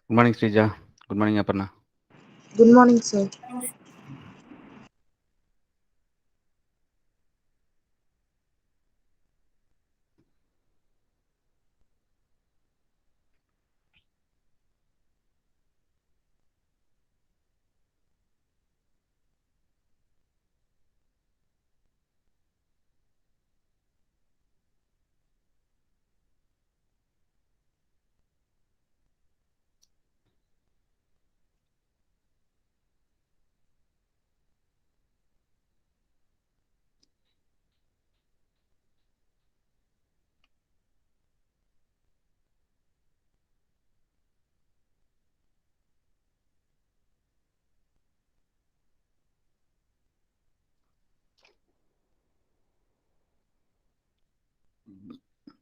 Good morning, Srija. Good morning, Aparna. Good morning, sir.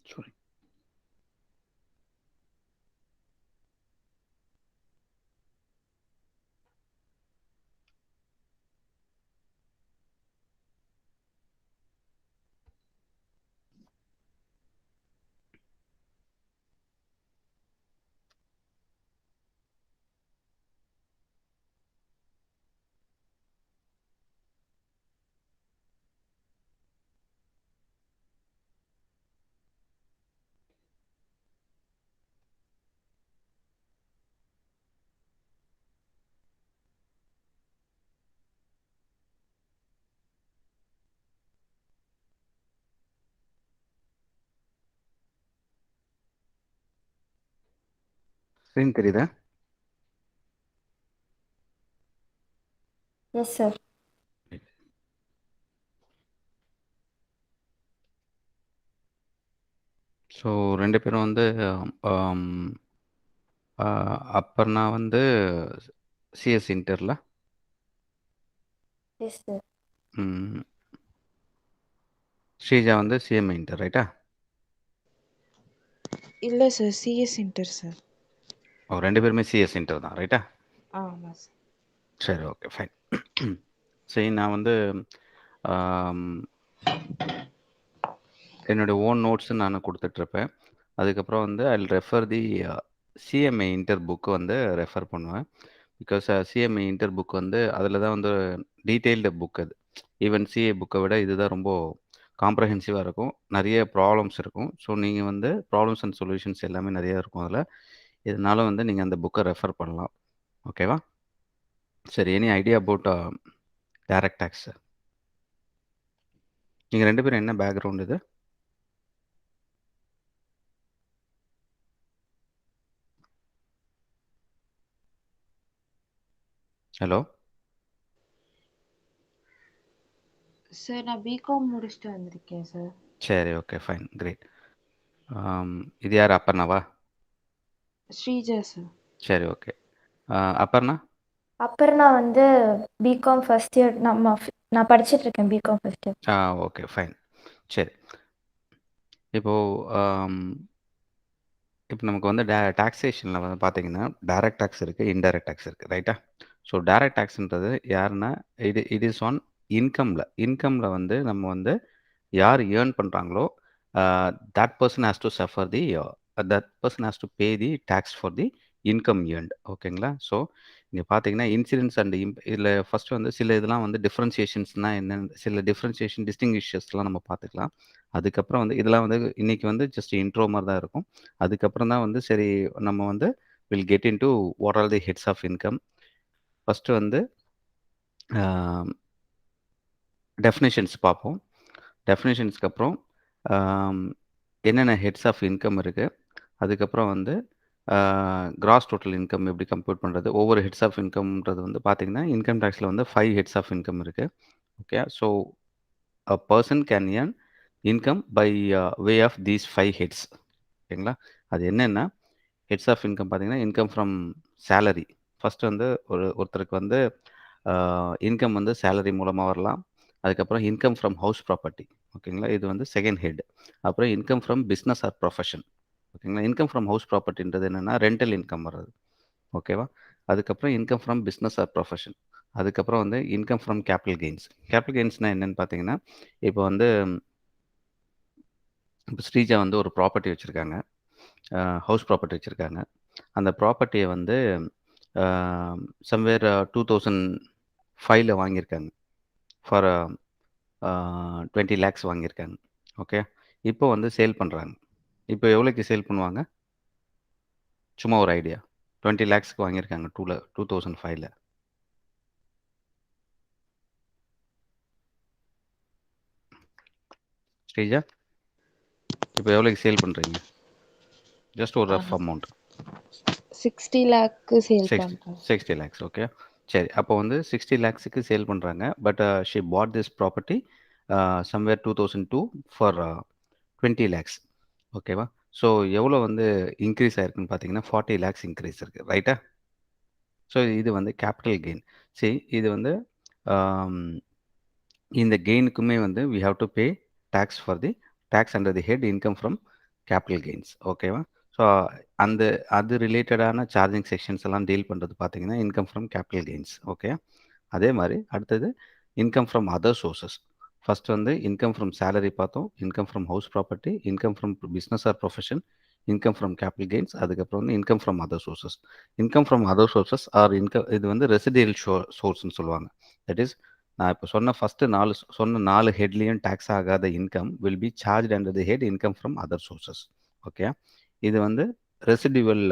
Sorry. Screen தெரியுதா? Yes, sir. So 2 பேரும் வந்து அப்பர்னா வந்து CS இன்டர்ல, Yes, sir. Sreeja வந்து சிஎம்ஐ inter, ரைட்டா? இல்லை சார், சிஎஸ் இன்டர் சார். 2 பேருமே சிஎஸ் இன்டர் தான், ரைட்டா? ஆமாம் சார். சரி, ஓகே, ஃபைன். சரி, நான் வந்து என்னுடைய ஓன் நோட்ஸு நான் கொடுத்துட்ருப்பேன். அதுக்கப்புறம் வந்து I will refer the CMI inter book வந்து ரெஃபர் பண்ணுவேன். பிகாஸ் சிஎம்ஐ இன்டர் புக் வந்து அதில் தான் வந்து டீட்டெயில்டு புக் அது. ஈவன் சிஏ புக்கை விட இதுதான் ரொம்ப காம்ப்ரஹென்சிவாக இருக்கும். நிறைய ப்ராப்ளம்ஸ் இருக்கும். ஸோ நீங்கள் வந்து ப்ராப்ளம்ஸ் அண்ட் சொல்யூஷன்ஸ் எல்லாமே நிறைய இருக்கும் அதில். இதனால வந்து நீங்கள் அந்த புக்கை ரெஃபர் பண்ணலாம். ஓகேவா? சரி, any idea about direct tax? நீங்கள் 2 பேரும் என்ன பேக்ரவுண்ட் இது? ஹலோ? சார், நான் பிகாம் முடிச்சுட்டு வந்திருக்கேன் சார். சரி, ஓகே, ஃபைன், கிரேட். இது யார், அப்பர்ணாவா? ஸ்ரீஜா சார். சரி, ஓகே. அப்பர்ணா? Aparna வந்து பிகாம் ஃபர்ஸ்ட் இயர் நான் படிச்சிட்டு இருக்கேன் B Com first year. Okay, fine. சரி. இப்போ நமக்கு வந்து டாக்ஸேஷனில் வந்து பார்த்தீங்கன்னா டைரக்ட் டேக்ஸ் இருக்குது, இன்டைரக்ட் டேக்ஸ் இருக்குது, ரைட்டா? ஸோ டைரக்ட் டேக்ஸ்ன்றது யாருன்னா இட் இஸ் ஆன் இன்கமில் வந்து நம்ம வந்து யார் ஏர்ன் பண்ணுறாங்களோ that person has to suffer the that person has to pay the tax for the income earned. ஓகேங்களா? ஸோ இங்கே பார்த்தீங்கன்னா இன்சிடென்ட்ஸ் அண்ட் இதில் ஃபஸ்ட்டு வந்து சில இதெல்லாம் வந்து டிஃப்ரென்சியேஷன்ஸ்னால் என்னென்னு சில டிஃப்ரென்சியேஷன் டிஸ்டிங்விஷஸ்லாம் நம்ம பார்த்துக்கலாம். அதுக்கப்புறம் வந்து இதெல்லாம் வந்து இன்றைக்கி வந்து ஜஸ்ட் இன்ட்ரோ மாதிரி தான் இருக்கும். அதுக்கப்புறம் தான் வந்து சரி நம்ம வந்து will get into what are the heads of income. First வந்து டெஃபினேஷன்ஸ் பார்ப்போம். டெஃபினேஷன்ஸ்க்கு அப்புறம் என்னென்ன ஹெட்ஸ் ஆஃப் இன்கம் இருக்குது, அதுக்கப்புறம் வந்து கிராஸ் டோட்டல் இன்கம் எப்படி கம்ப்யூட் பண்ணுறது, ஒவ்வொரு ஹெட்ஸ் ஆஃப் இன்கம்ன்றது வந்து பார்த்திங்கன்னா இன்கம் டேக்ஸில் வந்து 5 ஹெட்ஸ் ஆஃப் இன்கம் இருக்குது. Okay, so a person can earn income by way of these 5 heads. ஓகேங்களா? அது என்னென்னா ஹெட்ஸ் ஆஃப் இன்கம் பார்த்தீங்கன்னா இன்கம் ஃப்ரம் சேலரி. ஃபஸ்ட்டு வந்து ஒருத்தருக்கு வந்து இன்கம் வந்து சேலரி மூலமாக வரலாம். அதுக்கப்புறம் இன்கம் ஃப்ரம் ஹவுஸ் ப்ராப்பர்ட்டி. ஓகேங்களா? இது வந்து செகண்ட் ஹெட். அப்புறம் income from business or profession. ஓகேங்களா? இன்கம் ஃப்ரம் ஹவுஸ் ப்ராப்பர்ட்டின்றது என்னென்னா ரெண்டல் இன்கம் வர்றது. ஓகேவா? அதுக்கப்புறம் income from business or profession. அதுக்கப்புறம் வந்து income from capital gains. Capital கெயின்ஸ்னால் என்னென்னு பார்த்தீங்கன்னா இப்போ வந்து இப்போ ஸ்ரீஜா வந்து ஒரு ப்ராப்பர்ட்டி வச்சுருக்காங்க, ஹவுஸ் ப்ராப்பர்ட்டி வச்சுருக்காங்க. அந்த ப்ராப்பர்ட்டியை வந்து சம்வேர் 2005ல் வாங்கியிருக்காங்க ஃபார் 20 lakhs வாங்கியிருக்காங்க. ஓகே, இப்போ வந்து சேல் பண்ணுறாங்க. இப்போ எவ்வளோக்கு சேல் பண்ணுவாங்க? சும்மா ஒரு ஐடியா. 20 lakhsக்கு வாங்கியிருக்காங்க 2005ல். ஸ்ரீஜா, இப்போ எவ்வளோக்கு சேல் பண்ணுறீங்க? ஜஸ்ட் ஒரு ரஃப் அமௌண்ட். 60 lakh சேல் 60 பண்றோம். 60 lakhs. ஓகே, சரி. அப்போ வந்து 60 lakhsக்கு சேல் பண்ணுறாங்க. But she bought this property somewhere 2002 for 20 lakhs. ஓகேவா? ஸோ எவ்வளோ வந்து இன்க்ரீஸ் ஆயிருக்குன்னு பார்த்தீங்கன்னா 40 lakhs இன்க்ரீஸ் இருக்குது. ரைட்டா? ஸோ இது வந்து கேபிட்டல் கெயின். சரி, இது வந்து இந்த கெயினுக்குமே வந்து we have to pay tax for the tax under the head income from capital gains. ஓகேவா? ஸோ அந்த அது ரிலேட்டடான சார்ஜிங் செக்ஷன்ஸ் எல்லாம் டீல் பண்ணுறது பார்த்தீங்கன்னா income from capital gains. Okay, அதே மாதிரி அடுத்தது income from other sources. First வந்து இன்கம் ஃப்ரம் சேலரி பார்த்தோம், income from house property, income from business or profession, income from capital gains, அதுக்கப்புறம் வந்து income from other sources. Income from other sources R income, இது வந்து residual சோர்ஸ்னு சொல்லுவாங்க. That is, நான் இப்போ சொன்ன ஃபஸ்ட்டு 4 ஹெட்லேயும் டேக்ஸ் ஆகாத income will be charge under the head income from other sources. Okay, இது வந்து residual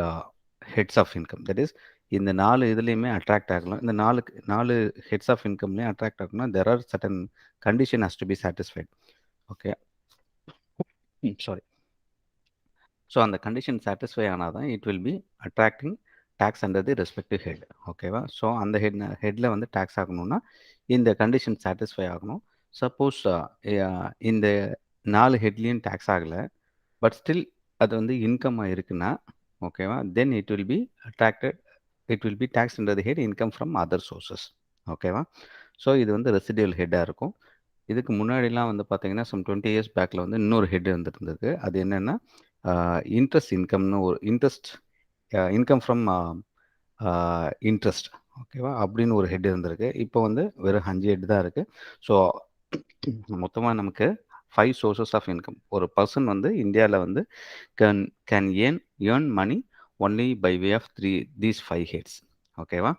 heads of income. That is, இந்த 4 இதுலேயுமே அட்ராக்ட் ஆகலாம். இந்த 4 ஹெட்ஸ் ஆஃப் இன்கம்லேயும் அட்ராக்ட் ஆகணும்னா there are certain condition has to be satisfied. Okay, sorry. So அந்த condition satisfy ஆனால் தான் it will be attracting tax under the respective head. ஓகேவா? ஸோ அந்த ஹெட்டில் வந்து டேக்ஸ் ஆகணும்னா இந்த கண்டிஷன் சாட்டிஸ்ஃபை ஆகணும். சப்போஸ் இந்த 4 ஹெட்லேயும் டேக்ஸ் ஆகலை, பட் ஸ்டில் அது வந்து இன்கம்மாக இருக்குன்னா, ஓகேவா, then it will be attracted, it will be tax under the head income from other sources. ஓகேவா? ஸோ இது வந்து ரெசிடியல் ஹெட்டாக இருக்கும். இதுக்கு முன்னாடிலாம் வந்து பார்த்தீங்கன்னா சம் 20 years பேக்கில் வந்து இன்னொரு ஹெட் வந்துருந்தது. அது என்னென்னா இன்ட்ரெஸ்ட் இன்கம்னு ஒரு இன்கம் ஃப்ரம் இன்ட்ரெஸ்ட். ஓகேவா? அப்படின்னு ஒரு ஹெட் இருந்திருக்கு. இப்போ வந்து வெறும் 5 ஹெட் தான் இருக்குது. ஸோ மொத்தமாக நமக்கு 5 சோர்சஸ் ஆஃப் இன்கம். ஒரு பர்சன் வந்து இந்தியாவில் வந்து can earn money only by way of these 5 heads. ஓகேவா?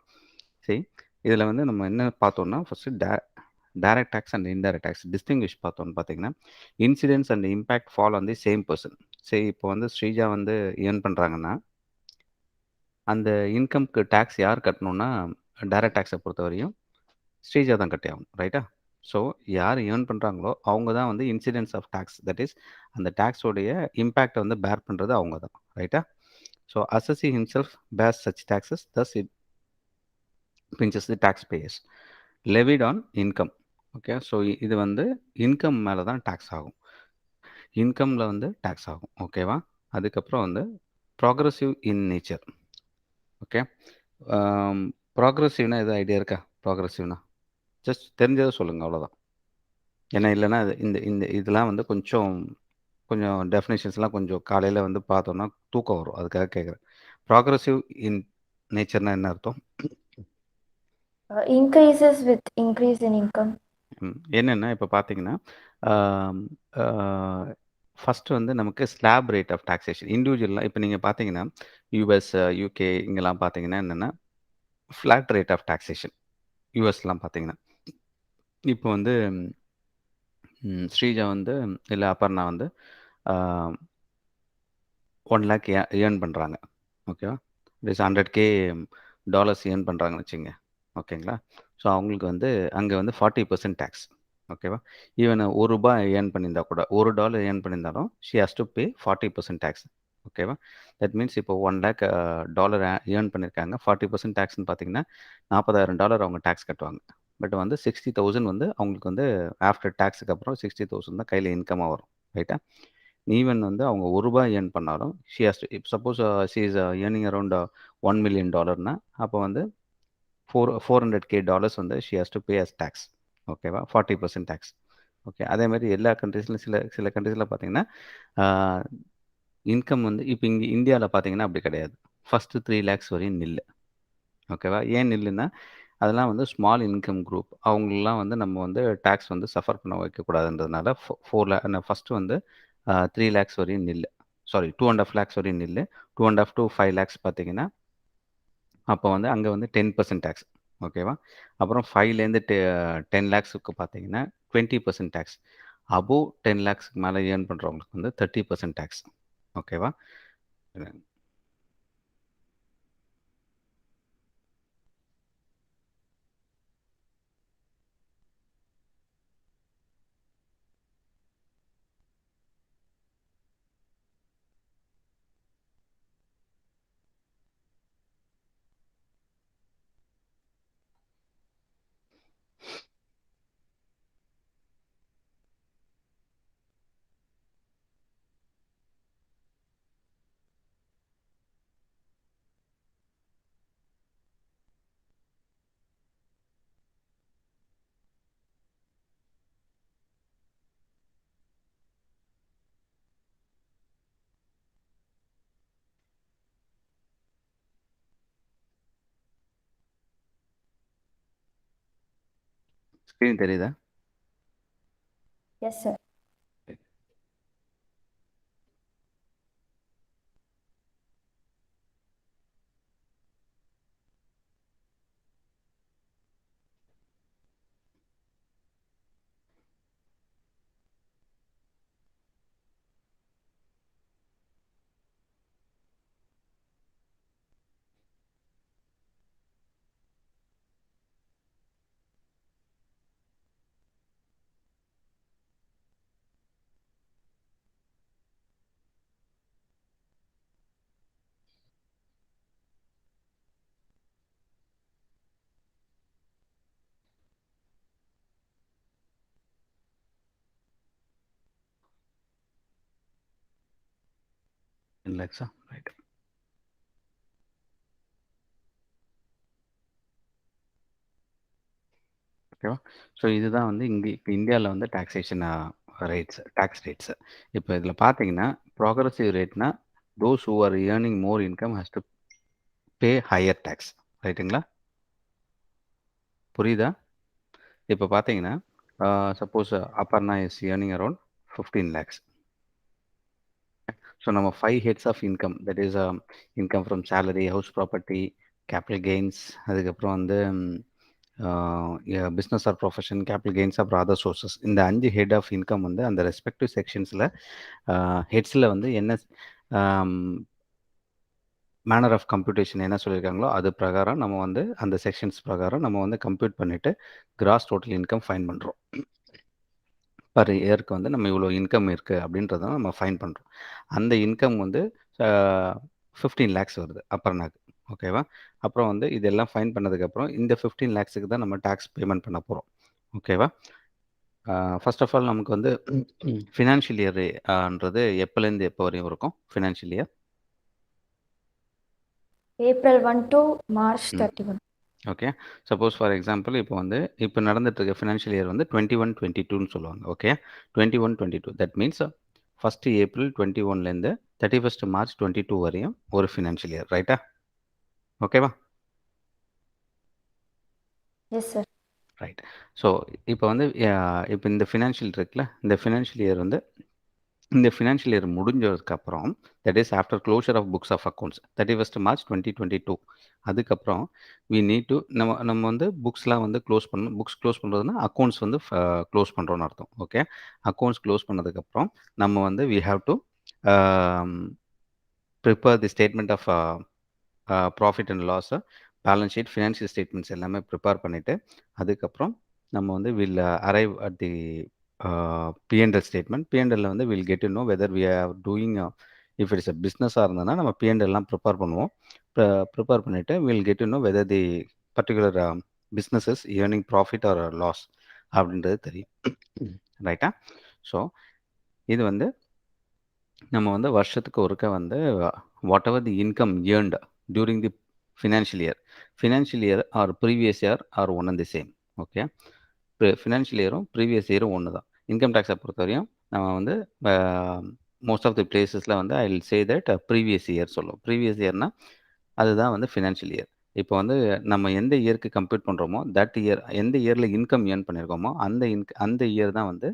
சரி, இதில் வந்து நம்ம என்ன பார்த்தோம்னா first direct tax and indirect tax distinguish பார்த்தோம்னு பார்த்தீங்கன்னா incidence and impact fall on the same person. சரி, இப்போ வந்து ஸ்ரீஜா வந்து ஏர்ன் பண்ணுறாங்கன்னா அந்த இன்கம்க்கு டேக்ஸ் யார் கட்டணும்னா டைரக்ட் டேக்ஸை பொறுத்தவரையும் ஸ்ரீஜா தான் கட்டி ஆகணும். ரைட்டா? ஸோ யார் ஏர்ன் பண்ணுறாங்களோ அவங்க தான் வந்து incidence of tax, that is அந்த டேக்ஸோடைய இம்பேக்டை வந்து பேர் பண்ணுறது அவங்க தான். ரைட்டா? So assessee himself bears such taxes, thus it pinches the tax payers levied on income. Okay, so இது வந்து இன்கம் மேலே தான் டேக்ஸ் ஆகும், இன்கமில் வந்து டேக்ஸ் ஆகும். ஓகேவா? அதுக்கப்புறம் வந்து ப்ராக்ரஸிவ் இன் நேச்சர். ஓகே, ப்ராக்ரஸிவ்னா எதாவது ஐடியா இருக்கா? ப்ராக்ரஸிவ்னா ஜஸ்ட் தெரிஞ்சதை சொல்லுங்கள், அவ்வளோதான். ஏன்னா இல்லைன்னா இந்த இந்த இதெல்லாம் வந்து கொஞ்சம் டெஃபினேஷன்ஸ்லாம் கொஞ்சம் காலையில் வந்து பார்த்தோன்னா தூக்கம் வரும், அதுக்காக கேட்குறேன். ப்ராக்ரஸிவ் இன் நேச்சர்னால் என்ன அர்த்தம்? increases with increase in income. என்னென்னா இப்போ பார்த்தீங்கன்னா ஃபஸ்ட்டு வந்து நமக்கு ஸ்லாப் ரேட் ஆஃப் டாக்ஸேஷன் இண்டிவிஜுவலாக இப்போ நீங்கள் பார்த்தீங்கன்னா யூஎஸ், யூகே இங்கெல்லாம் பார்த்தீங்கன்னா என்னென்னா ஃப்ளாட் ரேட் ஆஃப் டாக்ஸேஷன். யூஎஸ்லாம் பார்த்தீங்கன்னா இப்போ வந்து ஸ்ரீஜா வந்து இல்லை அபர்ணா வந்து 1 lakh ஏர்ன் பண்ணுறாங்க. ஓகேவா? இட்ஸ் $100K ஏர்ன் பண்ணுறாங்கன்னு வச்சுங்க. ஓகேங்களா? ஸோ அவங்களுக்கு வந்து அங்கே வந்து 40% டேக்ஸ். ஓகேவா? ஈவன் ₹1 ஏர்ன் பண்ணியிருந்தா கூட, $1 ஏர்ன் பண்ணியிருந்தாலும் she has to pay 40% tax. ஓகேவா? தட் மீன்ஸ் இப்போ $1 lakh ஏர்ன் பண்ணியிருக்காங்க, 40% டேக்ஸ்ன்னு பார்த்தீங்கன்னா $40,000 அவங்க டேக்ஸ் கட்டுவாங்க. பட் வந்து 60,000 வந்து அவங்களுக்கு வந்து ஆஃப்டர் டேக்ஸுக்கு அப்புறம் 60,000 தான் கையில் இன்கமாக வரும். ரைட்டா? ஈவன் வந்து அவங்க ₹1 ஏர்ன் பண்ணாலும் she has to, suppose she is earning around $1 million, அப்போ வந்து $400K வந்து she has to pay as tax. ஓகேவா? 40% டேக்ஸ். ஓகே, அதே மாதிரி எல்லா கண்ட்ரீஸ்லையும் சில கண்ட்ரீஸில் பார்த்தீங்கன்னா இன்கம் வந்து இப்போ இங்கே இந்தியாவில் பார்த்தீங்கன்னா அப்படி கிடையாது. ஃபஸ்ட்டு 3 lakhs வரையும் நில்லு. ஓகேவா? ஏன் நில்லுன்னா அதெல்லாம் வந்து ஸ்மால் இன்கம் குரூப், அவங்களெலாம் வந்து நம்ம வந்து டேக்ஸ் வந்து சஃபர் பண்ண வைக்கக்கூடாதுன்றதுனால ஃபஸ்ட்டு வந்து 3 lakhs வரையும் நில்லு. சாரி 2.5 lakhs வரையும் நில்லு 2.5 to 5 lakhs பார்த்தீங்கன்னா அப்போ வந்து அங்கே வந்து 10% டேக்ஸ் ஓகேவா அப்புறம் 5லேருந்து 10 lakhsக்கு பார்த்தீங்கன்னா 20% டேக்ஸ் அபோவ் 10 lakhsக்கு மேலே ஏர்ன் பண்ணுறவங்களுக்கு வந்து 30% டேக்ஸ் ஓகேவா ஸ்க்ரீன் தெரியுதா எஸ் சார். லேக்ஸா ரைட் ஓகேவா ஸோ இதுதான் வந்து இங்கே இப்போ இந்தியாவில் வந்து டேக்ஸேஷன் டேக்ஸ் ரேட்ஸ் இப்போ இதில் பார்த்தீங்கன்னா ப்ராக்ரஸிவ் ரேட்னா those who are earning more income has to pay higher tax ரைட்டுங்களா புரியுதா இப்போ பார்த்தீங்கன்னா suppose Aparna is earning around 15 lakhs so நம்ம 5 heads of income that is income from salary house property capital gains அதுக்கப்புறம் வந்து business or profession capital gains அப்புறம் other sources இந்த 5 head of income வந்து அந்த ரெஸ்பெக்டிவ் செக்ஷன்ஸில் ஹெட்ஸில் வந்து என்ன மேனர் ஆஃப் கம்ப்யூட்டேஷன் என்ன சொல்லியிருக்காங்களோ அது பிரகாரம் நம்ம வந்து அந்த செக்ஷன்ஸ் பிரகாரம் நம்ம வந்து கம்ப்யூட் பண்ணிவிட்டு கிராஸ் டோட்டல் இன்கம் ஃபைன் பண்ணுறோம் பர் இயருக்கு வந்து நம்ம இவ்வளோ இன்கம் இருக்குது அப்படின்றத நம்ம ஃபைன் பண்ணுறோம் அந்த இன்கம் வந்து 15 lakhs வருது அப்பர்னாக்கு ஓகேவா அப்புறம் வந்து இதெல்லாம் ஃபைன் பண்ணதுக்கப்புறம் இந்த 15 lakhsக்கு தான் நம்ம டேக்ஸ் பேமெண்ட் பண்ண போகிறோம் ஓகேவா ஃபர்ஸ்ட் ஆஃப் ஆல் நமக்கு வந்து ஃபினான்ஷியல் இயர்ன்றது எப்போலேருந்து எப்போ வரையும் இருக்கும் financial year April 1 to March 31. Okay suppose for example இப்போ நடந்துட்டு இருக்க ஃபினான்ஷியல் இயர் வந்து 21-22ன்னு சொல்லுவாங்க okay 21-22 that means first April 21லேருந்து 31st March 22 வரையும் ஒரு ஃபினான்ஷியல் இயர் ரைட்டா ஓகேவா எஸ் சார். ரைட் ஸோ இப்போ வந்து இப்போ இந்த ஃபினான்ஷியல் இருக்குல்ல இந்த ஃபினான்ஷியல் இயர் வந்து இந்த ஃபினான்ஷியல் இயர் முடிஞ்சதுக்கப்புறம் that is after closure of books of accounts 31st March 2022 அதுக்கப்புறம் வி நீட் டு நம்ம வந்து புக்ஸ்லாம் வந்து க்ளோஸ் பண்ணணும் புக்ஸ் க்ளோஸ் பண்ணுறதுனா அக்கௌண்ட்ஸ் வந்து க்ளோஸ் பண்ணுறோன்னு அர்த்தம் ஓகே அக்கௌண்ட்ஸ் க்ளோஸ் பண்ணதுக்கப்புறம் நம்ம வந்து we have to prepare the statement of profit and loss balance sheet financial statements எல்லாமே ப்ரிப்பேர் பண்ணிவிட்டு அதுக்கப்புறம் நம்ம வந்து will arrive at the P&L statement P&L வந்து will get to know whether we are doing if it's a பிஸ்னஸாக இருந்ததுன்னா நம்ம P&Lலாம் ப்ரிப்பேர் பண்ணுவோம் ப்ரிப்பேர் பண்ணிவிட்டு will get to know whether the particular businesses earning profit or loss அப்படின்றது தெரியும் ரைட்டா ஸோ இது வந்து நம்ம வந்து வருஷத்துக்கு ஒருக்க வந்து whatever the income earned during the financial year or previous year or one and the same okay financial இயரும் ப்ரீவியஸ் இயரும் ஒன்று தான் இன்கம் டேக்ஸை பொறுத்தவரையும் நம்ம வந்து மோஸ்ட் ஆஃப் தி பிளேசஸில் வந்து I will say that previous year சொல்லுவோம் ப்ரீவியஸ் இயர்னால் அதுதான் வந்து ஃபினான்ஷியல் இயர் இப்போ வந்து நம்ம எந்த இயருக்கு கம்ப்யூட் பண்ணுறோமோ தட் இயர் எந்த இயரில் இன்கம் ஏர்ன் பண்ணியிருக்கோமோ அந்த இயர் தான் வந்து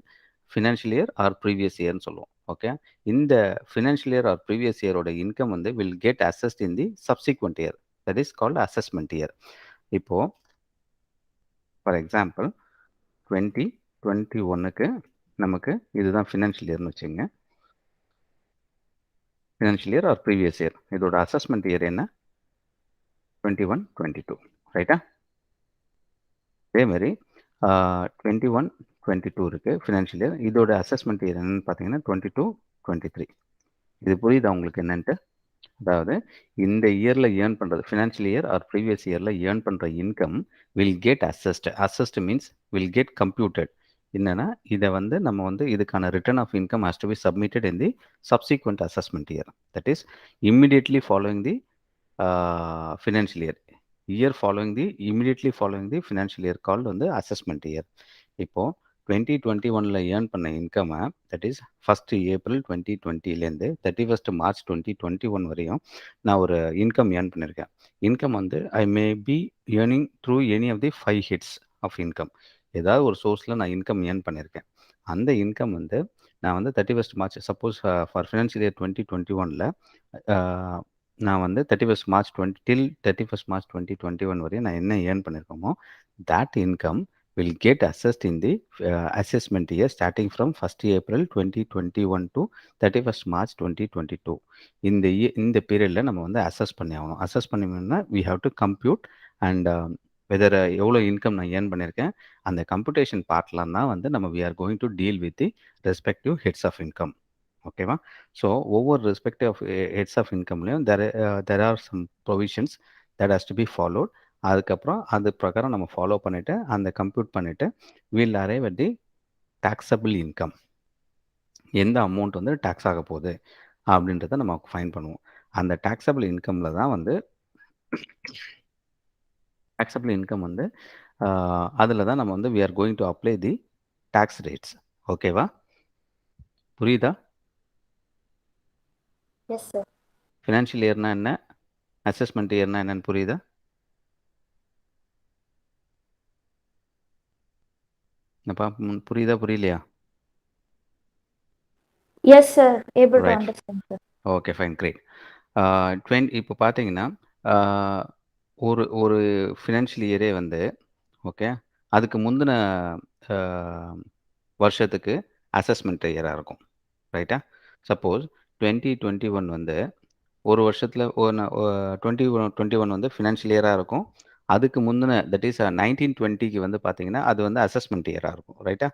ஃபினான்ஷியல் இயர் ஆர் ப்ரீவியஸ் இயர்னு சொல்லுவோம் ஓகே. இந்த ஃபினான்ஷியல் இயர் ஆர் ப்ரீவியஸ் இயரோட இன்கம் வந்து will get assessed in the subsequent year. That is called assessment year. இப்போ ஃபார் எக்ஸாம்பிள் 2021க்கு நமக்கு இதுதான் ஃபினான்ஷியல் இயர்னு வச்சுங்க. Financial year or previous year இதோட அசஸ்மெண்ட் இயர் என்ன? 21, 22 ரைட்டா? அதே மாதிரி 21, 22 இருக்குது ஃபினான்ஷியல் இயர். இதோட அசஸ்மெண்ட் இயர் என்னென்னு பார்த்தீங்கன்னா 22, 23. இது புரியுதா உங்களுக்கு என்னன்ட்டு? அதாவது இந்த இயரில் ஏர்ன் பண்ணுறது ஃபினான்ஷியல் இயர் ஆர் ப்ரீவியஸ் இயரில் ஏர்ன் பண்ணுற income will get assessed means will get computed. என்னென்னா இதை வந்து நம்ம வந்து இதுக்கான return of income has to be submitted in the subsequent assessment year. That is immediately following the financial year. immediately following the financial year called வந்து assessment year. இப்போது 2021ல் earn பண்ண இன்கம்மை தட் இஸ் 1st April 2020லேருந்து 31st March 2021 வரையும் நான் ஒரு income earn பண்ணியிருக்கேன். இன்கம் வந்து I may be earning through any of the 5 heads of income. ஏதாவது ஒரு சோர்ஸில் நான் இன்கம் ஏர்ன் பண்ணியிருக்கேன். அந்த இன்கம் வந்து நான் வந்து 31st March suppose for financial year 2021ல் நான் வந்து 31st March 2021 வரையும் நான் என்ன ஏர்ன் பண்ணியிருக்கோமோ that income will get assessed in the assessment year starting from 1st April 2021 to 31st March 2022. இந்த பீரியடில் நம்ம வந்து அசஸ் பண்ணி ஆகணும். அசஸ் பண்ணினா we have to compute and whether எவ்வளோ இன்கம் நான் ஏர்ன் பண்ணியிருக்கேன் அந்த கம்ப்யூட்டேஷன் பார்ட்லாம் தான் வந்து நம்ம we are going to deal with the respective heads of income. ஓகேவா? ஸோ ஒவ்வொரு ரெஸ்பெக்டிவ் ஹெட்ஸ் ஆஃப் இன்கம்லையும் there are some provisions that has to be followed. அதுக்கப்புறம் அது பிரகாரம் நம்ம ஃபாலோ பண்ணிவிட்டு அந்த கம்ப்யூட் பண்ணிவிட்டு will arrive at the taxable income. எந்த அமௌண்ட் வந்து டேக்ஸ் ஆக போகுது அப்படின்றத நம்ம ஃபைன் பண்ணுவோம். அந்த டாக்ஸபிள் இன்கமில் தான் வந்து டாக்ஸபிள் இன்கம் வந்து அதில் தான் நம்ம வந்து we are going to apply the tax rates. ஓகேவா? புரியுதா? Yes sir. ஃபினான்ஷியல் இயர்னா என்ன, அசஸ்மெண்ட் இயர்னா என்னன்னு புரியுதா? புரியுதா புரியலையா? Yes sir, able to understand sir. Okay fine, great. இப்போ பார்த்தீங்கன்னா ஒரு ஒரு ஃபினான்ஷியல் இயரே வந்து ஓகே அதுக்கு முந்தின வருஷத்துக்கு அசஸ்மெண்ட் இயராக இருக்கும். ரைட்டா? சப்போஸ் 2021 வந்து ஒரு வருஷத்தில் 2021 வந்து ஃபினான்ஷியல் இயராக இருக்கும். அதுக்கு முந்தின தட் இஸ் 1920க்கு வந்து பார்த்தீங்கன்னா அது வந்து அசஸ்மெண்ட் இயராக இருக்கும். ரைட்டா?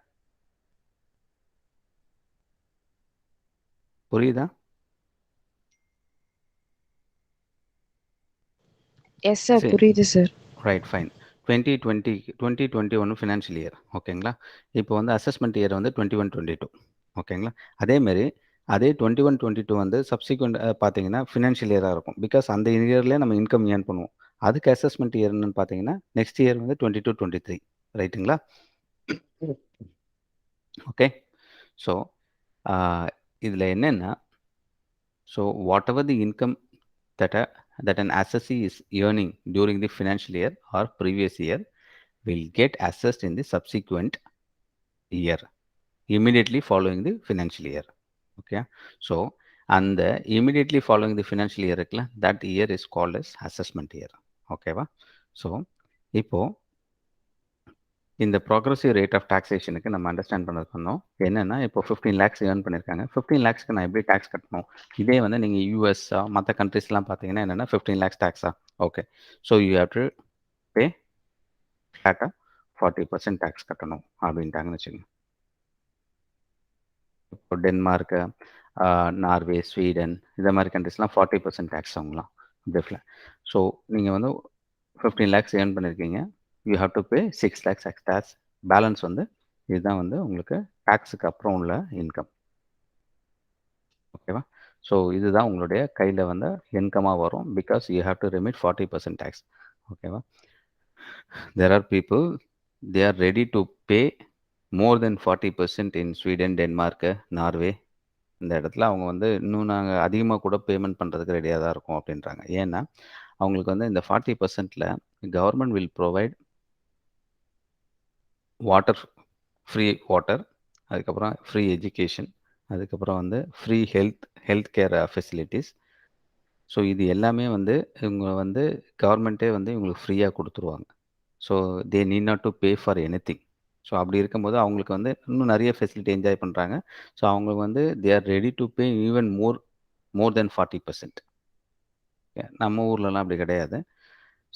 புரியுதா? எஸ் சார், புரியுது sir. Right, fine. 2021 financial year ஓகேங்களா. இப்போ வந்து அசஸ்மெண்ட் இயர் வந்து 21-22 ஓகேங்களா. அதேமாரி அதே 21-22 வந்து சப்சிக்வெண்ட் பார்த்தீங்கன்னா ஃபினான்ஷியல் இயராக இருக்கும். பிகாஸ் அந்த இயர்லேயே நம்ம இன்கம் ஏர்ன் பண்ணுவோம். அதுக்கு அசஸ்மெண்ட் இயர்னு பார்த்தீங்கன்னா நெக்ஸ்ட் இயர் வந்து 22-23 ரைட்டுங்களா. ஓகே. ஸோ இதில் என்னென்னா so whatever the income that an assessee is earning during the financial year or previous year will get assessed in the subsequent year immediately following the financial year. Okay, so and the immediately following the financial year that year is called as assessment year. Okay va? So இப்போ இந்த progressive rate of டாக்ஸேஷனுக்கு நம்ம understand பண்ணணும். என்னென்னா இப்போ 15 lakhs earn பண்ணியிருக்காங்க. 15 lakhsக்கு நான் எப்படி tax கட்டணும்? இதே வந்து நீங்கள் யூஎஸ்ஸா மற்ற கண்ட்ரிஸ்லாம் பார்த்தீங்கன்னா என்னென்னா 15 lakhs டேக்ஸா? Okay. So you have to pay ஃப்ளாட்டாக 40% டேக்ஸ் கட்டணும் அப்படின்ட்டாங்கன்னு வச்சுக்கோங்க. இப்போ டென்மார்க்கு, நார்வே, ஸ்வீடன் இந்த மாதிரி கண்ட்ரிஸ்லாம் 40% டேக்ஸ் அவங்களாம் அப்படியே. ஸோ நீங்கள் வந்து 15 lakhs ஏர்ன் பண்ணியிருக்கீங்க. You have to pay 6 lakhs tax. Balance வந்து இதுதான் வந்து உங்களுக்கு டேக்ஸுக்கு அப்புறம் உள்ள இன்கம். ஓகேவா? ஸோ இதுதான் உங்களுடைய கையில் வந்து இன்கமாக வரும். Because you have to remit 40% tax. ஓகேவா? There are people they are ready to pay more then 40% in Sweden, Denmark, Norway. இந்த இடத்துல அவங்க வந்து இன்னும் நாங்கள் அதிகமாக கூட பேமெண்ட் பண்ணுறதுக்கு ரெடியாக தான் இருக்கும் அப்படின்றாங்க. ஏன்னா அவங்களுக்கு வந்து இந்த 40%ல் government will provide water, free water, அதுக்கப்புறம் ஃப்ரீ எஜுகேஷன், அதுக்கப்புறம் வந்து free health care facilities. So இது எல்லாமே வந்து இவங்க வந்து கவர்மெண்ட்டே வந்து இவங்களுக்கு ஃப்ரீயாக கொடுத்துருவாங்க. So they need not to pay for anything. So அப்படி இருக்கும்போது அவங்களுக்கு வந்து இன்னும் நிறைய ஃபெசிலிட்டி என்ஜாய் பண்ணுறாங்க. ஸோ அவங்களுக்கு வந்து they are ready to pay even more then 40%. நம்ம ஊர்லலாம் அப்படி கிடையாது.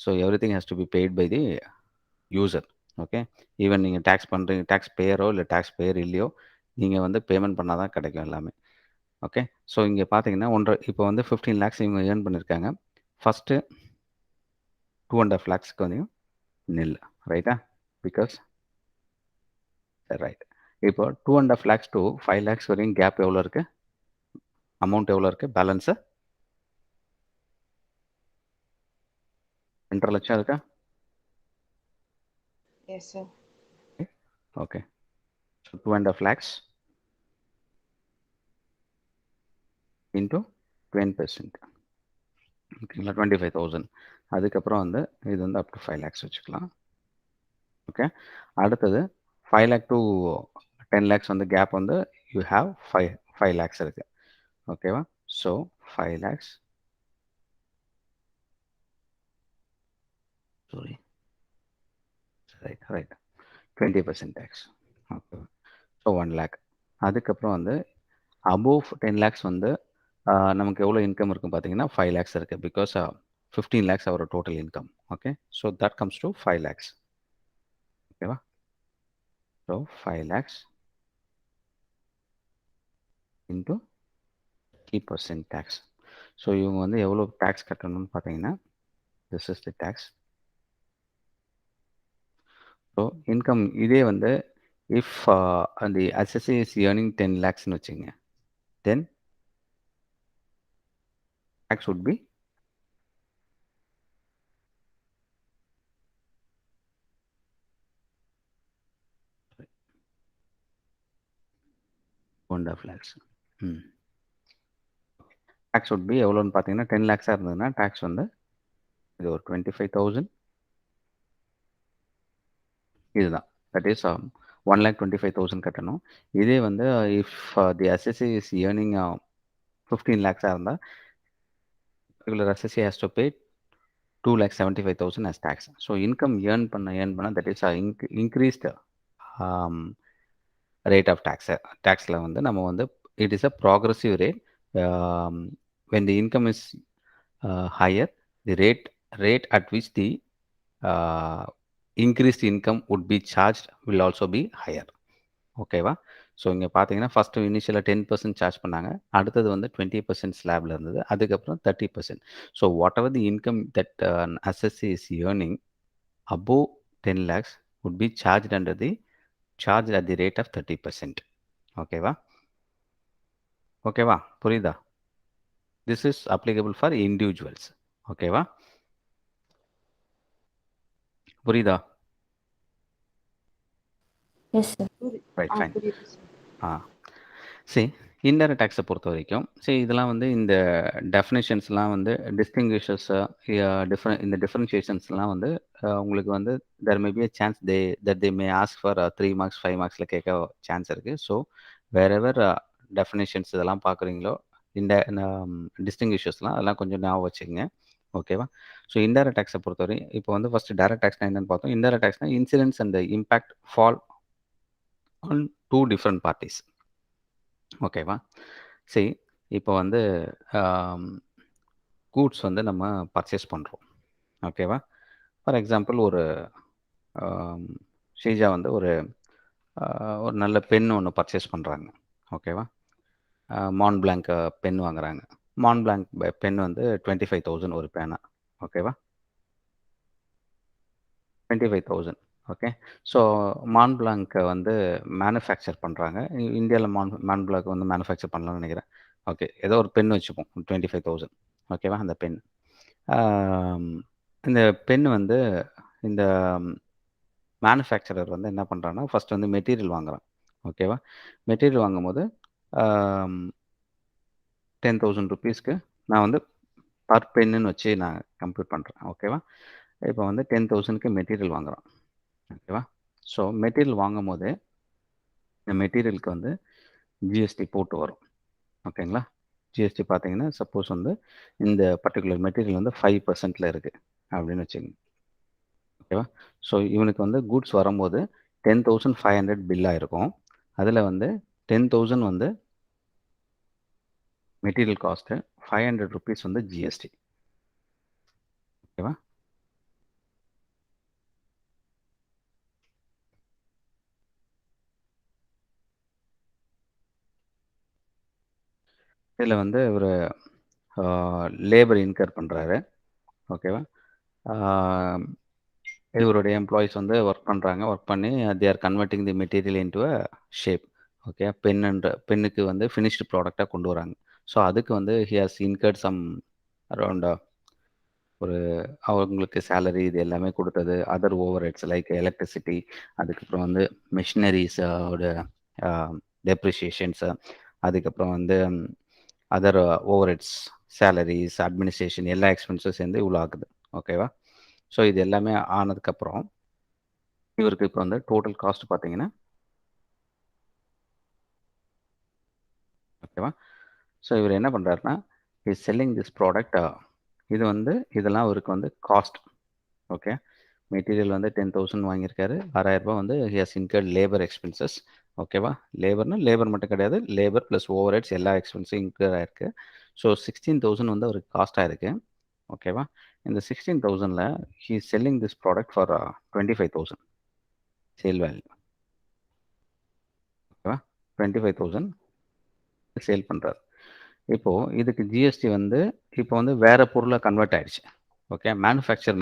So everything has to be paid by the user. Okay, even நீங்கள் டேக்ஸ் பண்ணுறீங்க, டேக்ஸ் பேயரோ இல்லை டேக்ஸ் பேயர் இல்லையோ, நீங்கள் வந்து பேமெண்ட் பண்ணால் தான் கிடைக்கும் எல்லாமே. ஓகே, ஸோ இங்கே பார்த்தீங்கன்னா இப்போ வந்து 15 lakhs இவங்க ஏர்ன் பண்ணியிருக்காங்க. ஃபஸ்ட்டு 2.5 lakhsக்கு வந்து நில், ரைட்டா? Because right. இப்போ 2.5 lakhs to 5 lakhs வரையும் கேப் எவ்வளோ இருக்குது? அமௌண்ட் எவ்வளோ இருக்குது? பேலன்ஸு 2.5 லட்சம் இருக்கா? Yes, sir. Okay, so 2.5 lakhs into 10%. ஓகேங்களா, 25,000. அதுக்கப்புறம் வந்து இது வந்து அப் டு 5 lakhs வச்சுக்கலாம். ஓகே, அடுத்தது 5 lakh to 10 lakhs வந்து கேப் வந்து யூ ஹாவ் 5 lakhs இருக்குது. ஓகேவா? So 5 lakhs, sorry, right 20% tax. Okay, so 1 lakh. அதுக்கப்புறம் வந்து அபோவ் 10 lakhs வந்து நமக்கு எவ்வளோ இன்கம் இருக்கும் பார்த்தீங்கன்னா 5 lakhs இருக்குது. பிகாஸ் 15 lakhs அவர் total income. Okay, so that comes to 5 lakhs. ஓகேவா? So 5 lakhs into 30% tax. So இவங்க வந்து எவ்வளோ டேக்ஸ் கட்டணும்னு பார்த்தீங்கன்னா this is the tax. So income இதே வந்து இஃப் அந்த அசஸி இஸ் ஏர்னிங் 10 lakhsன்னு வச்சுங்க, தென் tax would be 1.5 lakhs. tax would be எவ்வளோன்னு பார்த்தீங்கன்னா 10 lakhs இருந்ததுன்னா டேக்ஸ் வந்து இது ஒரு 25,000. இதுதான், தட் இஸ் 1,25,000 கட்டணும். இதே வந்து if the assessee is earning 15 lakhs இருந்தால் regular assessee has to pay 2,75,000 as tax. So income earn பண்ண that is increased rate of டேக்ஸில் வந்து நம்ம வந்து it is a progressive rate. when the income is higher, the rate at which the increased income would be charged will also be higher. ஓகேவா? So இங்கே பார்த்தீங்கன்னா first இனிஷியலாக 10% charge பண்ணாங்க, அடுத்தது வந்து 20% ஸ்லாபில் இருந்தது, அதுக்கப்புறம் 30%. So whatever the income that அசஸி is earning above 10 lakhs would be charged at the rate of 30%. ஓகேவா? புரியுதா? This is applicable for individuals. ஓகேவா? புரியுதா? Yes sir. Right, fine. புரியுது சார். சரி, இன்டைரக்ட் டேக்ஸை பொறுத்த வரைக்கும் இதெல்லாம் வந்து இந்த டெஃபினேஷன்ஸ்லாம் வந்து டிஸ்டிங்விஷஸ் இந்த டிஃப்ரென்ஷியேஷன்ஸ்லாம் வந்து உங்களுக்கு வந்து there may be a chance they May ask for 3 marks 5 marksல கேட்க சான்ஸ் இருக்குது. ஸோ வேறெவர் டெஃபினேஷன்ஸ் இதெல்லாம் பார்க்குறீங்களோ இந்த டிஸ்டிங்விஷஸ்லாம் அதெல்லாம் கொஞ்சம் ஞாபகம் வச்சுக்கோங்க. ஓகேவா? ஸோ இன்டைரக்ட் டேக்ஸை பொறுத்தவரை இப்போ வந்து ஃபஸ்ட்டு டைரக்ட் டேக்ஸ்னா என்னென்னு பார்த்தோம். இன்டைரக்ட் டேக்ஸ்னா incidents and impact fall on 2 different parties. ஓகேவா? சரி, இப்போ வந்து கூட்ஸ் வந்து நம்ம பர்ச்சேஸ் பண்ணுறோம். ஓகேவா? ஃபார் எக்ஸாம்பிள் ஒரு ஷீஜா வந்து ஒரு நல்ல பென் ஒன்று பர்ச்சேஸ் பண்ணுறாங்க. ஓகேவா? மான் பிளாங்க் பென் வாங்குறாங்க. மான் பிளாங்க் பென் வந்து 25,000 ஒரு பேனா. ஓகேவா? 25,000. ஓகே, ஸோ மான் பிளாங்கை வந்து மேனுஃபேக்சர் பண்ணுறாங்க. இந்தியாவில் மான் பிளாக் வந்து மேனுஃபேக்சர் பண்ணலாம்னு நினைக்கிறேன். ஓகே, ஏதோ ஒரு பென் வச்சுப்போம் 25,000. ஓகேவா? அந்த பென் இந்த பென் வந்து இந்த மேனுஃபேக்சரர் வந்து என்ன பண்ணுறான்னா ஃபஸ்ட் வந்து மெட்டீரியல் வாங்குறான். ஓகேவா? மெட்டீரியல் வாங்கும்போது 10,000 rupeesக்கு நான் வந்து பர் பென்னுன்னு வச்சு நான் கம்ப்யூட் பண்ணுறேன். ஓகேவா? இப்போ வந்து 10,000க்கு மெட்டீரியல் வாங்குறான். ஓகேவா? ஸோ மெட்டீரியல் வாங்கும் போது இந்த மெட்டீரியலுக்கு வந்து ஜிஎஸ்டி போட்டு வரும். ஓகேங்களா? ஜிஎஸ்டி பார்த்தீங்கன்னா, சப்போஸ் வந்து இந்த பர்ட்டிகுலர் மெட்டீரியல் வந்து 5% இருக்குது அப்படின்னு வச்சுக்கோங்க. ஓகேவா? ஸோ இவனுக்கு வந்து கூட்ஸ் வரும்போது 10,500 பில்லாக இருக்கும். அதில் வந்து 10,000 வந்து மெட்டீரியல் காஸ்ட்டு, 500 ருபீஸ் வந்து ஜிஎஸ்டி. ஓகேவா? இதில் வந்து ஒரு லேபர் இன்கர் பண்ணுறாரு. ஓகேவா? இவருடைய எம்ப்ளாயிஸ் வந்து ஒர்க் பண்ணுறாங்க. ஒர்க் பண்ணி they are converting the material into a shape. Okay, பென்னுக்கு வந்து ஃபினிஷ்டு ப்ராடக்டாக கொண்டு வராங்க. ஸோ அதுக்கு வந்து he has incurred some around ஒரு அவங்களுக்கு சேலரி இது எல்லாமே கொடுத்தது, other overheads like electricity, அதுக்கப்புறம் வந்து மிஷினரிஸோட டெப்ரிசியேஷன்ஸு, அதுக்கப்புறம் வந்து other overheads, salaries, administration எல்லா எக்ஸ்பென்ஸும் சேர்ந்து இவ்வளோ ஆகுது. ஓகேவா? ஸோ இது எல்லாமே ஆனதுக்கப்புறம் இவருக்கு இப்போ வந்து டோட்டல் காஸ்ட் பார்த்தீங்கன்னா, ஓகேவா? ஸோ இவர் என்ன பண்ணுறாருன்னா, இஸ் செல்லிங் திஸ் ப்ராடக்ட். இது வந்து இதெல்லாம் அவருக்கு வந்து காஸ்ட். ஓகே, மெட்டீரியல் வந்து 10,000 வாங்கியிருக்காரு. 6,000 வந்து he has incurred labour expenses. ஓகேவா? லேபர் மட்டும் கிடையாது, லேபர் ப்ளஸ் ஓவர் ஹெட்ஸ் எல்லா எக்ஸ்பென்ஸும் இன்க்ளூட் ஆயிருக்கு. ஸோ 16,000 வந்து அவருக்கு காஸ்ட் ஆயிருக்கு. ஓகேவா? இந்த 16,000ல் he is selling this product for 25,000 sale value. ஓகேவா? 25,000 சேல் பண்ணுறாரு. இப்போது இதுக்கு ஜிஎஸ்டி வந்து இப்போ வந்து வேறு பொருளாக கன்வெர்ட் ஆகிடுச்சு. ஓகே, மேனுஃபேக்சர்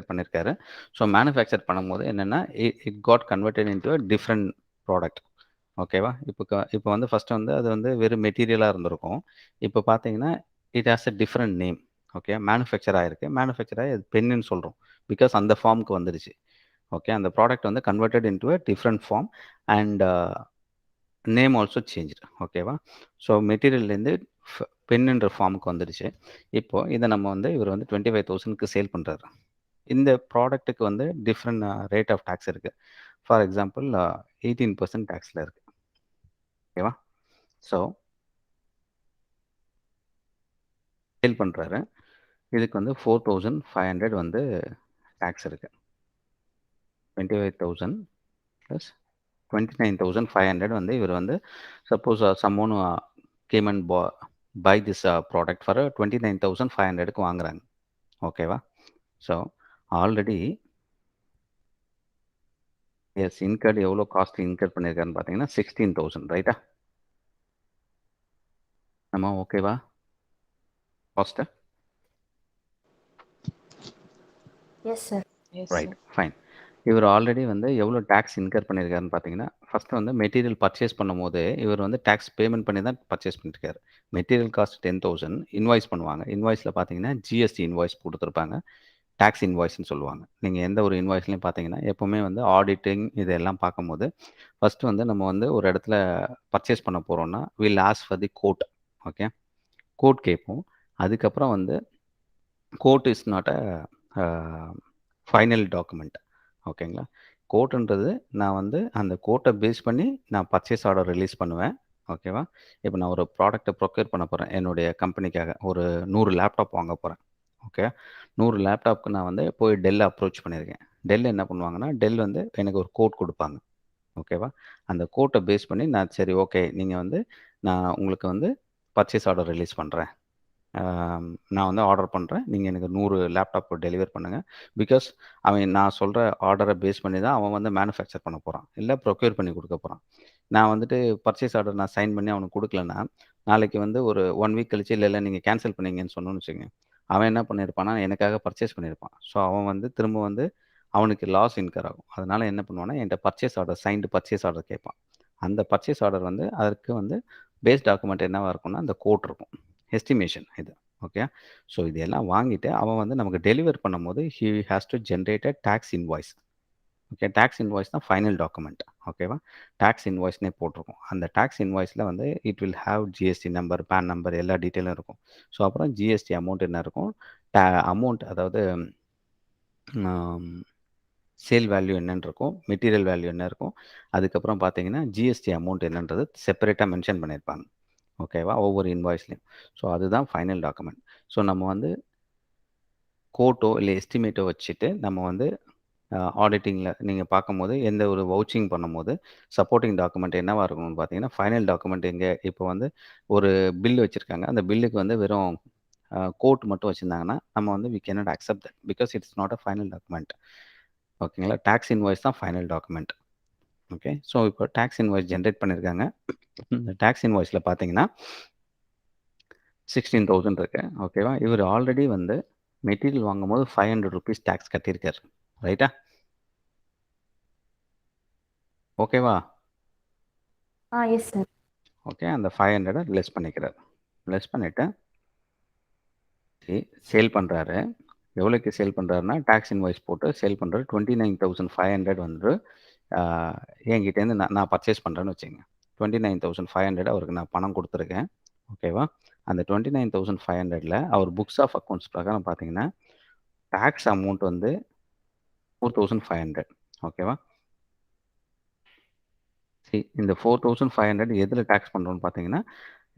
பண்ணியிருக்காரு. ஸோ மேனுஃபேக்சர் பண்ணும்போது என்னென்னா it got converted into a different product. ஓகேவா? இப்போ வந்து ஃபஸ்ட்டு வந்து அது வந்து வெறும் மெட்டீரியலாக இருந்திருக்கும். இப்போ பார்த்தீங்கன்னா it has a different name. Okay, manufacture ஆகிருக்கு. மேனுஃபேக்சர் ஆகி அது பென்னுன்னு சொல்கிறோம். பிகாஸ் அந்த ஃபார்முக்கு வந்துடுச்சு. ஓகே, அந்த ப்ராடக்ட் வந்து converted into a different form and name also changed. ஓகேவா? ஸோ மெட்டீரியல்லேருந்து பென்னுன்ற ஃபார்முக்கு வந்துடுச்சு. இப்போது இதை நம்ம வந்து இவர் வந்து 25,000க்கு சேல் பண்ணுறாரு. இந்த ப்ராடக்ட்டுக்கு வந்து டிஃப்ரெண்ட் ரேட் ஆஃப் டேக்ஸ் இருக்குது. ஃபார் எக்ஸாம்பிள் 18% டேக்ஸில் இருக்குது. ஓகேவா? ஸோ சேல் பண்ணுறாரு. இதுக்கு வந்து 4,500 வந்து டேக்ஸ் இருக்குது. 25,000 ப்ளஸ் 29,500 வந்து இவர் வந்து suppose someone came and buy this product for 29,500க்கு வாங்குறாங்க. ஓகேவா? ஸோ ஆல்ரெடி எஸ் இன்கர்டு எவ்வளோ காஸ்ட் இன்கர் பண்ணியிருக்காருன்னு பார்த்தீங்கன்னா 16,000. ரைட்டா? நம்ம ஓகேவா? Cost yes sir. Yes, right, sir. Fine. இவர் ஆல்ரெடி வந்து எவ்வளோ டேக்ஸ் இன்கர் பண்ணியிருக்காருன்னு பார்த்தீங்கன்னா, ஃபஸ்ட்டு வந்து மெட்டீரியல் பர்ச்சேஸ் பண்ணும்போது இவர் வந்து டேக்ஸ் பேமெண்ட் பண்ணி தான் பர்ச்சேஸ் பண்ணியிருக்காரு. மெட்டீரியல் காஸ்ட் 10,000 இன்வாய்ஸ் பண்ணுவாங்க. இன்வாய்ஸில் பார்த்தீங்கன்னா ஜிஎஸ்டி இன்வாய்ஸ் கொடுத்துருப்பாங்க. டேக்ஸ் இன்வாய்ஸ்ன்னு சொல்லுவாங்க. நீங்கள் எந்த ஒரு இன்வாய்ஸ்லையும் பார்த்தீங்கன்னா எப்போவுமே வந்து ஆடிட்டிங் இதெல்லாம் பார்க்கும்போது ஃபஸ்ட்டு வந்து நம்ம வந்து ஒரு இடத்துல பர்ச்சேஸ் பண்ண போகிறோம்னா will ask for the quote. Okay, quote கேட்போம். அதுக்கப்புறம் வந்து quote is not a final document. ஓகேங்களா? கோட்டுன்றது நான் வந்து அந்த கோட்டை பேஸ் பண்ணி நான் பர்ச்சேஸ் ஆர்டர் ரிலீஸ் பண்ணுவேன். ஓகேவா? இப்போ நான் ஒரு ப்ராடக்ட்டை ப்ரொக்யூர் பண்ண போகிறேன். என்னுடைய கம்பெனிக்காக ஒரு 100 லேப்டாப் வாங்க போகிறேன். ஓகே, 100 லேப்டாப்க்கு நான் வந்து போய் டெல்லை அப்ரோச் பண்ணியிருக்கேன். டெல் என்ன பண்ணுவாங்கன்னா, டெல் வந்து எனக்கு ஒரு கோட் கொடுப்பாங்க. ஓகேவா? அந்த கோட்டை பேஸ் பண்ணி நான் சரி ஓகே, நீங்கள் வந்து நான் உங்களுக்கு வந்து பர்ச்சேஸ் ஆர்டர் ரிலீஸ் பண்ணுறேன். நான் வந்து ஆர்டர் பண்ணுறேன். நீங்கள் எனக்கு 100 லேப்டாப் டெலிவர் பண்ணுங்கள். பிகாஸ் அவன் நான் சொல்கிற ஆர்டரை பேஸ் பண்ணி தான் அவன் வந்து மேனுஃபேக்சர் பண்ண போகிறான், இல்லை ப்ரொக்யூர் பண்ணி கொடுக்க போகிறான். நான் வந்துட்டு பர்ச்சேஸ் ஆர்டர் நான் சைன் பண்ணி அவனுக்கு கொடுக்கலன்னா, நாளைக்கு வந்து ஒரு 1 வீக் கழிச்சு இல்லை நீங்கள் கேன்சல் பண்ணீங்கன்னு சொன்னோன்னு வச்சுக்கோங்க, அவன் என்ன பண்ணியிருப்பான்னா எனக்காக பர்ச்சேஸ் பண்ணியிருப்பான். ஸோ அவன் வந்து திரும்ப வந்து அவனுக்கு லாஸ் இன்கர் ஆகும். அதனால் என்ன பண்ணுவான்னா என்கிட்ட purchase order signed purchase order கேட்பான். அந்த பர்ச்சேஸ் ஆர்டர் வந்து அதற்கு வந்து பேஸ் டாக்குமெண்ட் என்னவாக இருக்கும்னா அந்த கோட் இருக்கும், எஸ்டிமேஷன் இது. ஓகே, ஸோ இது எல்லாம் வாங்கிட்டு அவன் வந்து நமக்கு டெலிவர் பண்ணும்போது he has to generate a tax invoice. Okay, tax invoice தான் ஃபைனல் டாக்குமெண்ட். ஓகேவா? டேக்ஸ் இன்வாய்ஸ்னே போட்டிருக்கும். அந்த டேக்ஸ் இன்வாய்ஸில் வந்து it will have GST number, PAN number எல்லா டீட்டெயிலும் இருக்கும். ஸோ அப்புறம் ஜிஎஸ்டி அமௌண்ட் என்ன இருக்கும், அமௌண்ட் அதாவது சேல் வேல்யூ என்னன்னு இருக்கும், மெட்டீரியல் வேல்யூ என்ன இருக்கும், அதுக்கப்புறம் பார்த்தீங்கன்னா ஜிஎஸ்டி அமௌண்ட் என்னன்றது செப்பரேட்டாக மென்ஷன் பண்ணியிருப்பாங்க. ஓகேவா, ஒவ்வொரு இன்வாய்ஸ்லையும். ஸோ அதுதான் ஃபைனல் டாக்குமெண்ட். ஸோ நம்ம வந்து கோட்டோ இல்லை எஸ்டிமேட்டோ வச்சுட்டு நம்ம வந்து ஆடிட்டிங்கில் நீங்கள் பார்க்கும்போது எந்த ஒரு வவுச்சிங் பண்ணும்போது சப்போர்ட்டிங் டாக்குமெண்ட் என்னவாக இருக்கணும்னு பார்த்தீங்கன்னா, ஃபைனல் டாக்குமெண்ட் எங்கே இப்போ வந்து ஒரு பில் வச்சுருக்காங்க, அந்த பில்லுக்கு வந்து வெறும் கோட் மட்டும் வச்சுருந்தாங்கன்னா நம்ம வந்து we cannot accept that because it's not a final document. ஓகேங்களா, டேக்ஸ் இன்வாய்ஸ் தான் ஃபைனல் டாக்குமெண்ட். ஓகே, ஸோ இப்போ டேக்ஸ் இன்வாய்ஸ் ஜென்ரேட் பண்ணியிருக்காங்க. இந்த டேக்ஸ் இன்வாய்ஸில் பார்த்தீங்கன்னா 16,000 இருக்கு. ஓகேவா, இவர் ஆல்ரெடி வந்து மெட்டீரியல் வாங்கும்போது 500 ருபீஸ் டேக்ஸ் கட்டியிருக்காரு. ரைட்டா? ஓகேவா? Yes sir. ஓகே, அந்த 500 லெஸ் பண்ணிக்கிறார். லெஸ் பண்ணிவிட்டு சேல் பண்ணுறாரு. எவ்வளோக்கு சேல் பண்ணுறாருன்னா, டேக்ஸ் இன்வாய்ஸ் போட்டு சேல் பண்ணுறாரு. 29,500 வந்து என்கிட்டேருந்து நான் பர்ச்சேஸ் பண்ணுறேன்னு வச்சுங்க. 29,500 அவருக்கு நான் பணம் கொடுத்துருக்கேன். ஓகேவா, அந்த 29,500ல் அவர் புக்ஸ் ஆஃப் அக்கௌண்ட்ஸ் பிரகாரம் பார்த்தீங்கன்னா டேக்ஸ் அமௌண்ட் வந்து 4,500. ஓகேவா, சரி, இந்த 4,500 எதில் டேக்ஸ் பண்ணுறோன்னு பார்த்தீங்கன்னா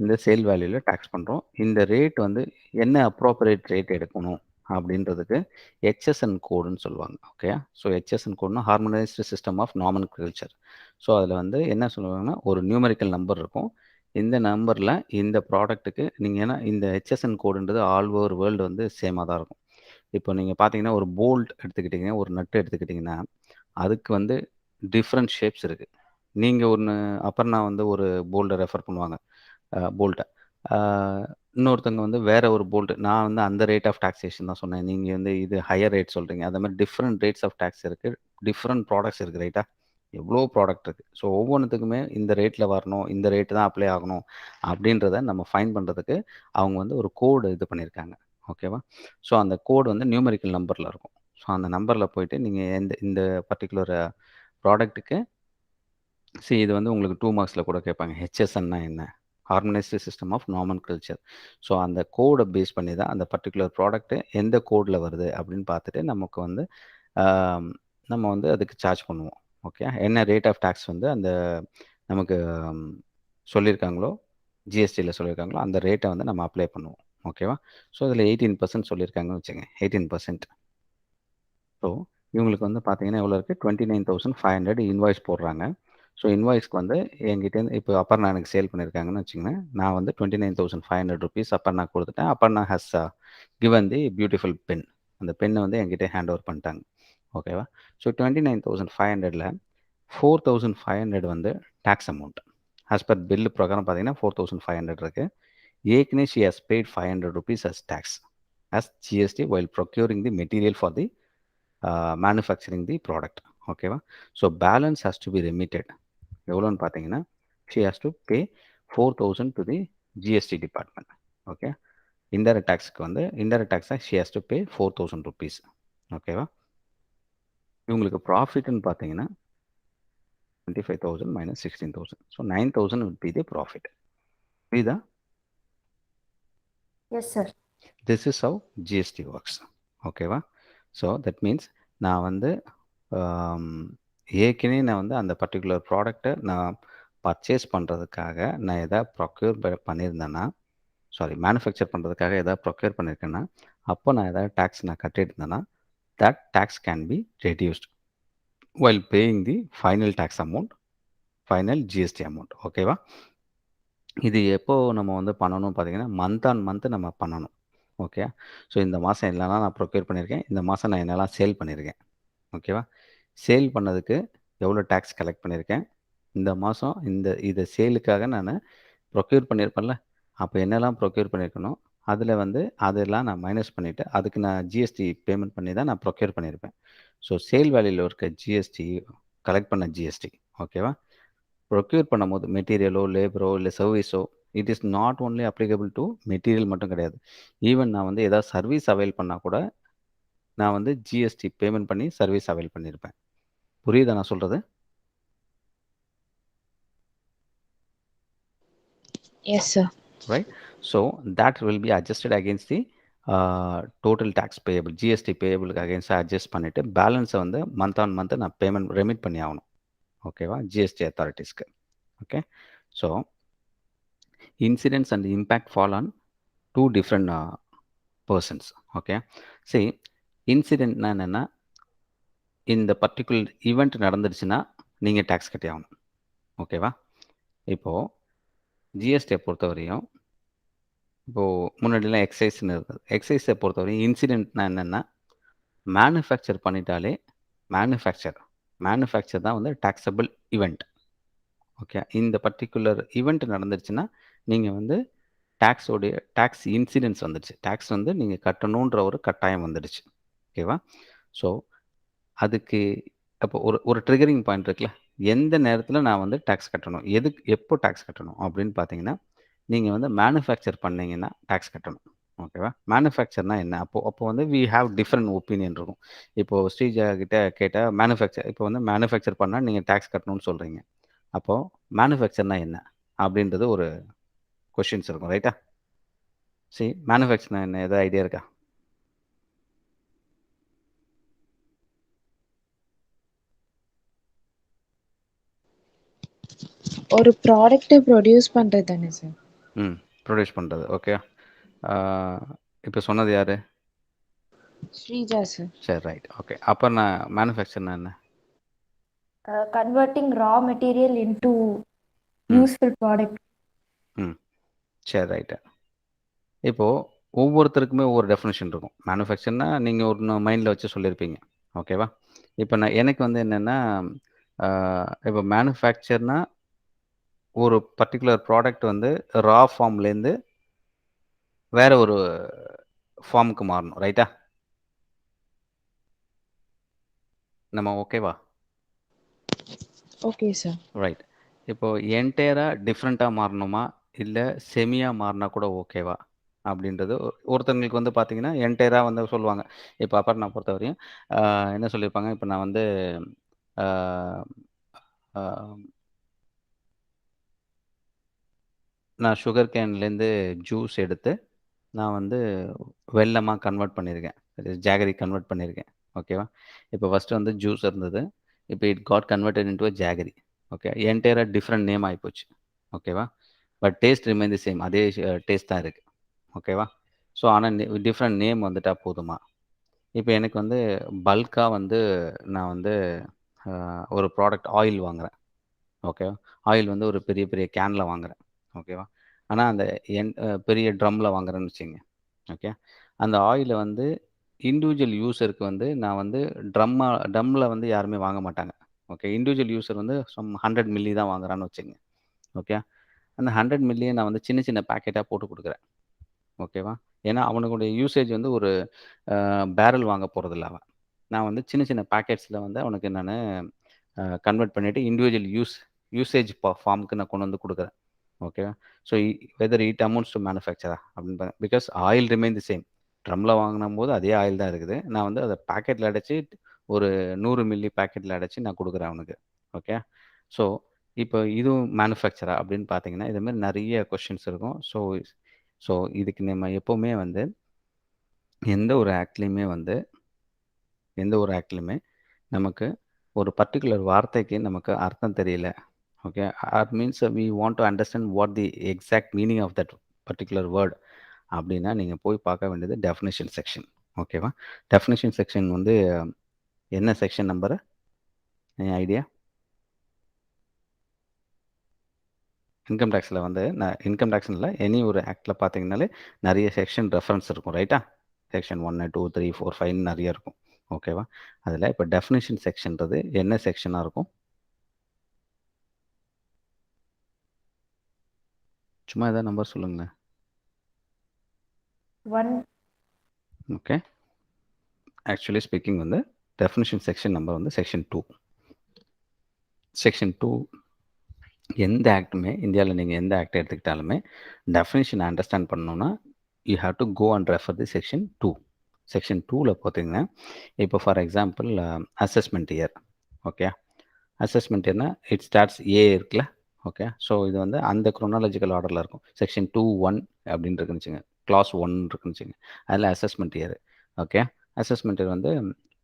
இந்த சேல் வேல்யூவில் டேக்ஸ் பண்ணுறோம். இந்த ரேட் வந்து என்ன அப்ரோப்ரியேட் ரேட் எடுக்கணும் அப்படின்றதுக்கு ஹெச்எஸ்என் கோடுன்னு சொல்லுவாங்க. ஓகே, ஸோ ஹெச்எஸ்என் கோடுனா harmonised system of nomenclature. So அதில் வந்து என்ன சொல்லுவாங்கன்னா ஒரு நியூமரிக்கல் நம்பர் இருக்கும். இந்த நம்பரில் இந்த ப்ராடக்ட்டுக்கு நீங்கள் ஏன்னா இந்த ஹெச்எஸ்என் கோடுன்றது ஆல் ஓவர் வேர்ல்டு வந்து சேமாக தான் இருக்கும். இப்போ நீங்கள் பார்த்தீங்கன்னா ஒரு போல்ட் எடுத்துக்கிட்டிங்கன்னா, ஒரு நட்டு எடுத்துக்கிட்டிங்கன்னா அதுக்கு வந்து டிஃப்ரெண்ட் ஷேப்ஸ் இருக்குது. நீங்கள் ஒன்று அப்புறம் நான் வந்து ஒரு போல்டை ரெஃபர் பண்ணுவாங்க போல்ட்டை. இன்னொருத்தவங்க வந்து வேற ஒரு போல்ட். நான் வந்து அந்த ரேட் ஆஃப் டாக்ஸேஷன் தான் சொன்னேன். நீங்க வந்து இது ஹையர் ரேட் சொல்றீங்க. அந்த மாரி டிஃபரெண்ட் ரேட்ஸ் ஆஃப் டாக்ஸ் இருக்கு. டிஃபரெண்ட் ப்ராடக்ட்ஸ் இருக்கு, ரைட்டா? எவ்வளோ ப்ராடக்ட் இருக்கு. ஸோ ஒவ்வொன்னுத்துக்குமே இந்த ரேட்ல வரணும், இந்த ரேட் தான் அப்ளை ஆகணும் அப்படின்றத நம்ம ஃபைண்ட் பண்றதுக்கு அவங்க வந்து ஒரு கோடு இது பண்ணியிருக்காங்க. ஓகேவா? ஸோ அந்த கோடு வந்து நியூமெரிக்கல் நம்பர்ல இருக்கும். ஸோ அந்த நம்பர்ல போயிட்டு நீங்க இந்த பர்ட்டிகுலர் ப்ராடக்ட்டுக்கு இது வந்து உங்களுக்கு 2 மார்க்ஸ்ல கூட கேட்பாங்க. ஹெச்எஸ்என்னா என்ன? ஹார்மனைஸ்டு சிஸ்டம் ஆஃப் நாமன்கில்ச்சர். ஸோ அந்த கோடை பேஸ் பண்ணி தான் அந்த பர்ட்டிகுலர் ப்ராடக்ட்டு எந்த கோட்ல வருது அப்படின்னு பார்த்துட்டு நமக்கு வந்து ஆம், நம்ம வந்து அதுக்கு சார்ஜ் பண்ணுவோம். ஓகே, என்ன ரேட் ஆஃப் டாக்ஸ் வந்து அந்த நமக்கு ம், சொல்லியிருக்காங்களோ, ஜிஎஸ்டியில் சொல்லியிருக்காங்களோ அந்த ரேட்டை வந்து நம்ம அப்ளை பண்ணுவோம். ஓகேவா? ஸோ இதில் 18% சொல்லியிருக்காங்கன்னு வச்சுங்க. 18%. ஸோ இவங்களுக்கு வந்து பார்த்தீங்கன்னா எவ்வளோ இருக்குது? 29,500 இன்வாய்ஸ் போடுறாங்க. ஸோ இன்வாய்ஸ்க்கு வந்து என்கிட்டேருந்து இப்போ அப்பர்ணா எனக்கு சேல் பண்ணியிருக்காங்கன்னு வச்சுக்கோங்களேன். நான் வந்து 29,500 ருபீஸ் அப்பர்ணா கொடுத்துட்டேன். Aparna has given the beautiful pen. அந்த பென்னை வந்து என்கிட்ட ஹேண்ட் ஓவர் பண்ணிட்டாங்க. ஓகேவா? ஸோ 29,500ல் 4,500 வந்து tax amount. As per bill பிரகாரம் பார்த்தீங்கன்னா 4,500 இருக்குது. ஏற்கனவே she has paid 500 rupees as tax as GST while procuring the material for the manufacturing the product. ஓகேவா? So balance has to be remitted. எவ்வளோன்னு பார்த்தீங்கன்னா she has to pay 4,000 to the GST department. Okay, indirect டேக்ஸ்க்கு வந்து indirect டேக்ஸை she has to pay 4,000 rupees. ஓகேவா? இவங்களுக்கு ப்ராஃபிட்னு பார்த்தீங்கன்னா 25,000 minus 16,000. So 9,000 would be the profit. புரியுதா? Yes sir. This is how GST works. ஓகேவா? ஸோ தட் மீன்ஸ் நான் வந்து ஏற்கனவே நான் வந்து அந்த பர்டிகுலர் ப்ராடக்டை நான் பர்ச்சேஸ் பண்ணுறதுக்காக நான் எதாவது ப்ரொக்யூர் பண்ணியிருந்தேன்னா, மேனுஃபேக்சர் பண்ணுறதுக்காக எதாவது ப்ரொக்யூர் பண்ணியிருக்கேன்னா, அப்போ நான் எதாவது டேக்ஸ் நான் கட்டியிருந்தேன்னா that tax can be reduced while paying the final tax amount, final GST amount. ஓகேவா? இது எப்போ நம்ம வந்து பண்ணணும் பார்த்தீங்கன்னா, மந்த் ஆன் மந்த் நம்ம பண்ணணும். ஓகே, ஸோ இந்த மாதம் என்னெல்லாம் நான் ப்ரொக்யூர் பண்ணியிருக்கேன், இந்த மாதம் நான் என்னெல்லாம் சேல் பண்ணியிருக்கேன். ஓகேவா? சேல் பண்ணதுக்கு எவ்வளோ டேக்ஸ் கலெக்ட் பண்ணியிருக்கேன், இந்த மாதம் இதை சேலுக்காக நான் ப்ரொக்யூர் பண்ணியிருப்பேன்ல, அப்போ என்னெல்லாம் ப்ரொக்யூர் பண்ணியிருக்கணும், அதில் வந்து அதெல்லாம் நான் மைனஸ் பண்ணிவிட்டு அதுக்கு நான் ஜிஎஸ்டி பேமெண்ட் பண்ணி தான் நான் ப்ரொக்யூர் பண்ணியிருப்பேன். ஸோ சேல் வேல்யூவில் இருக்க ஜிஎஸ்டி கலெக்ட் பண்ண ஜிஎஸ்டி. ஓகேவா? ப்ரொக்யூர் பண்ணும்போது மெட்டீரியலோ லேபரோ இல்லை சர்வீஸோ it is not only applicable to material மட்டும் கிடையாது. ஈவன் நான் வந்து ஏதாவது சர்வீஸ் அவைல் பண்ணால் கூட நான் வந்து ஜிஎஸ்டி பேமெண்ட் பண்ணி சர்வீஸ் அவைல் பண்ணியிருப்பேன். புரியுதா நான் சொல்கிறது? Yes, sir. Right? So that will be adjusted against the total tax payable GST பேயபிளுக்கு அகேன்ஸ்டாக அட்ஜஸ்ட் பண்ணிவிட்டு பேலன்ஸை வந்து மந்த் ஆன் மந்த் நான் பேமெண்ட் ரெமிட் பண்ணி ஆகணும். ஓகேவா, ஜிஎஸ்டி அத்தாரிட்டிஸ்க்கு. Okay, so incidents and impact fall on two different persons. Okay, சரி, இன்சிடென்ட்னா என்னென்னா இந்த பர்டிகுலர் ஈவெண்ட் நடந்துருச்சுன்னா நீங்கள் டேக்ஸ் கட்டி ஆகணும். ஓகேவா, இப்போது ஜிஎஸ்டியை பொறுத்தவரையும் இப்போது முன்னாடிலாம் எக்ஸைஸ்ன்னு இருந்தது. எக்ஸைஸை பொறுத்தவரையும் இன்சிடென்ட்னா என்னென்னா மேனுஃபேக்சர் பண்ணிட்டாலே மேனுஃபேக்சர் தான் வந்து டேக்ஸபிள் ஈவெண்ட். ஓகே, இந்த பர்டிகுலர் ஈவெண்ட் நடந்துருச்சுன்னா நீங்கள் வந்து டேக்ஸ் இன்சிடென்ட்ஸ் வந்துடுச்சு. டேக்ஸ் வந்து நீங்கள் கட்டணுன்ற ஒரு கட்டாயம் வந்துடுச்சு. ஓகேவா, ஸோ அதுக்கு அப்போ ஒரு ட்ரிகரிங் பாயிண்ட் இருக்குல்ல, எந்த நேரத்தில் நான் வந்து டேக்ஸ் கட்டணும், எப்போ டேக்ஸ் கட்டணும் அப்படின்னு பார்த்தீங்கன்னா, நீங்கள் வந்து மேனுஃபேக்சர் பண்ணீங்கன்னா டேக்ஸ் கட்டணும். ஓகேவா, மேனுஃபேக்சர்னா என்ன? அப்போ வந்து வி ஹாவ் டிஃப்ரெண்ட் ஒப்பீனியன் இருக்கும். இப்போது ஸ்ரீஜா கிட்ட கேட்டால் இப்போ வந்து மேனுஃபேக்சர் பண்ணால் நீங்கள் டேக்ஸ் கட்டணும்னு சொல்கிறீங்க. அப்போது மேனுஃபேக்சர்னா என்ன அப்படின்றது ஒரு கொஷின்ஸ் இருக்கும், ரைட்டா? சரி, மேனுஃபேக்சர்னா என்ன, ஏதாவது ஐடியா இருக்கா? ஒரு ப்ராடக்ட்டை ப்ரொடியூஸ் பண்ணுறது தானே சார்? ப்ரொடியூஸ் பண்ணுறது. ஓகே, இப்போ சொன்னது யார்? ஸ்ரீஜா சார். சரி, ரைட். ஓகே, அப்போ நான் மேனுஃபேக்சர்னா என்ன? Converting raw material into useful product. சரி, ரைட்டு. இப்போது ஒவ்வொருத்தருக்குமே ஒவ்வொரு டெஃபினேஷன் இருக்கும். மேனுஃபேக்சர்னா நீங்கள் ஒரு மைண்டில் வச்சு சொல்லியிருப்பீங்க. ஓகேவா, இப்போ எனக்கு வந்து என்னென்னா, இப்போ மேனுஃபேக்சர்னா ஒரு பர்டிகுலர் ப்ராடக்ட் வந்து ரா ஃபார்ம்லேருந்து வேற ஒரு ஃபார்முக்கு மாறணும், ரைட்டா? நம்ம ஓகேவா? Okay sir. ரைட். இப்போது என்டையராக டிஃப்ரெண்ட்டாக மாறணுமா இல்லை செமியாக மாறினா கூட ஓகேவா அப்படின்றது ஒருத்தவங்களுக்கு வந்து பார்த்தீங்கன்னா என்டையராக வந்து சொல்லுவாங்க. இப்போ அப்புறம் நான் பொறுத்தவரையும் என்ன சொல்லியிருப்பாங்க, இப்போ நான் வந்து நான் சுகர் கேன்லேருந்து ஜூஸ் எடுத்து நான் வந்து வெல்லமாக கன்வெர்ட் பண்ணியிருக்கேன், ஜாகரி கன்வெர்ட் பண்ணியிருக்கேன். ஓகேவா, இப்போ ஃபஸ்ட்டு வந்து ஜூஸ் இருந்தது, இப்போ it got converted into a jaggery. Okay, என்டையராக டிஃப்ரெண்ட் நேம் ஆகிப்போச்சு. ஓகேவா, but taste remain the same, அதே டேஸ்ட் தான் இருக்குது. ஓகேவா, ஸோ ஆனால் டிஃப்ரெண்ட் நேம் வந்துட்டால் போதுமா? இப்போ எனக்கு வந்து பல்காக வந்து நான் வந்து ஒரு ப்ராடக்ட் ஆயில் வாங்குகிறேன். ஓகேவா, ஆயில் வந்து ஒரு பெரிய பெரிய கேனில் வாங்குகிறேன். ஓகேவா, ஆனால் அந்த பெரிய ட்ரம்மில் வாங்குறேன்னு வச்சுங்க. ஓகே, அந்த ஆயிலை வந்து இண்டிவிஜுவல் யூஸருக்கு வந்து நான் வந்து ட்ரம்மில் வந்து யாருமே வாங்க மாட்டாங்க. ஓகே, இண்டிவிஜுவல் யூஸர் வந்து 100 மில்லி தான் வாங்குறான்னு வச்சுங்க. ஓகே, அந்த 100 மில்லியை நான் வந்து சின்ன சின்ன பேக்கெட்டாக போட்டு கொடுக்குறேன். ஓகேவா, ஏன்னா அவனுடைய யூசேஜ் வந்து ஒரு பேரல் வாங்க போகிறதில்ல அவன். நான் வந்து சின்ன சின்ன பேக்கெட்ஸில் வந்து அவனுக்கு நான் கன்வெர்ட் பண்ணிவிட்டு இண்டிவிஜுவல் யூசேஜ் ஃபார்முக்கு நான் கொண்டு வந்து கொடுக்குறேன். ஓகேவா, so whether it amounts to மேனுஃபேக்சரா அப்படின்னு because oil remain the same. ட்ரம்மில் வாங்கினும் போது அதே ஆயில் தான் இருக்குது. நான் வந்து அதை பேக்கெட்டில் அடைச்சி ஒரு 100 மில்லி பேக்கெட்டில் அடைச்சி நான் கொடுக்குறேன் அவனுக்கு. ஓகே, ஸோ இப்போ இதுவும் மேனுஃபேக்சரா அப்படின்னு பார்த்தீங்கன்னா இதுமாதிரி நிறைய கொஷின்ஸ் இருக்கும். ஸோ இதுக்கு நம்ம எப்போவுமே வந்து எந்த ஒரு ஆக்ட்லேயுமே நமக்கு ஒரு பர்டிகுலர் வார்த்தைக்கு நமக்கு அர்த்தம் தெரியல. Okay, or means we want to understand what the exact meaning of that particular word அப்படின்னா நீங்கள் போய் பார்க்க வேண்டியது டெஃபினேஷன் செக்ஷன். ஓகேவா, டெஃபினேஷன் செக்ஷன் வந்து என்ன செக்ஷன் நம்பரு ஐடியா? இன்கம் டேக்ஸில் வந்து நான் இன்கம் டேக்ஸ் இல்லை, எனி ஒரு ஆக்டில் பார்த்தீங்கன்னாலே நிறைய செக்ஷன் ரெஃபரன்ஸ் இருக்கும், ரைட்டா? செக்ஷன் 1, 2, 3, 4, 5 நிறைய இருக்கும். ஓகேவா, அதில் இப்போ டெஃபினேஷன் செக்ஷன்றது என்ன செக்ஷனாக இருக்கும்? சும்மா ஏதாவது நம்பர் சொல்லுங்களேன். 1. ஓகே, ஆக்சுவலி ஸ்பீக்கிங் வந்து டெஃபினேஷன் செக்ஷன் நம்பர் வந்து செக்ஷன் 2. செக்ஷன் 2 எந்த ஆக்டுமே இந்தியாவில் நீங்கள் எந்த ஆக்டை எடுத்துக்கிட்டாலுமே டெஃபினேஷன் அண்டர்ஸ்டாண்ட் பண்ணணுன்னா you have to go and refer the section 2. Section 2ல் பார்த்தீங்கன்னா இப்போ for example assessment year. Okay, assessment இயர்னா இட் ஸ்டார்ட்ஸ் ஏ இருக்குல்ல. ஓகே, ஸோ இது வந்து அந்த குரோனாலஜிக்கல் ஆர்டரில் இருக்கும். செக்ஷன் 2(1) அப்படின்னு இருக்குன்னு வச்சுங்க. கிளாஸ் 1 இருக்குன்னு வச்சுக்கோங்க. அதில் assessment year. Okay, assessment year வந்து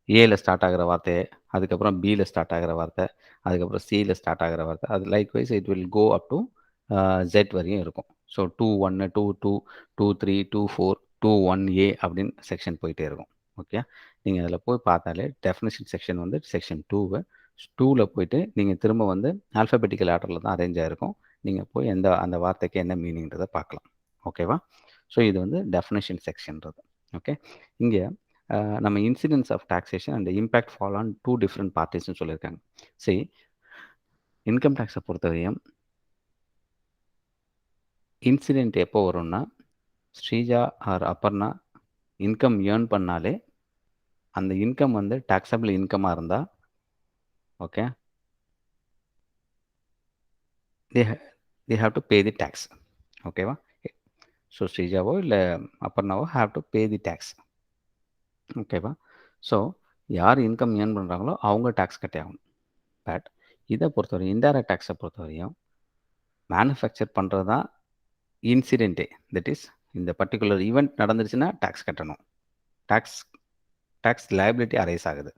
ஏல ஸ்டார்ட் ஆகிற வார்த்தை, அதுக்கப்புறம் பியில் ஸ்டார்ட் ஆகிற வார்த்தை, அதுக்கப்புறம் சியில் ஸ்டார்ட் ஆகிற வார்த்தை, அது likewise it will go up to Z வரையும் இருக்கும். ஸோ 2-1, 2-2, 2-3, 2-4, 2-1A அப்படின்னு செக்ஷன் போயிட்டே இருக்கும். ஓகே, நீங்கள் அதில் போய் பார்த்தாலே டெஃபினிஷன் செக்ஷன் வந்து செக்ஷன் 2ல் போயிட்டு நீங்கள் திரும்ப வந்து ஆல்ஃபபெட்டிக்கல் ஆர்டரில் தான் அரேஞ்ச் ஆகிருக்கும். நீங்கள் போய் அந்த வார்த்தைக்கு என்ன மீனிங்கிறத பார்க்கலாம். ஓகேவா? ஸோ இது வந்து டெஃபினிஷன் செக்ஷன்றது. ஓகே, இங்கே நம்ம incidents of taxation and impact fall on 2 different பார்ட்டிஸ்ன்னு சொல்லியிருக்காங்க. சரி, இன்கம் டேக்ஸை பொறுத்தவரையும் இன்சிடெண்ட் எப்போ வரும்னா, Sreeja or Aparna income earn பண்ணாலே அந்த இன்கம் வந்து டாக்ஸபிள் இன்கமாக இருந்தால், okay, they have to pay the tax. ஓகேவா? ஸோ ஸ்ரீஜாவோ இல்லை அபர்ணாவோ have to pay the tax. ஓகேவா? ஸோ யார் இன்கம் ஏர்ன் பண்ணுறாங்களோ அவங்க டேக்ஸ் கட்டே ஆகணும். பட் இதை பொறுத்தவரையும் இன்டைரக்ட் டேக்ஸை பொறுத்தவரையும் மேனுஃபேக்சர் பண்ணுறது தான் இன்சிடென்ட்டே. தட் இஸ் இந்த பர்டிகுலர் ஈவெண்ட் நடந்துருச்சுன்னா டேக்ஸ் கட்டணும். டேக்ஸ் லைபிலிட்டி அரைஸ் ஆகுது.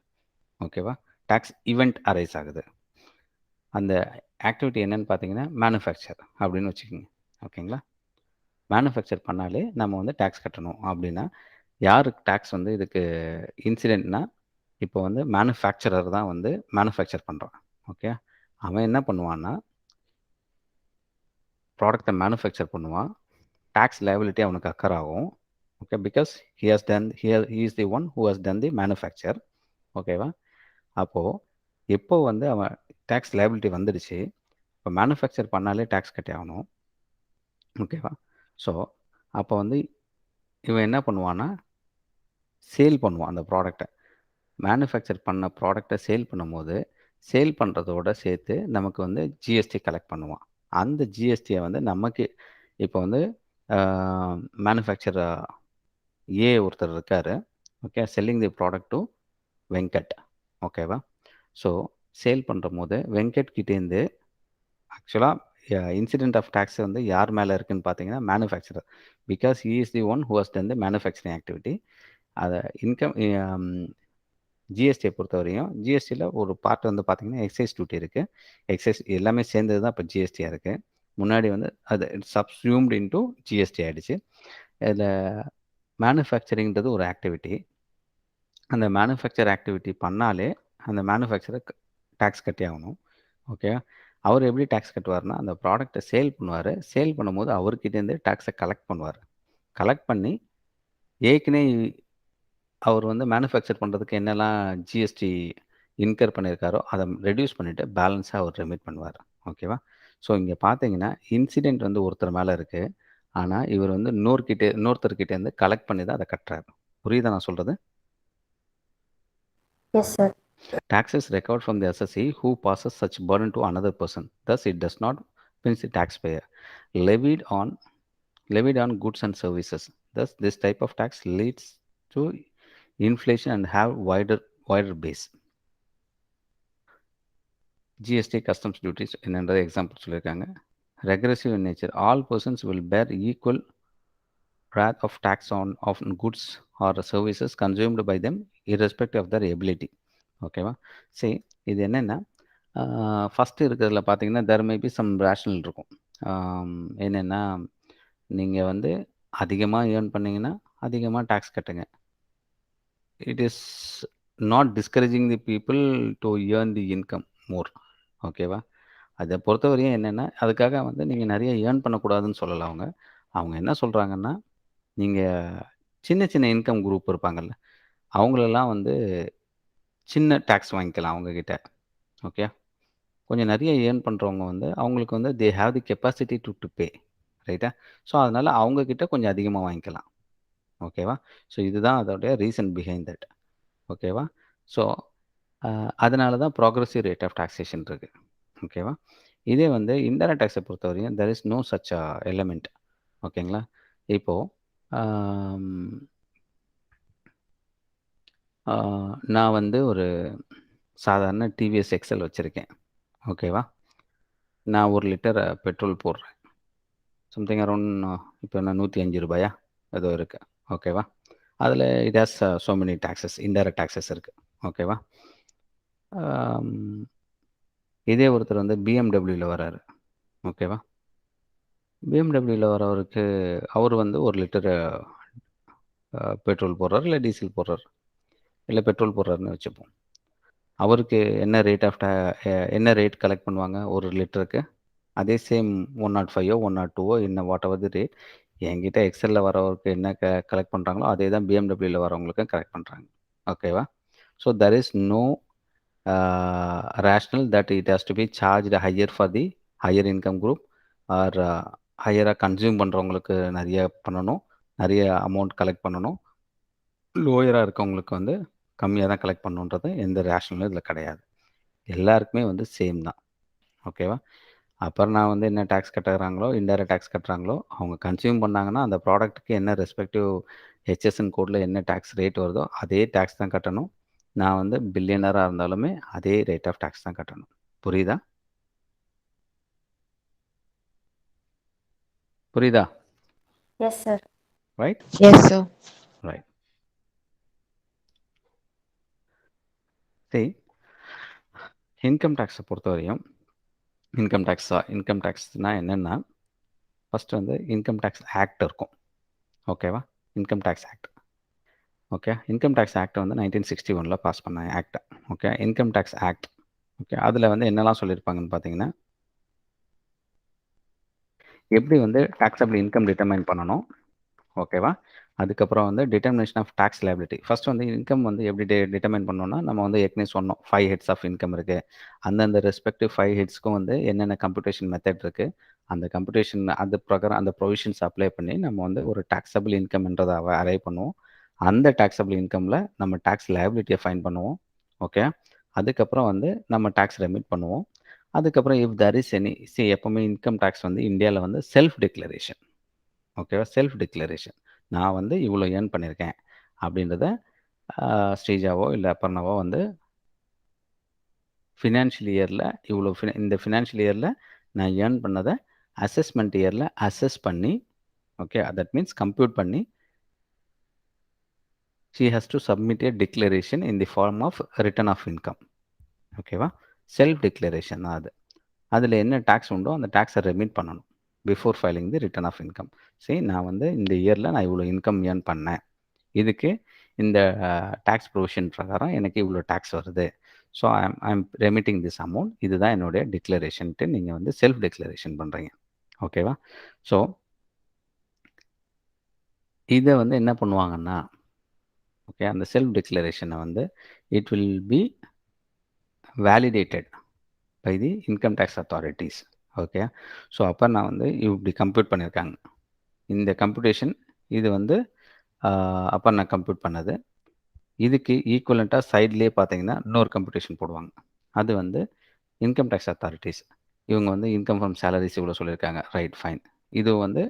ஓகேவா? டேக்ஸ் ஈவெண்ட் அரைஸ் ஆகுது. அந்த ஆக்டிவிட்டி என்னன்னு பார்த்தீங்கன்னா மேனுஃபேக்சர் அப்படின்னு வச்சுக்கோங்க. ஓகேங்களா? மேனுஃபேக்சர் பண்ணாலே நம்ம வந்து டேக்ஸ் கட்டணும். அப்படின்னா யாருக்கு டேக்ஸ் வந்து இதுக்கு இன்சிடென்ட்னா, இப்போ வந்து மேனுஃபேக்சரர் தான் வந்து மேனுஃபேக்சர் பண்ணுறான். ஓகே, அவன் என்ன பண்ணுவான்னா ப்ராடக்டை மேனுஃபேக்சர் பண்ணுவான். டேக்ஸ் லைபிலிட்டி அவனுக்கு அக்கர் ஆகும். Okay, because he is the one who has done the manufacture. ஓகேவா? அப்போது எப்போ வந்து அவன் டேக்ஸ் லைபிலிட்டி வந்துடுச்சு, இப்போ மேனுஃபேக்சர் பண்ணாலே டேக்ஸ் கட்டி ஆகணும். ஓகேவா? ஸோ அப்போ வந்து இவன் என்ன பண்ணுவான்னா சேல் பண்ணுவான் அந்த ப்ராடக்டை. மேனுஃபேக்சர் பண்ண ப்ராடக்டை சேல் பண்ணும்போது சேல் பண்ணுறதோட சேர்த்து நமக்கு வந்து ஜிஎஸ்டி கலெக்ட் பண்ணுவான். அந்த ஜிஎஸ்டியை வந்து நமக்கு இப்போ வந்து மேனுஃபேக்சர் ஏ ஒருத்தர் இருக்கார். Okay, selling the product to Venkat. ஓகேவா? ஸோ சேல் பண்ணுற போது வெங்கட் கிட்டேருந்து ஆக்சுவலாக இன்சிடென்ட் ஆஃப் டேக்ஸ் வந்து யார் மேலே இருக்குதுன்னு பார்த்தீங்கன்னா manufacturer. Because he is the one who has done the manufacturing activity. அதை இன்கம் ஜிஎஸ்டியை பொறுத்தவரையும் ஜிஎஸ்டியில் ஒரு பார்ட் வந்து பார்த்திங்கன்னா எக்ஸைஸ் டியூட்டி இருக்குது. எக்ஸைஸ் எல்லாமே சேர்ந்தது தான் இப்போ ஜிஎஸ்டியாக இருக்குது. முன்னாடி வந்து அது சப்ஸ்யூம்டு இன்டூ ஜிஎஸ்டி ஆகிடுச்சு. இதில் மேனுஃபேக்சரிங்கிறது ஒரு ஆக்டிவிட்டி. அந்த மேனுஃபேக்சர் ஆக்டிவிட்டி பண்ணாலே அந்த மேனுஃபேக்சரை டேக்ஸ் கட்டி ஆகணும். ஓகே, அவர் எப்படி டேக்ஸ் கட்டுவார்னா அந்த ப்ராடக்டை சேல் பண்ணுவார். சேல் பண்ணும்போது அவர்கிட்டேருந்து டேக்ஸை கலெக்ட் பண்ணுவார். கலெக்ட் பண்ணி ஏற்கனவே அவர் வந்து மேனுஃபேக்சர் பண்ணுறதுக்கு என்னெல்லாம் ஜிஎஸ்டி இன்கர் பண்ணியிருக்காரோ அதை ரெடியூஸ் பண்ணிவிட்டு பேலன்ஸாக அவர் ரெமிட் பண்ணுவார். ஓகேவா? ஸோ இங்கே பார்த்தீங்கன்னா இன்சிடெண்ட் வந்து ஒருத்தர் மேலே இருக்குது. ஆனால் இவர் வந்து இன்னொருத்தர்கிட்டேருந்து கலெக்ட் பண்ணி தான் அதை கட்டுறாரு. புரியுதா நான் சொல்கிறது? Yes sir. Taxes recovered from the assessee who passes such burden to another person. Thus, it does not pinch the taxpayer. Levied on goods and services. Thus, this type of tax leads to inflation and have wider base. GST customs duties என்னன்றது example சொல்லியிருக்காங்க. Regressive in nature. All persons will bear equal wrath of tax on goods or services consumed by them irrespective of their ability. ஓகேவா? சரி, இது என்னென்னா first இருக்கிறதுல பார்த்தீங்கன்னா there may be some rational இருக்கும். என்னென்னா நீங்கள் வந்து அதிகமாக ஏர்ன் பண்ணிங்கன்னா அதிகமாக டேக்ஸ் கட்டுங்க. It is not discouraging the people to earn the income more. ஓகேவா? அதை பொறுத்தவரையும் என்னென்னா அதுக்காக வந்து நீங்கள் நிறைய ஏர்ன் பண்ணக்கூடாதுன்னு சொல்லலை. அவங்க என்ன சொல்கிறாங்கன்னா நீங்கள் சின்ன சின்ன இன்கம் குரூப் இருப்பாங்கள்ல அவங்களெல்லாம் வந்து சின்ன டேக்ஸ் வாங்கிக்கலாம் அவங்கக்கிட்ட. ஓகே, கொஞ்சம் நிறைய ஏர்ன் பண்ணுறவங்க வந்து அவங்களுக்கு வந்து they have the capacity to pay. ரைட்டா? ஸோ அதனால் அவங்கக்கிட்ட கொஞ்சம் அதிகமாக வாங்கிக்கலாம். ஓகேவா? ஸோ இதுதான் அதோடைய ரீசன் பிஹைண்ட் தட். ஓகேவா? ஸோ அதனால தான் ப்ராக்ரெசிவ் ரேட் ஆஃப் டாக்ஸேஷன் இருக்குது. ஓகேவா? இதே வந்து இன்டைரக்ட் டேக்ஸை பொறுத்தவரையும் there is no such element. ஓகேங்களா? இப்போது நான் வந்து ஒரு சாதாரண டிவிஎஸ் எக்ஸல் வச்சுருக்கேன். ஓகேவா? நான் 1 லிட்டர் பெட்ரோல் போடுறேன். சம்திங் அரௌண்ட் இப்போ என்ன 105 ரூபாயா? ஏதோ இருக்குது. ஓகேவா? அதில் it has so many taxes, indirect taxes இருக்குது. ஓகேவா? இதே ஒருத்தர் வந்து பிஎம்டபிள்யூவில் வராரு. ஓகேவா? பிஎம்டபிள்யூவில் வரவருக்கு அவர் வந்து 1 லிட்டரு பெட்ரோல் போடுறாரு, இல்லை டீசல் போடுறாரு, இல்லை பெட்ரோல் போடுறாருன்னு வச்சுப்போம். அவருக்கு என்ன ரேட் ஆஃப் என்ன ரேட் கலெக்ட் பண்ணுவாங்க ஒரு லிட்டருக்கு? அதே சேம் 105ஓ 102ஓ என்ன வாட் எவர் தி ரேட் என்கிட்ட எக்ஸலில் வரவருக்கு என்ன கலெக்ட் பண்ணுறாங்களோ அதே தான் பிஎம்டபிள்யூவில் வரவங்களுக்கும் கலெக்ட் பண்ணுறாங்க. ஓகேவா? So there is no rational that it has to be charged higher for the higher income group or ஹையராக கன்சியூம் பண்ணுறவங்களுக்கு நிறைய பண்ணணும், நிறைய அமௌண்ட் கலெக்ட் பண்ணணும், லோயராக இருக்கவங்களுக்கு வந்து கம்மியாக தான் கலெக்ட் பண்ணணுன்றது எந்த ரேஷனலும் இதில் கிடையாது. எல்லாருக்குமே வந்து சேம் தான். ஓகேவா? அப்புறம் நான் வந்து என்ன டேக்ஸ் கட்டுறாங்களோ, இன்டைரக்ட் டேக்ஸ் கட்டுறாங்களோ, அவங்க கன்சியூம் பண்ணாங்கன்னா அந்த ப்ராடக்ட்டுக்கு என்ன ரெஸ்பெக்டிவ் ஹெச்எஸ்என் கோடில் என்ன டேக்ஸ் ரேட் வருதோ அதே டேக்ஸ் தான் கட்டணும். நான் வந்து பில்லியனராக இருந்தாலுமே அதே ரேட் ஆஃப் டேக்ஸ் தான் கட்டணும். புரியுதா? புரியுதா? Yes sir. Right? S sir. Right. சரி, இன்கம் டேக்ஸை பொறுத்தவரையும் இன்கம் டேக்ஸ்னால் என்னென்னா, ஃபஸ்ட்டு வந்து இன்கம் டேக்ஸ் ஆக்ட் இருக்கும். ஓகேவா? Income tax act. Okay, income tax act வந்து 1961 பாஸ் பண்ண act. Okay, income tax act. Okay, அதில் வந்து என்னெல்லாம் சொல்லியிருப்பாங்கன்னு பார்த்தீங்கன்னா, எப்படி வந்து டாக்ஸபிள் இன்கம் டிட்டர்மைன் பண்ணணும். ஓகேவா? அதுக்கப்புறம் வந்து determination of tax liability. First வந்து இன்கம் வந்து எப்படி டிட்டர்மைன் பண்ணோம்னா, நம்ம வந்து ஏற்கனவே சொன்னோம் 5 ஹெட்ஸ் ஆஃப் இன்கம் இருக்குது. அந்தந்த ரெஸ்பெக்டிவ் 5 ஹெட்ஸ்க்கும் வந்து என்னென்ன கம்ப்யூட்டேஷன் மெத்தட் இருக்குது, அந்த கம்ப்யூட்டேஷன் அது பிரகாரம் அந்த ப்ரொவிஷன்ஸ் அப்ளை பண்ணி நம்ம வந்து ஒரு டாக்ஸபிள் இன்கம்ன்றதை அரைவ் பண்ணுவோம். அந்த டாக்ஸபிள் இன்கமில் நம்ம டேக்ஸ் லைபிலிட்டியை ஃபைன் பண்ணுவோம். ஓகே, அதுக்கப்புறம் வந்து நம்ம டேக்ஸ் ரெமிட் பண்ணுவோம். அதுக்கப்புறம் இஃப் தர் இஸ் எனி எப்போவுமே இன்கம் டேக்ஸ் வந்து இந்தியாவில் வந்து செல்ஃப் டிக்ளரேஷன். ஓகேவா? Self declaration. நான் வந்து இவ்வளோ ஏர்ன் பண்ணியிருக்கேன் அப்படின்றத ஸ்ரீஜாவோ இல்லை அபர்ணாவோ வந்து ஃபினான்ஷியல் இயரில் இவ்வளோ இந்த ஃபினான்ஷியல் இயரில் நான் ஏர்ன் பண்ணதை அசஸ்மெண்ட் இயரில் அசஸ் பண்ணி, ஓகே, தட் மீன்ஸ் கம்ப்யூட் பண்ணி she has to submit a declaration in the form of return of income. ஓகேவா? செல்ஃப் டிக்ளரேஷன் தான் அது. அதில் என்ன டேக்ஸ் உண்டோ அந்த டேக்ஸை ரெமிட் பண்ணணும் before filing the return of income. சரி, நான் வந்து இந்த இயரில் நான் இவ்வளோ இன்கம் ஏர்ன் பண்ணேன், இதுக்கு இந்த டேக்ஸ் ப்ரொவிஷன் பிரகாரம் எனக்கு இவ்வளோ டேக்ஸ் வருது, so I'm remitting this amount, இதுதான் என்னுடைய டிக்ளரேஷன்ட்டு நீங்கள் வந்து செல்ஃப் டிக்ளரேஷன் பண்ணுறீங்க. ஓகேவா? ஸோ இதை வந்து என்ன பண்ணுவாங்கன்னா, ஓகே, அந்த செல்ஃப் டிக்ளரேஷனை வந்து it will be validated by the income tax authorities. Okay, so அப்போ நான் வந்து இப்படி கம்ப்யூட் பண்ணியிருக்காங்க, இந்த கம்ப்யூட்டேஷன் இது வந்து அப்போ நான் கம்ப்யூட் பண்ணது, இதுக்கு ஈக்குவலண்ட்டாக சைட்லேயே பார்த்தீங்கன்னா இன்னொரு கம்ப்யூட்டேஷன் போடுவாங்க. அது வந்து இன்கம் டேக்ஸ் அத்தாரிட்டிஸ், இவங்க வந்து இன்கம் ஃப்ரம் சேலரிஸ் இவ்வளோ சொல்லியிருக்காங்க, ரைட், ஃபைன். இது வந்து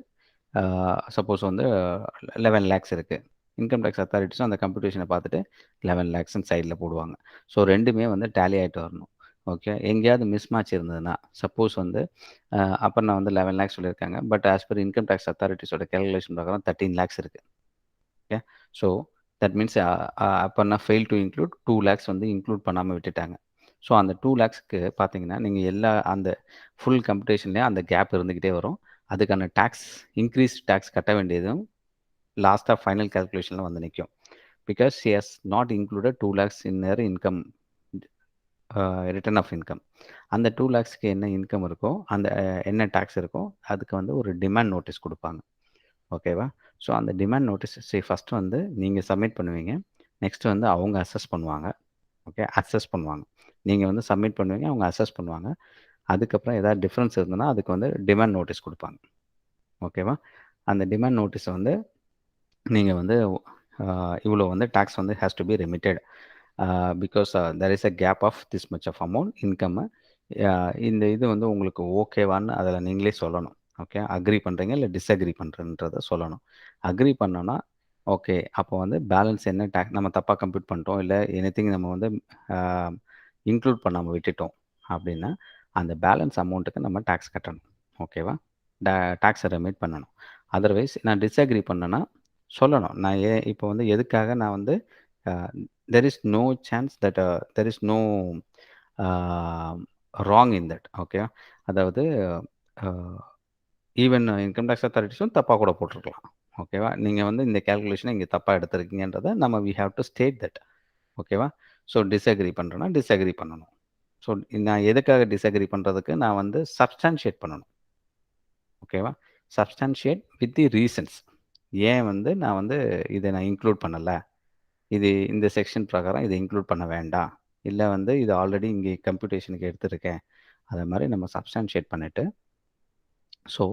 சப்போஸ் வந்து 11 lakhs இருக்குது, இன்கம் டேக்ஸ் அத்தாரிட்டிஸும் அந்த கம்ப்யூட்டேஷனை பார்த்துட்டு 11 lakhsன்னு சைடில் போடுவாங்க. ஸோ ரெண்டுமே வந்து டேலி ஆகிட்டு வரணும். ஓகே, எங்கேயாவது மிஸ் மேட்ச் இருந்ததுன்னா, சப்போஸ் வந்து அப்போ நான் வந்து 11 lakhs சொல்லியிருக்காங்க, but as per income tax அத்தாரிட்டிஸோட கேல்குலேஷன் பிரகாரம் 13 lakhs இருக்குது. ஓகே, ஸோ தட் மீன்ஸ் அப்போ நான் ஃபெயில் டு இன்க்ளூட் 2 lakhs வந்து இன்க்ளூட் பண்ணாமல் விட்டுட்டாங்க. ஸோ அந்த 2 lakhsக்கு பார்த்தீங்கன்னா நீங்கள் எல்லா அந்த ஃபுல் கம்ப்யூட்டேஷன்லேயே அந்த கேப் இருந்துக்கிட்டே வரும். அதுக்கான டேக்ஸ் இன்க்ரீஸ் டேக்ஸ் கட்ட வேண்டியதும் லாஸ்ட்டாக ஃபைனல் கேல்குலேஷனில் வந்து நிற்கும். Because she has not included 2 lakhs in their income return of income. அந்த 2 lakhsக்கு என்ன இன்கம் இருக்கோ, அந்த என்ன டேக்ஸ் இருக்கோ அதுக்கு வந்து ஒரு டிமாண்ட் நோட்டீஸ் கொடுப்பாங்க. ஓகேவா? ஸோ அந்த டிமாண்ட் நோட்டீஸ் ஃபஸ்ட்டு வந்து நீங்கள் சப்மிட் பண்ணுவீங்க, நெக்ஸ்ட் வந்து அவங்க அசஸ் பண்ணுவாங்க. ஓகே, அசஸ் பண்ணுவாங்க, நீங்கள் வந்து சப்மிட் பண்ணுவீங்க, அவங்க அசஸ் பண்ணுவாங்க. அதுக்கப்புறம் ஏதாவது டிஃப்ரென்ஸ் இருந்ததுன்னா அதுக்கு வந்து டிமாண்ட் நோட்டீஸ் கொடுப்பாங்க. ஓகேவா? அந்த டிமாண்ட் நோட்டீஸை வந்து நீங்கள் வந்து இவ்வளோ வந்து டேக்ஸ் வந்து has to be remitted because there is a gap of this much of amount இன்கம்மை. இந்த இது வந்து உங்களுக்கு ஓகேவான்னு அதில் நீங்களே சொல்லணும். ஓகே, அக்ரி பண்ணுறீங்க இல்லை டிஸ்அக்ரி பண்ணுறன்றதை சொல்லணும். அக்ரி பண்ணோன்னா ஓகே, அப்போ வந்து பேலன்ஸ் என்ன டேக்ஸ் நம்ம தப்பாக கம்ப்யூட் பண்ணிட்டோம், இல்லை எனிதிங் நம்ம வந்து இன்க்ளூட் பண்ணாமல் விட்டுட்டோம் அப்படின்னா அந்த பேலன்ஸ் அமௌண்ட்டுக்கு நம்ம டேக்ஸ் கட்டணும். ஓகேவா? டேக்ஸை ரெமிட் பண்ணணும். அதர்வைஸ் நான் டிஸ்அக்ரி பண்ணேன்னா சொல்லணும். நான் இப்போ வந்து எதுக்காக நான் வந்து there is no chance that there is no wrong in that. Okay. அதாவது ஈவன் இன்கம் டேக்ஸ் அத்தாரிட்டிஸும் தப்பாக கூட போட்டிருக்கலாம். ஓகேவா? நீங்கள் வந்து இந்த கேல்குலேஷனை இங்கே தப்பாக எடுத்திருக்கீங்கன்றதை நம்ம we have to state that. ஓகேவா? ஸோ டிஸ்அக்ரி பண்ணுறேன்னா டிஸ்அக்ரி பண்ணணும். ஸோ நான் எதுக்காக டிஸ்அக்ரி பண்ணுறதுக்கு நான் வந்து சப்ஸ்டான்ஷியேட் பண்ணணும். ஓகேவா? Substantiate with the reasons. ஏன் வந்து நான் வந்து இதை நான் இன்க்ளூட் பண்ணலை, இது இந்த செக்ஷன் பிரகாரம் இதை இன்க்ளூட் பண்ண வேண்டாம், இல்லை வந்து இது ஆல்ரெடி இங்கே கம்ப்யூட்டேஷனுக்கு எடுத்திருக்கேன், அதை மாதிரி நம்ம சப்ஸ்டான்ஷியேட் பண்ணிவிட்டு ஸோ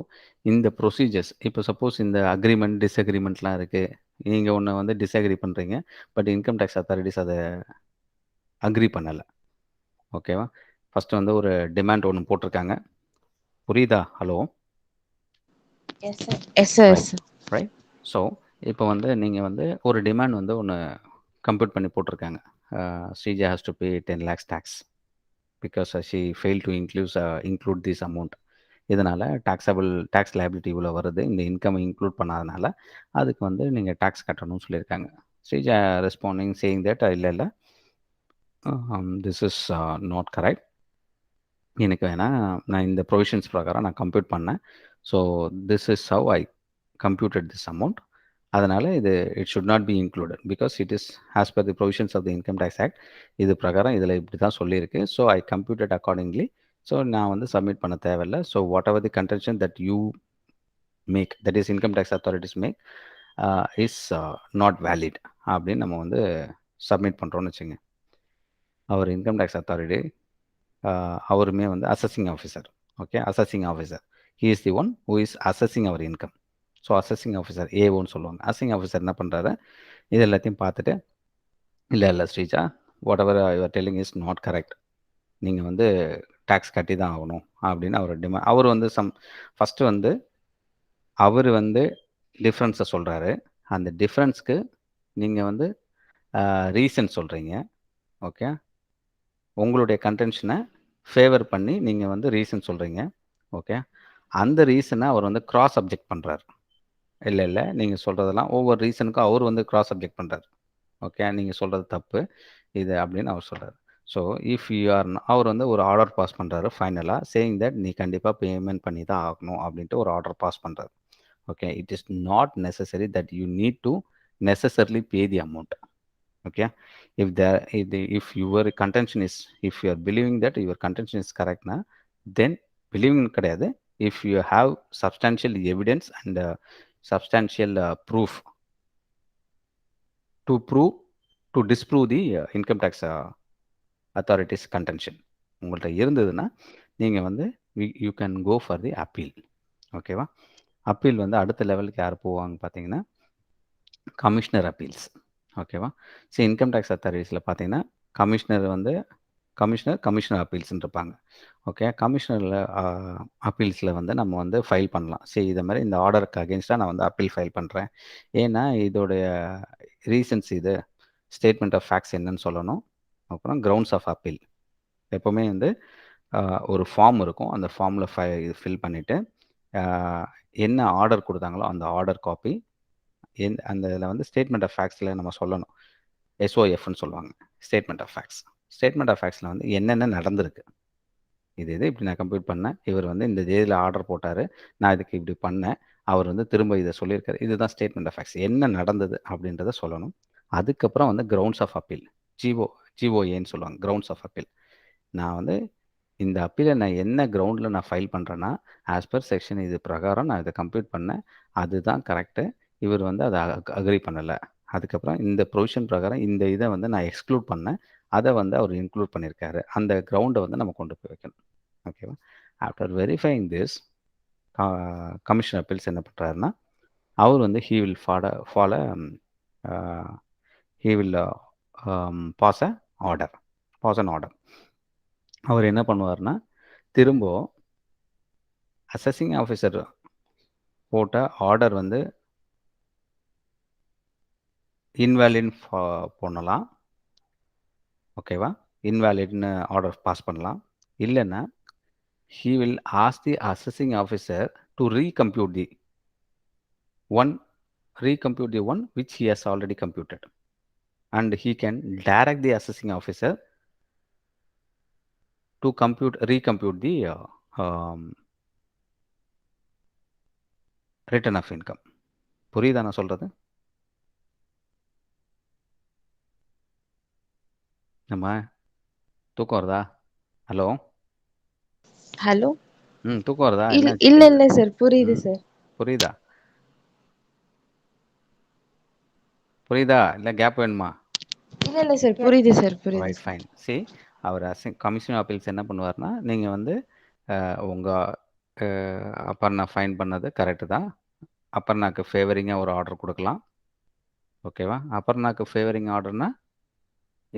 இந்த ப்ரொசீஜர்ஸ் இப்போ சப்போஸ் இந்த அக்ரிமெண்ட் டிஸ்அக்ரிமெண்ட்லாம் இருக்குது, நீங்கள் ஒன்று வந்து டிஸ்அக்ரி பண்ணுறீங்க, பட் இன்கம் டேக்ஸ் அத்தாரிட்டிஸ் அதை அக்ரி பண்ணலை. ஓகேவா? ஃபஸ்ட்டு வந்து ஒரு டிமாண்ட் ஒன்று போட்டிருக்காங்க. புரியுதா? Hello? S sir. Right. So இப்போ வந்து நீங்கள் வந்து ஒரு டிமாண்ட் வந்து ஒன்று கம்ப்யூட் பண்ணி போட்டிருக்காங்க. Srija has to pay 10 lakhs tax because she fail to include this amount. இதனால் டேக்ஸ் லைபிலிட்டி இவ்வளோ வருது, இந்த இன்கம் இன்க்ளூட் பண்ணாதனால அதுக்கு வந்து நீங்கள் டேக்ஸ் கட்டணும்னு சொல்லியிருக்காங்க. ஸ்ரீஜா ரெஸ்பாண்டிங் சேயிங் தட் இல்லை திஸ் இஸ் நாட் கரெக்ட், எனக்கு வேணால் நான் இந்த ப்ரொவிஷன்ஸ் பிரகாரம் நான் கம்ப்யூட் பண்ணேன், so this is how I computed this amount, அதனால் இது it should not be included because it is as per the provisions of the income tax act. இது பிரகாரம் இதில் இப்படி தான் சொல்லியிருக்கு. So I computed accordingly. So நான் வந்து சப்மிட் பண்ண தேவையில்லை. So whatever the contention that you make, that is income tax authorities make is not valid அப்படின்னு நம்ம வந்து சப்மிட் பண்ணுறோன்னு வச்சுங்க. அவர் இன்கம் டேக்ஸ் அத்தாரிட்டி அவருமே வந்து assessing officer. Okay, assessing officer, he is the one who is assessing our income. So assessing officer ஏஓன்னு சொல்லுவாங்க. Assessing officer என்ன பண்ணுறாரு, இது எல்லாத்தையும் பார்த்துட்டு இல்லை Sreeja, whatever you're telling is not correct, நீங்கள் வந்து டேக்ஸ் கட்டி தான் ஆகணும் அப்படின்னு அவர் வந்து ஃபஸ்ட்டு வந்து அவர் வந்து டிஃப்ரென்ஸை சொல்கிறாரு. அந்த டிஃப்ரென்ஸ்க்கு நீங்கள் வந்து ரீசன் சொல்கிறீங்க. ஓகே, உங்களுடைய கன்டென்ஷனை ஃபேவர் பண்ணி நீங்கள் வந்து ரீசன் சொல்கிறீங்க. ஓகே, அந்த ரீசனை அவர் வந்து கிராஸ் அப்ஜெக்ட் பண்ணுறாரு. இல்லை நீங்கள் சொல்கிறதெல்லாம் ஒவ்வொரு ரீசனுக்கும் அவர் வந்து கிராஸ் அப்ஜெக்ட் பண்ணுறாரு. ஓகே, நீங்கள் சொல்கிறது தப்பு இது அப்படின்னு அவர் சொல்கிறார். ஸோ இஃப் யூ ஆர், அவர் வந்து ஒரு ஆர்டர் பாஸ் பண்ணுறாரு ஃபைனலாக, சேயிங் தட் நீ கண்டிப்பாக பேமெண்ட் பண்ணி தான் ஆகணும் அப்படின்ட்டு ஒரு ஆர்டர் பாஸ் பண்ணுறாரு. Okay, it is not necessary that you need to necessarily pay the amount. Okay, if your contention is, if you are believing that your contention is correct na, then believing kadayadu, if you have substantial evidence and substantial proof to disprove the income tax authorities contention உங்கள்கிட்ட இருந்ததுன்னா நீங்கள் வந்து you can go for the appeal. ஓகேவா? Appeal வந்து அடுத்த லெவலுக்கு யார் போவாங்க பார்த்தீங்கன்னா கமிஷனர் அப்பீல்ஸ். ஓகேவா? ஸோ இன்கம் டேக்ஸ் அத்தாரிட்டிஸில் பார்த்தீங்கன்னா கமிஷனர் அப்பீல்ஸ்ன்னு இருப்பாங்க. ஓகே, கமிஷனரில் அப்பீல்ஸில் வந்து நம்ம வந்து ஃபைல் பண்ணலாம். சரி, இதை மாதிரி இந்த ஆர்டருக்கு அகேன்ஸ்டாக நான் வந்து அப்பீல் ஃபைல் பண்ணுறேன், ஏன்னா இதோடைய ரீசன்ஸ், இது ஸ்டேட்மெண்ட் ஆஃப் ஃபேக்ட்ஸ் என்னன்னு சொல்லணும், அப்புறம் கிரவுண்ட்ஸ் ஆஃப் அப்பீல். எப்போவுமே வந்து ஒரு ஃபார்ம் இருக்கும், அந்த ஃபார்மில் ஃபில் பண்ணிவிட்டு என்ன ஆர்டர் கொடுத்தாங்களோ அந்த ஆர்டர் காப்பி, அந்த இதில் வந்து ஸ்டேட்மெண்ட் ஆஃப் ஃபேக்ட்ஸில் நம்ம சொல்லணும், எஸ்ஓஎஃப்னு சொல்லுவாங்க, statement of facts. Statement of ஃபேக்ட்ஸில் வந்து என்னென்ன நடந்திருக்கு, இது இப்படி நான் கம்ப்யூட் பண்ணேன், இவர் வந்து இந்த தேதியில் ஆர்டர் போட்டார், நான் இதுக்கு இப்படி பண்ணேன், அவர் வந்து திரும்ப இதை சொல்லியிருக்காரு, இதுதான் ஸ்டேட்மெண்ட் ஆஃப் ஃபேக்ட்ஸ், என்ன நடந்தது அப்படின்றத சொல்லணும். அதுக்கப்புறம் வந்து கிரவுண்ட்ஸ் ஆஃப் அப்பீல், ஜிஓஏன்னு சொல்லுவாங்க, கிரவுண்ட்ஸ் ஆஃப் அப்பீல். நான் வந்து இந்த அப்பீலை நான் என்ன கிரவுண்டில் நான் ஃபைல் பண்ணுறேன்னா, ஆஸ் பர் செக்ஷன் இது பிரகாரம் நான் இதை கம்ப்யூட் பண்ணேன், அதுதான் கரெக்டு, இவர் வந்து அதை அக்ரி பண்ணலை, அதுக்கப்புறம் இந்த ப்ரொவிஷன் பிரகாரம் இந்த இதை வந்து நான் எக்ஸ்க்ளூட் பண்ணேன், அதை வந்து அவர் இன்க்ளூட் பண்ணியிருக்காரு, அந்த கிரவுண்டை வந்து நம்ம கொண்டு போய் வைக்கணும். ஓகேவா? After verifying this, commission appeals என்ன பண்ணுறாருன்னா, அவர் வந்து he will pass an order. அவர் என்ன பண்ணுவார்னா, திரும்ப அசஸிங் ஆஃபீஸர் போட்ட ஆர்டர் வந்து இன்வேலிட் பண்ணலாம். ஓகேவா? இன்வேலிட்னு ஆர்டர் பாஸ் பண்ணலாம். இல்லைன்னா he will ask the assessing officer to recompute the one recompute the one which he has already computed. And he can direct the assessing officer to recompute the return of income. புரியுதா நான் சொல்கிறது? நம்ம தூக்கம் வருதா? Hello hello தூக்கம் வருதா? இல்ல என்னாச்சு? இல்ல இல்ல சார் புரியுது சார். புரியுதா? புரியுதா? இல்லை கேப் வேணுமா? இல்ல இல்ல சார் புரியுது சார் புரியுது. Right, fine. சி அவர் கமிஷன் அப்பீல்ஸ் என்ன பண்ணுவார்னா, நீங்கள் வந்து உங்கள் அப்பர்னா ஃபைன் பண்ணது கரெக்டு தான். அப்பர்னாக்கு ஃபேவரிங்காக ஒரு ஆர்டர் கொடுக்கலாம். ஓகேவா? அப்பர்னாக்கு ஃபேவரிங் ஆர்டர்னா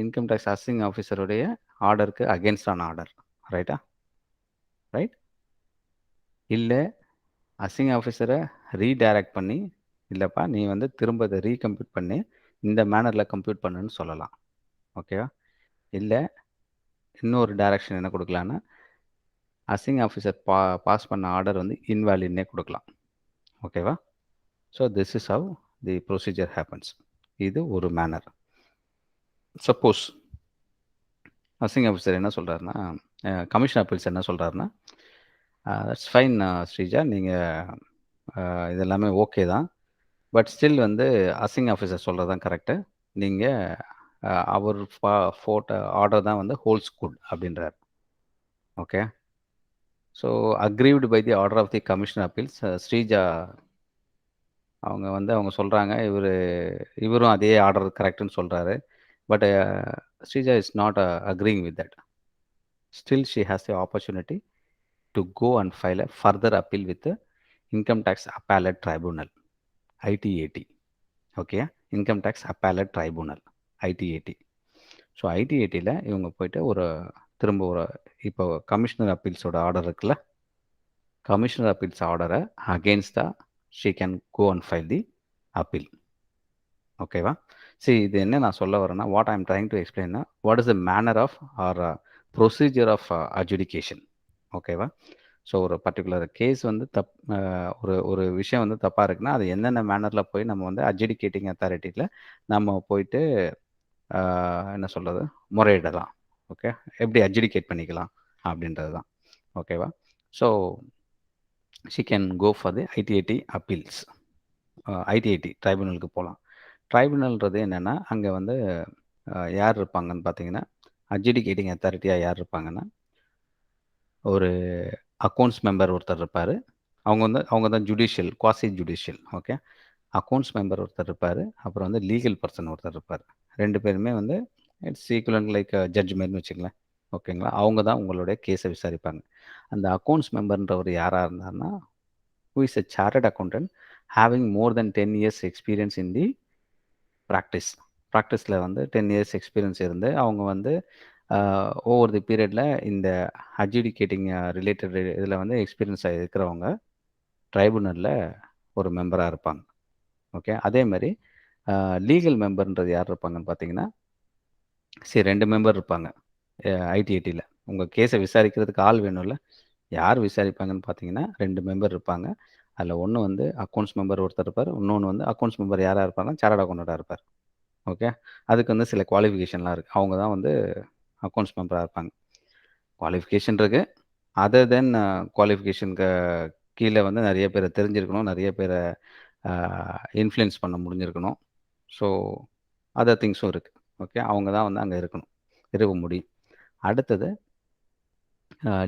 இன்கம் டேக்ஸ் அசஸிங் ஆஃபீஸருடைய ஆர்டருக்கு அகேன்ஸ்டான ஆர்டர். ரைட்டா? ரைட். இல்லை அசஸிங் ஆஃபீஸரை ரீடைரக்ட் பண்ணி, இல்லைப்பா நீ வந்து திரும்ப இதை ரீகம்ப்யூட் பண்ணி இந்த மேனரில் கம்ப்யூட் பண்ணுன்னு சொல்லலாம். ஓகேவா? இல்லை இன்னொரு டைரக்ஷன் என்ன கொடுக்கலான்னா, அசஸிங் ஆஃபீஸர் பாஸ் பண்ண ஆர்டர் வந்து இன்வாலிட்னே கொடுக்கலாம். ஓகேவா? So this is have the procedure happens. இது ஒரு மேனர். சப்போஸ் அசஸிங் ஆஃபீஸர் என்ன சொல்கிறாருன்னா, கமிஷன் அப்பீல்ஸ் என்ன சொல்கிறாருன்னா, தட்ஸ் ஃபைன் ஸ்ரீஜா, நீங்கள் இதெல்லாமே ஓகே தான், பட் ஸ்டில் வந்து அசஸிங் ஆஃபீஸர் சொல்கிறது தான் கரெக்டு. நீங்கள் அவர் போட்ட ஆர்டர் தான் வந்து ஹோல்ஸ் குட் அப்படின்றார். Okay. So aggrieved by the order of the commission appeals, Sreeja அவங்க சொல்கிறாங்க இவரும் அதே ஆர்டர் கரெக்டுன்னு சொல்கிறாரு. But Sreeja is not agreeing with that. Still she has the opportunity to go and file a further appeal with income tax appellate tribunal, ITAT. Okay, income tax appellate tribunal, ITAT. So ITATயில் இவங்க போயிட்டு திரும்ப இப்போ commissioner அப்பீல்ஸோட order இருக்குல்ல, commissioner appeals ஆர்டரை அகெயின்ஸ்டாக she can go and file the appeal. ஓகேவா? சரி, இது என்ன நான் சொல்ல வரேன்னா, what I am trying to எக்ஸ்பிளைன்னா, what is the manner of or procedure of adjudication. ஓகேவா? ஸோ ஒரு பர்டிகுலர் கேஸ் வந்து ஒரு விஷயம் வந்து தப்பாக இருக்குன்னா, அது என்னென்ன மேனரில் போய் நம்ம வந்து அட்ஜுடிகேட்டிங் அத்தாரிட்டியில் நம்ம போயிட்டு என்ன சொல்கிறது, முறையிடலாம். ஓகே, எப்படி அட்ஜுடிகேட் பண்ணிக்கலாம் அப்படின்றது தான். ஓகேவா? So she can go for the ITAT appeals. ITAT ட்ரைபுனலுக்கு போகலாம். ட்ரைபுனல்ன்றது என்னென்னா, அங்கே வந்து யார் இருப்பாங்கன்னு பார்த்தீங்கன்னா, அட்ஜுடிகேட்டிங் அத்தாரிட்டியாக யார் இருப்பாங்கன்னா, ஒரு அக்கௌண்ட்ஸ் மெம்பர் ஒருத்தர் இருப்பார். அவங்க தான் judicial, quasi judicial. Okay, accounts member ஒருத்தர் இருப்பார். அப்புறம் வந்து லீகல் பர்சன் ஒருத்தர் இருப்பார். ரெண்டு பேருமே வந்து இட்ஸ் ஈக்குவலன்ட் லைக் ஜட்ஜ் மாரின்னு வச்சுக்கலாம். ஓகேங்களா? அவங்க தான் உங்களுடைய கேஸை விசாரிப்பாங்க. அந்த அக்கௌண்ட்ஸ் மெம்பர்ன்றவர் யாராக இருந்தார்னா, who is a chartered accountant having more than 10 years experience in the ப்ராக்டிஸில் வந்து 10 இயர்ஸ் எக்ஸ்பீரியன்ஸ் இருந்து அவங்க வந்து ஓவர் தி பீரியடில் இந்த அட்ஜுடிகேட்டிங் ரிலேட்டட் இதில் வந்து எக்ஸ்பீரியன்ஸாக இருக்கிறவங்க ட்ரைபுனலில் ஒரு மெம்பராக இருப்பாங்க. ஓகே, அதே மாதிரி லீகல் மெம்பர்ன்றது யார் இருப்பாங்கன்னு பார்த்தீங்கன்னா, சரி 2 மெம்பர் இருப்பாங்க ITATயில். உங்கள் கேஸை விசாரிக்கிறதுக்கு ஆள் வேணும்ல, யார் விசாரிப்பாங்கன்னு பார்த்தீங்கன்னா 2 மெம்பர் இருப்பாங்க. அதில் ஒன்று வந்து அக்கௌண்ட்ஸ் மெம்பர் ஒருத்தர் இருப்பார், இன்னொன்று வந்து அக்கௌண்ட்ஸ் மெம்பர் யாராக இருப்பாங்கன்னா சார்ட்டர்ட் அக்கௌண்டண்ட்டாக இருப்பார். ஓகே, அதுக்கு வந்து சில குவாலிஃபிகேஷன்லாம் இருக்குது. அவங்க தான் வந்து அக்கௌண்ட்ஸ் மெம்பராக இருப்பாங்க. குவாலிஃபிகேஷன் இருக்குது, அதர் தென் குவாலிஃபிகேஷனுக்கு கீழே வந்து நிறைய பேரை தெரிஞ்சிருக்கணும், நிறைய பேரை இன்ஃப்ளூயன்ஸ் பண்ண முடிஞ்சிருக்கணும். ஸோ அதர் திங்ஸும் இருக்குது. ஓகே, அவங்க தான் வந்து அங்கே இருக்க முடியும். அடுத்தது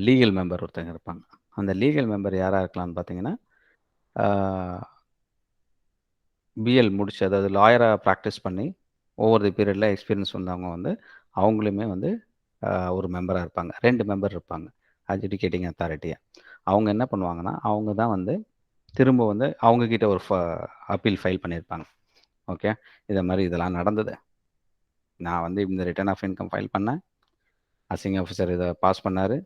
லீகல் மெம்பர் ஒருத்தங்க இருப்பாங்க. அந்த லீகல் மெம்பர் யாராக இருக்கலாம்னு பார்த்தீங்கன்னா, பிஎல் முடிச்சு, அதாவது லாயராக ப்ராக்டிஸ் பண்ணி ஓவர் தி பீரியடில் எக்ஸ்பீரியன்ஸ் வந்தவங்க வந்து அவங்களுமே வந்து ஒரு மெம்பராக இருப்பாங்க. 2 மெம்பர் இருப்பாங்க அட்ஜுடிகேட்டிங் அத்தாரிட்டியாக. அவங்க என்ன பண்ணுவாங்கன்னா, அவங்க தான் வந்து திரும்ப வந்து அவங்கக்கிட்ட ஒரு அப்பீல் ஃபைல் பண்ணியிருப்பாங்க. ஓகே, இதை மாதிரி இதெல்லாம் நடந்தது, நான் வந்து இந்த ரிட்டர்ன் ஆஃப் இன்கம் ஃபைல் பண்ணேன், அசிங் ஆஃபீஸர் இதை பாஸ் பண்ணார்,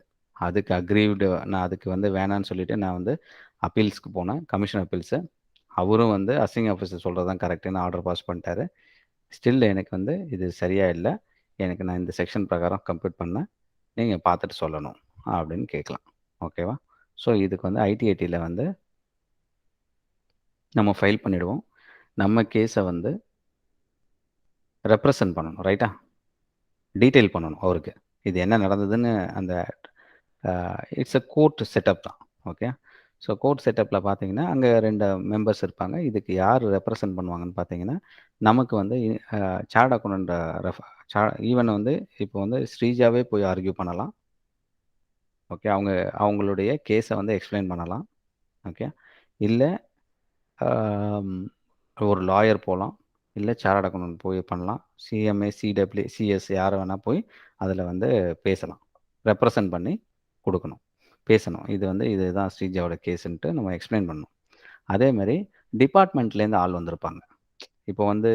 அதுக்கு அக்ரீவ்டு, நான் அதுக்கு வந்து வேணான்னு சொல்லிவிட்டு நான் வந்து அப்பீல்ஸ்க்கு போனேன், கமிஷன் அப்பீல்ஸு. அவரும் வந்து அசிங் ஆஃபீஸர் சொல்கிறது தான் கரெக்டுன்னு ஆர்டர் பாஸ் பண்ணிட்டாரு. ஸ்டில் எனக்கு வந்து இது சரியாக இல்லை, எனக்கு நான் இந்த செக்ஷன் பிரகாரம் கம்ப்ளீட் பண்ணேன், நீங்கள் பார்த்துட்டு சொல்லணும் அப்படின்னு கேட்கலாம். ஓகேவா? ஸோ இதுக்கு வந்து ITATயில் வந்து நம்ம ஃபைல் பண்ணிவிடுவோம். நம்ம கேஸை வந்து ரெப்ரசன்ட் பண்ணணும், ரைட்டா? டீட்டெயில் பண்ணணும் அவருக்கு. இது என்ன நடந்ததுன்னு அந்த இட்ஸ் அ கோர்ட் செட்டப் தான். ஓகே. ஸோ கோர்ட் செட்டப்பில் பார்த்தீங்கன்னா அங்கே 2 மெம்பர்ஸ் இருப்பாங்க. இதுக்கு யார் ரெப்ரசன்ட் பண்ணுவாங்கன்னு பார்த்தீங்கன்னா, நமக்கு வந்து சார்ட் அக்கௌண்ட் ஈவன் வந்து இப்போ வந்து ஸ்ரீஜாவே போய் ஆர்கியூ பண்ணலாம். ஓகே. அவங்களுடைய கேஸை வந்து எக்ஸ்பிளைன் பண்ணலாம். ஓகே. இல்லை ஒரு லாயர் போகலாம், இல்லை சார்ட் அக்கௌண்ட் போய் பண்ணலாம், சிஎம்ஏ சிடபிள்யூ சிஎஸ் யாரை வேணால் போய் அதில் வந்து பேசலாம், ரெப்ரசன்ட் பண்ணி கொடுக்கணும், பேசணும். இது வந்து இதுதான் ஸ்ரீஜாவோட கேஸுன்ட்டு நம்ம எக்ஸ்பிளைன் பண்ணணும். அதே மாதிரி டிபார்ட்மெண்ட்லேருந்து ஆள் வந்திருப்பாங்க. இப்போ வந்து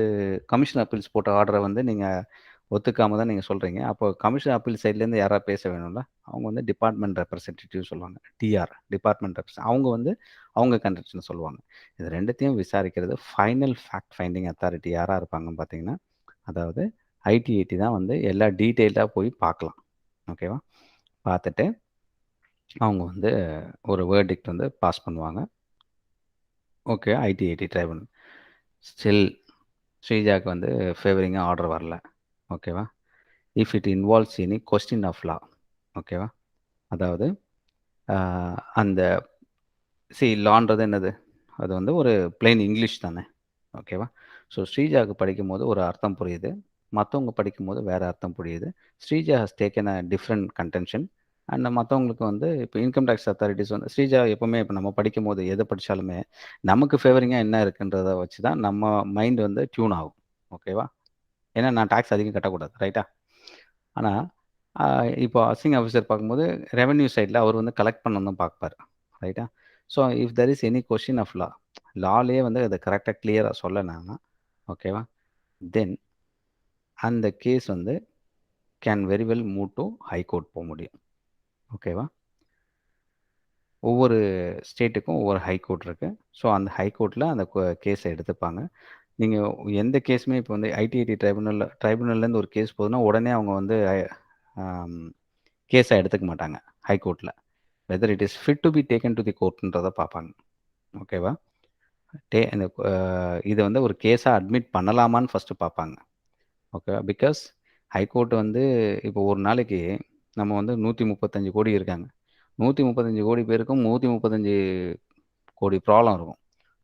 கமிஷன் அப்பீல்ஸ் போட்ட ஆர்டரை வந்து நீங்கள் ஒத்துக்காம தான் நீங்கள் சொல்கிறீங்க. அப்போ கமிஷன் அப்பீல் சைட்லேருந்து யாராவது பேச வேணும்ல, அவங்க வந்து டிபார்ட்மெண்ட் ரெப்ரசன்டேட்டிவ் சொல்லுவாங்க, டிஆர் டிபார்ட்மெண்ட் அவங்க வந்து அவங்க கண்டக்ஷன் சொல்லுவாங்க. இது ரெண்டுத்தையும் விசாரிக்கிறது ஃபைனல் ஃபேக்ட் ஃபைண்டிங் அத்தாரிட்டி யாராக இருப்பாங்கன்னு பார்த்தீங்கன்னா, அதாவது ஐடிஐடி தான் வந்து எல்லா டீட்டெயில்டாக போய் பார்க்கலாம். ஓகேவா? பார்த்துட்டு அவங்க வந்து ஒரு வேர்டிக்ட் வந்து பாஸ் பண்ணுவாங்க. ஓகே. ஐடிஐடி ட்ரைபுனல் ஸ்டில் ஸ்ரீஜாக்கு வந்து ஃபேவரிங்காக ஆர்டர் வரல. ஓகேவா? If it involves any question of law. ஓகேவா? அதாவது அந்த லான்றது என்னது? அது வந்து ஒரு பிளெயின் இங்கிலீஷ் தானே. ஓகேவா? ஸோ ஸ்ரீஜாவுக்கு படிக்கும்போது ஒரு அர்த்தம் புரியுது, மற்றவங்க படிக்கும்போது வேறு அர்த்தம் புரியுது. Sreeja has taken a different contention and மற்றவங்களுக்கு வந்து இப்போ இன்கம் டேக்ஸ் அத்தாரிட்டிஸ் வந்து ஸ்ரீஜா எப்போவுமே இப்போ நம்ம படிக்கும்போது எதை படித்தாலுமே நமக்கு ஃபேவரிங்காக என்ன இருக்குன்றதை வச்சு தான் நம்ம மைண்ட் வந்து டியூன் ஆகும். ஓகேவா? ஏன்னா நான் டேக்ஸ் அதிகம் கட்டக்கூடாது, ரைட்டா? ஆனால் இப்போ அசிங் ஆஃபீஸர் பார்க்கும்போது ரெவென்யூ சைடில் அவர் வந்து கலெக்ட் பண்ணணும் பார்ப்பார், ரைட்டா? So if there is any question of லாலேயே வந்து அதை கரெக்டாக கிளியராக சொல்லலைன்னா, ஓகேவா, தென் அந்த கேஸ் வந்து can very well move to high court போக முடியும். ஓகேவா? ஒவ்வொரு ஸ்டேட்டுக்கும் ஒவ்வொரு ஹைகோர்ட் இருக்குது. ஸோ அந்த ஹைகோர்ட்டில் அந்த கேஸை எடுத்துப்பாங்க. நீங்கள் எந்த கேஸுமே இப்போ வந்து ஐடிஐடி ட்ரைபுனல்லேருந்து ஒரு கேஸ் போகுதுன்னா உடனே அவங்க வந்து கேஸை எடுத்துக்க மாட்டாங்க ஹைகோர்ட்டில். Whether it is fit to be taken to the கோர்ட்ன்றதை பார்ப்பாங்க. ஓகேவா? இந்த இதை வந்து ஒரு கேஸாக அட்மிட் பண்ணலாமான்னு ஃபஸ்ட்டு பார்ப்பாங்க. ஓகே. பிகாஸ் ஹைகோர்ட் வந்து இப்போ ஒரு நாளைக்கு நம்ம வந்து 135 கோடி இருக்காங்க. 135 கோடி பேருக்கும் 135 கோடி ப்ராப்ளம் இருக்கும்.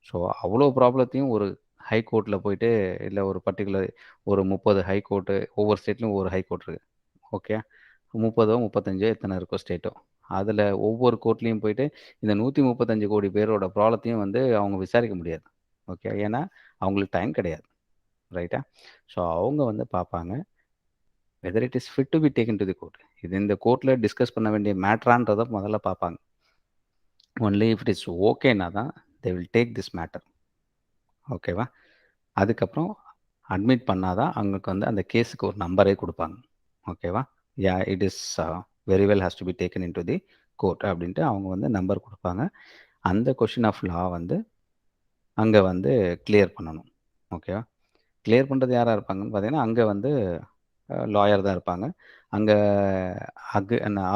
ஸோ அவ்வளோ ப்ராப்ளத்தையும் ஒரு ஹைகோர்ட்டில் போயிட்டு இல்லை ஒரு பர்டிகுலர் ஒரு 30 ஹைகோர்ட்டு ஒவ்வொரு ஸ்டேட்லையும் ஒவ்வொரு ஹைகோர்ட் இருக்குது. ஓகே. 30 35 எத்தனை இருக்கோ ஸ்டேட்டோ அதில் ஒவ்வொரு கோர்ட்லேயும் போயிட்டு இந்த 135 கோடி பேரோட ப்ராப்ளத்தையும் வந்து அவங்க விசாரிக்க முடியாது. ஓகே. ஏன்னா அவங்களுக்கு டைம் கிடையாது, ரைட்டா? ஸோ அவங்க வந்து பார்ப்பாங்க weather it is fit to be taken to the court. இது இந்த கோர்ட்டில் டிஸ்கஸ் பண்ண வேண்டிய மேட்ரான்றதை முதல்ல பார்ப்பாங்க. ஒன்லி இஃப் இட் இஸ் ஓகேனா தான் they will take this matter. ஓகேவா? அதுக்கப்புறம் அட்மிட் பண்ணாதான் அவங்களுக்கு வந்து அந்த கேஸுக்கு ஒரு நம்பரே கொடுப்பாங்க. ஓகேவா? It is very well has to be taken in to the court அப்படின்ட்டு அவங்க வந்து நம்பர் கொடுப்பாங்க. அந்த கொஷின் ஆஃப் லா வந்து அங்கே வந்து கிளியர் பண்ணணும். ஓகேவா? கிளியர் பண்ணுறது யாராக இருப்பாங்கன்னு பார்த்தீங்கன்னா அங்கே வந்து லாயர் தான் இருப்பாங்க. அங்கே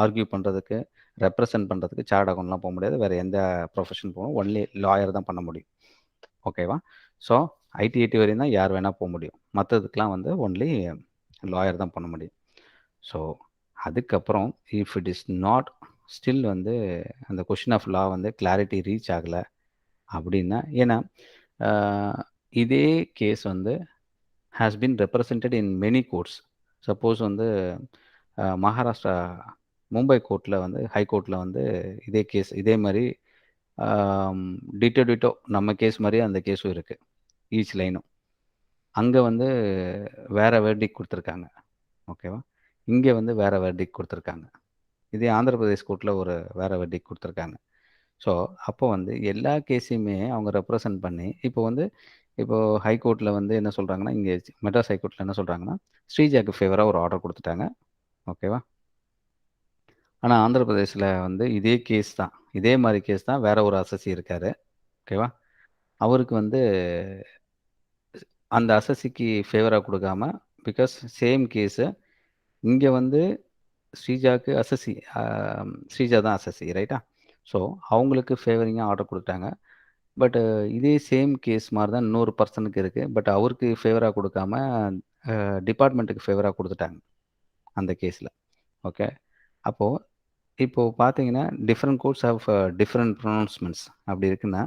ஆர்கியூ பண்ணுறதுக்கு ரெப்ரசன்ட் பண்ணுறதுக்கு சார்ட் அக்கௌண்ட்லாம் போக முடியாது. வேறு எந்த ப்ரொஃபஷன் போகணும், ஒன்லி லாயர் தான் பண்ண முடியும். ஓகேவா? ஸோ ஐடிஐடி வரையும் தான் யார் வேணால் போக முடியும். மற்றதுக்கெலாம் வந்து ஒன்லி லாயர் தான் பண்ண முடியும். ஸோ அதுக்கப்புறம் if it is not still வந்து அந்த கொஷின் ஆஃப் லா வந்து கிளாரிட்டி ரீச் ஆகலை அப்படின்னா, ஏன்னா இதே கேஸ் வந்து has been represented in many courts. Suppose வந்து மகாராஷ்டிரா மும்பை கோர்ட்டில் வந்து ஹைகோர்ட்டில் வந்து இதே கேஸ் இதே மாதிரி டிட்டோ நம்ம கேஸ் மாதிரியே அந்த கேஸும் இருக்குது, ஈச் லைனும். அங்கே வந்து வேறு வெர்டிக் கொடுத்துருக்காங்க. ஓகேவா? இங்கே வந்து வேறு வெர்டிக் கொடுத்துருக்காங்க. இதே ஆந்திர பிரதேஷ் கோர்ட்டில் ஒரு வேறு வெர்டிக் கொடுத்துருக்காங்க. ஸோ அப்போ வந்து எல்லா கேஸையுமே அவங்க ரெப்ரசன்ட் பண்ணி இப்போ ஹைகோர்ட்டில் வந்து என்ன சொல்கிறாங்கன்னா, இங்கே மெட்ராஸ் ஹைகோர்ட்டில் என்ன சொல்கிறாங்கன்னா, ஸ்ரீஜாக்கு ஃபேவராக ஒரு ஆர்டர் கொடுத்துட்டாங்க. ஓகேவா? ஆனால் ஆந்திர பிரதேசில் வந்து இதே கேஸ் தான், இதே மாதிரி கேஸ் தான், வேற ஒரு அசசி இருக்கார். ஓகேவா? அவருக்கு வந்து அந்த அசசிக்கு ஃபேவராக கொடுக்காம, பிகாஸ் சேம் கேஸு இங்கே வந்து ஸ்ரீஜாவுக்கு ஸ்ரீஜா தான் அசசி, ரைட்டா? ஸோ அவங்களுக்கு ஃபேவரிங்காக ஆர்டர் கொடுத்தாங்க. பட் இதே சேம் கேஸ் மாதிரி தான் இன்னொரு பர்சனுக்கு இருக்குது. பட் அவருக்கு ஃபேவராக கொடுக்காம டிபார்ட்மெண்ட்டுக்கு ஃபேவராக கொடுத்துட்டாங்க அந்த கேஸில். ஓகே. இப்போது பார்த்தீங்கன்னா டிஃப்ரெண்ட் கோர்ட்ஸ் ஆஃப் டிஃப்ரெண்ட் ப்ரொனவுன்ஸ்மெண்ட்ஸ் அப்படி இருக்குன்னா,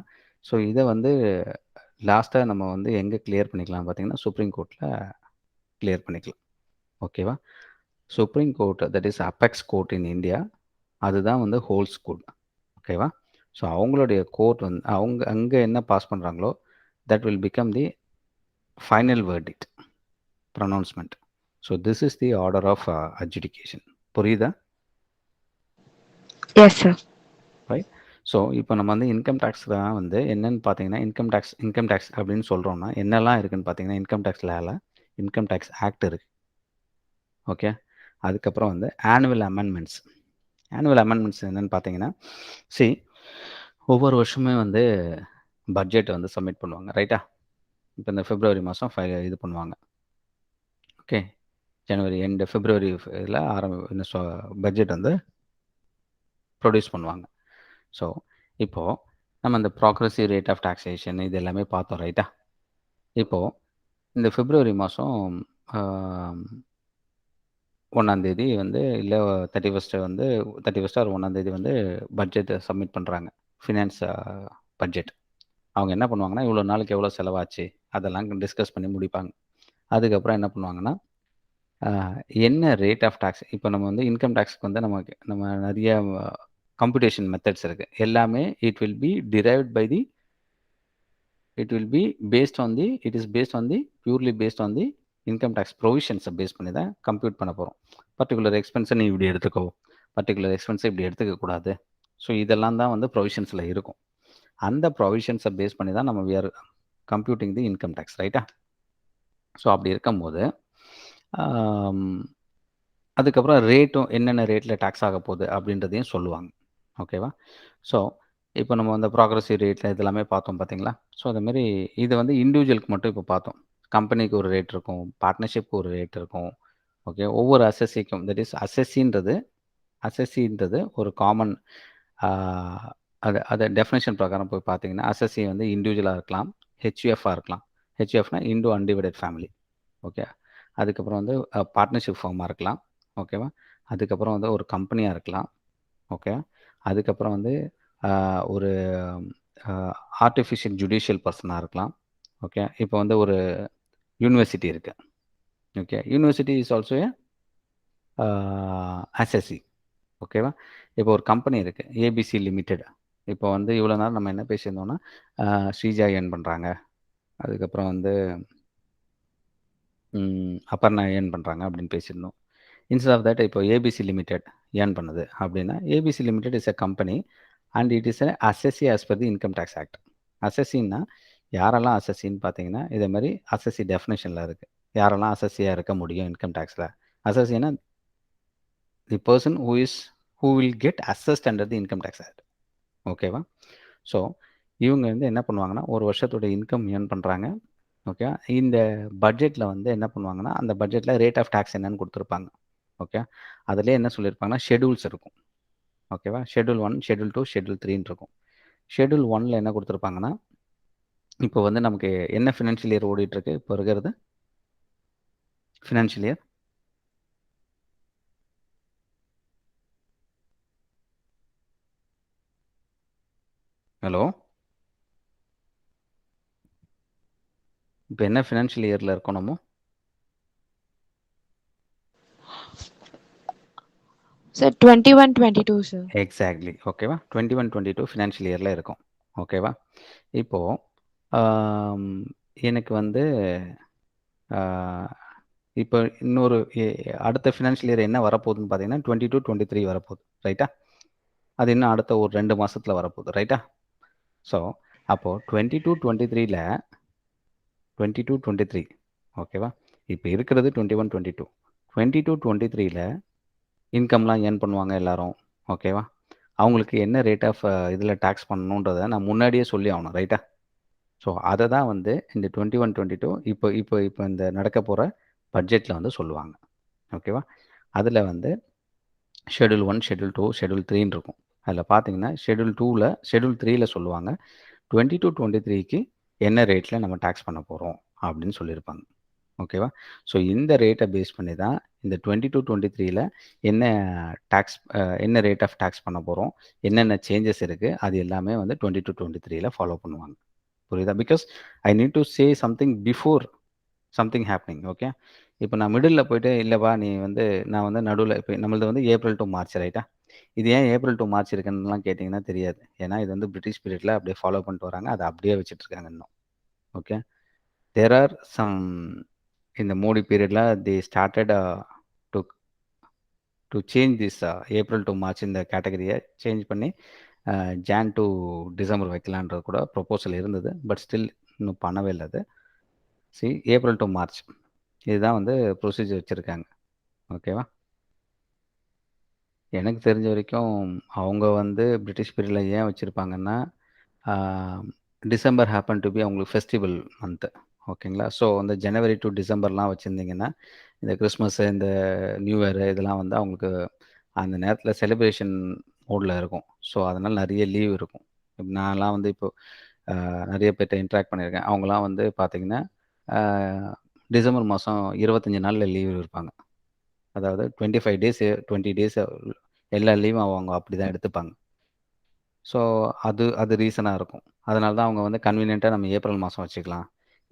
ஸோ இதை வந்து லாஸ்ட்டாக நம்ம வந்து எங்கே கிளியர் பண்ணிக்கலாம் பார்த்தீங்கன்னா சுப்ரீம் கோர்ட்டில் கிளியர் பண்ணிக்கலாம். ஓகேவா? Supreme court, that is apex court in India, அதுதான் வந்து ஹோல் ஸ்கூல். ஓகேவா? ஸோ அவங்களுடைய கோர்ட் வந்து அங்கே என்ன பாஸ் பண்ணுறாங்களோ that will become the final verdict pronouncement. So this is the order of adjudication. புரியுதா? Yes sir. ரைட். ஸோ இப்போ நம்ம வந்து இன்கம் டேக்ஸ் தான் வந்து என்னென்னு பார்த்தீங்கன்னா இன்கம் டேக்ஸ் அப்படின்னு சொல்கிறோம்னா என்னெல்லாம் இருக்குதுன்னு பார்த்தீங்கன்னா இன்கம் டேக்ஸ் லாவில் இன்கம் டேக்ஸ் ஆக்ட் இருக்குது. ஓகே. அதுக்கப்புறம் வந்து ஆனுவல் அமெண்ட்மெண்ட்ஸ் என்னென்னு பார்த்தீங்கன்னா, ஒவ்வொரு வருஷமே வந்து பட்ஜெட் வந்து சப்மிட் பண்ணுவாங்க. ரைட்டா? இப்போ இந்த பிப்ரவரி மாதம் இது பண்ணுவாங்க. ஓகே. ஜனவரி எண்டு பிப்ரவரி இதில் பட்ஜெட் வந்து ப்ரொடியூஸ் பண்ணுவாங்க. ஸோ இப்போது நம்ம இந்த ப்ராக்ரெசிவ் ரேட் ஆஃப் டாக்ஸேஷன் இது எல்லாமே பார்த்தோம். ரைட்டா? இப்போது இந்த பிப்ரவரி மாதம் 1ஆந்தேதி வந்து இல்லை 31 வந்து 31 ஆர் 1ஆந்தேதி வந்து பட்ஜெட் சப்மிட் பண்ணுறாங்க. Finance budget. அவங்க என்ன பண்ணுவாங்கன்னா இவ்வளோ நாளுக்கு எவ்வளோ செலவாச்சு அதெல்லாம் டிஸ்கஸ் பண்ணி முடிப்பாங்க. அதுக்கப்புறம் என்ன பண்ணுவாங்கன்னா என்ன ரேட் ஆஃப் டாக்ஸ், இப்போ நம்ம வந்து இன்கம் டேக்ஸ்க்கு வந்து நம்ம நிறைய கம்ப்யூட்டேஷன் மெத்தட்ஸ் இருக்குது. எல்லாமே it is based on the purely based on the income tax ப்ரொவிஷன்ஸை பேஸ் பண்ணி தான் கம்ப்யூட் பண்ண போகிறோம். பர்டிகுலர் எக்ஸ்பென்ஸை நீ இப்படி எடுத்துக்கோ, பர்டிகுலர் எக்ஸ்பென்ஸை இப்படி எடுத்துக்கக்கூடாது. ஸோ இதெல்லாம் தான் வந்து ப்ரொவிஷன்ஸில் இருக்கும். அந்த ப்ரொவிஷன்ஸை பேஸ் பண்ணி தான் நம்ம we are computing the income tax. ரைட்டா? ஸோ அப்படி இருக்கும்போது அதுக்கப்புறம் ரேட்டும் என்னென்ன ரேட்டில் டேக்ஸ் ஆக போகுது அப்படின்றதையும் சொல்லுவாங்க. ஓகேவா? ஸோ இப்போ நம்ம வந்து ப்ராக்ரெசிவ் ரேட்டில் இதெல்லாமே பார்த்தோம் பார்த்தீங்களா? ஸோ அதுமாரி இது வந்து இண்டிவிஜுவலுக்கு மட்டும் இப்போ பார்த்தோம். கம்பெனிக்கு ஒரு ரேட் இருக்கும், பார்ட்னர்ஷிப்க்கு ஒரு ரேட் இருக்கும். ஓகே. ஒவ்வொரு அசஸிக்கும், தட் இஸ் அசஸின்றது ஒரு காமன் அதை டெஃபினேஷன் பிரகாரம் போய் பார்த்தீங்கன்னா அசஸி வந்து இண்டிவிஜுவலாக இருக்கலாம், ஹெச்யூஎஃபாக இருக்கலாம். ஹெச்யூஎஃப்னா இண்டோ அன்டிவைடட் ஃபேமிலி. ஓகே. அதுக்கப்புறம் வந்து பார்ட்னர்ஷிப் ஃபார்மாக இருக்கலாம். ஓகேவா? அதுக்கப்புறம் வந்து ஒரு கம்பெனியாக இருக்கலாம். ஓகே. அதுக்கப்புறம் வந்து ஒரு ஆர்டிஃபிஷியல் ஜுடிஷியல் பர்சனாக இருக்கலாம். ஓகே. இப்போ வந்து ஒரு யூனிவர்சிட்டி இருக்குது. ஓகே. University is also அசஸி. ஓகேவா? இப்போ ஒரு கம்பெனி இருக்குது, ஏபிசி லிமிடெட். இப்போ வந்து இவ்வளோ நேரம் நம்ம என்ன பேசியிருந்தோம்னா ஸ்ரீஜா ஏர்ன் பண்ணுறாங்க, அதுக்கப்புறம் வந்து அப்பர்ணா ஏர்ன் பண்ணுறாங்க அப்படின்னு பேசியிருந்தோம். இன்ஸ்டெட் ஆஃப் தட் இப்போ ஏபிசி லிமிடெட் ஏர்ன் பண்ணுது அப்படின்னா ABC limited is a company and it is a assessee as per the income tax act. அசஸின்னா யாரெல்லாம் அசஸின்னு பார்த்தீங்கன்னா இதே மாதிரி அசஸி டெஃபினேஷனில் இருக்குது. யாரெல்லாம் அசஸியாக இருக்க முடியும் இன்கம் டேக்ஸில்? அசஸின்னா the person who will get assessed under the income tax act. ஓகேவா? ஸோ இவங்க வந்து என்ன பண்ணுவாங்கன்னா ஒரு வருஷத்தோட இன்கம் ஏர்ன் பண்ணுறாங்க. ஓகே. இந்த பட்ஜெட்டில் வந்து என்ன பண்ணுவாங்கன்னா அந்த பட்ஜெட்டில் ரேட் ஆஃப் டேக்ஸ் என்னன்னு கொடுத்துருப்பாங்க. ஓகே. அதிலே என்ன சொல்லியிருப்பாங்கன்னா ஷெடியூல்ஸ் இருக்கும். ஓகேவா? ஷெடியூல் 1, ஷெடியூல் 2, ஷெடியூல் 3ன்னு இருக்கும். ஷெடியூல் 1ல் என்ன கொடுத்துருப்பாங்கன்னா இப்போ வந்து நமக்கு என்ன ஃபினான்ஷியல் இயர் ஓடிட்டுருக்கு இப்போ இருக்கிறது? ஃபினான்ஷியல் இயர் ஹலோ, இப்போ என்ன ஃபினான்ஷியல் இயரில் இருக்கோம் நம்ம? Sir 21-22 sir. எக்ஸாக்ட்லி. ஓகேவா? 21-22 ஃபினான்ஷியல் இயரில் இருக்கும். ஓகேவா? இப்போது எனக்கு வந்து இப்போ இன்னொரு அடுத்த ஃபினான்ஷியல் இயர் என்ன வரப்போகுதுன்னு பார்த்தீங்கன்னா 22-23 வரப்போகுது. ரைட்டா? அது இன்னும் அடுத்த ஒரு 2 மாதத்தில் வரப்போகுது. ரைட்டா? ஸோ அப்போது 22-23 ஓகேவா? இப்போ இருக்கிறது 21-22. 22-23ல் இன்கம்லாம் ஏர்ன் பண்ணுவாங்க எல்லாரும். ஓகேவா? அவங்களுக்கு என்ன ரேட் ஆஃப் இதில் டேக்ஸ் பண்ணணுன்றதை நான் முன்னாடியே சொல்லி ஆகணும். ரைட்டா? ஸோ அதை தான் வந்து இந்த 21-22 இப்போ இந்த நடக்க போகிற பட்ஜெட்டில் வந்து சொல்லுவாங்க. ஓகேவா? அதில் வந்து ஷெடியூல் 1, ஷெடியூல் 2, ஷெடியூல் 3ன்னு இருக்கும். அதில் பார்த்தீங்கன்னா ஷெடியூல் 3ல் சொல்லுவாங்க 22-23க்கு என்ன ரேட்டில் நம்ம டேக்ஸ் பண்ண போகிறோம் அப்படின்னு சொல்லியிருப்பாங்க. ஓகேவா? ஸோ இந்த ரேட்டை பேஸ் பண்ணி தான் இந்த 22-23ல என்ன டேக்ஸ் என்ன ரேட் ஆஃப் டேக்ஸ் பண்ண போகிறோம், என்னென்ன சேஞ்சஸ் இருக்குது, அது எல்லாமே வந்து 22-23ல ஃபாலோ பண்ணுவாங்க. புரியுதா? Because I need to say something before something happening. Okay, இப்போ நான் மிடில் போயிட்டு இல்லைப்பா நீ வந்து நான் வந்து நடுவில் இப்போ நம்மளது வந்து ஏப்ரல் டு மார்ச் ரைட்டா, இது ஏன் ஏப்ரல் டு மார்ச் இருக்குன்னுலாம் கேட்டிங்கன்னா தெரியாது. ஏன்னா இது வந்து பிரிட்டிஷ் பீரியடில் அப்படியே ஃபாலோ பண்ணிட்டு வராங்க, அதை அப்படியே வச்சுட்டு இருக்காங்க இன்னும். ஓகே, தேர் ஆர் சம் இந்த மோடி பீரியடில் they started to to change this April to March இந்த கேட்டகரியை சேஞ்ச் பண்ணி ஜான் டு டிசம்பர் வைக்கலான்றது கூட ப்ரொப்போசல் இருந்தது. பட் ஸ்டில் இன்னும் பண்ணவே இல்லை. அது ஏப்ரல் டு மார்ச் இதுதான் வந்து ப்ரொசீஜர் வச்சுருக்காங்க. ஓகேவா? எனக்கு தெரிஞ்ச வரைக்கும் அவங்க வந்து பிரிட்டிஷ் பீரியடில் ஏன் வச்சுருப்பாங்கன்னா, டிசம்பர் ஹேப்பன் டு பி அவங்களுக்கு ஃபெஸ்டிவல் மந்த்து. ஓகேங்களா? ஸோ அந்த ஜனவரி டு டிசம்பர்லாம் வச்சுருந்தீங்கன்னா, இந்த கிறிஸ்மஸ்ஸு, இந்த நியூ இயரு இதெல்லாம் வந்து அவங்களுக்கு அந்த நேரத்தில் செலிப்ரேஷன் மோடில் இருக்கும். ஸோ அதனால் நிறைய லீவ் இருக்கும். நான்லாம் வந்து இப்போ நிறைய பேர்ட்ட இன்ட்ராக்ட் பண்ணியிருக்கேன். அவங்களாம் வந்து பார்த்தீங்கன்னா, டிசம்பர் மாதம் 25 நாளில் லீவ் இருப்பாங்க. அதாவது 25 டேஸ் 20 டேஸ் எல்லா லீவும் அவங்க அப்படி தான் எடுத்துப்பாங்க. ஸோ அது ரீசனாக இருக்கும். அதனால தான் அவங்க வந்து கன்வீனியன்ட்டாக நம்ம ஏப்ரல் மாதம் வச்சுக்கலாம்.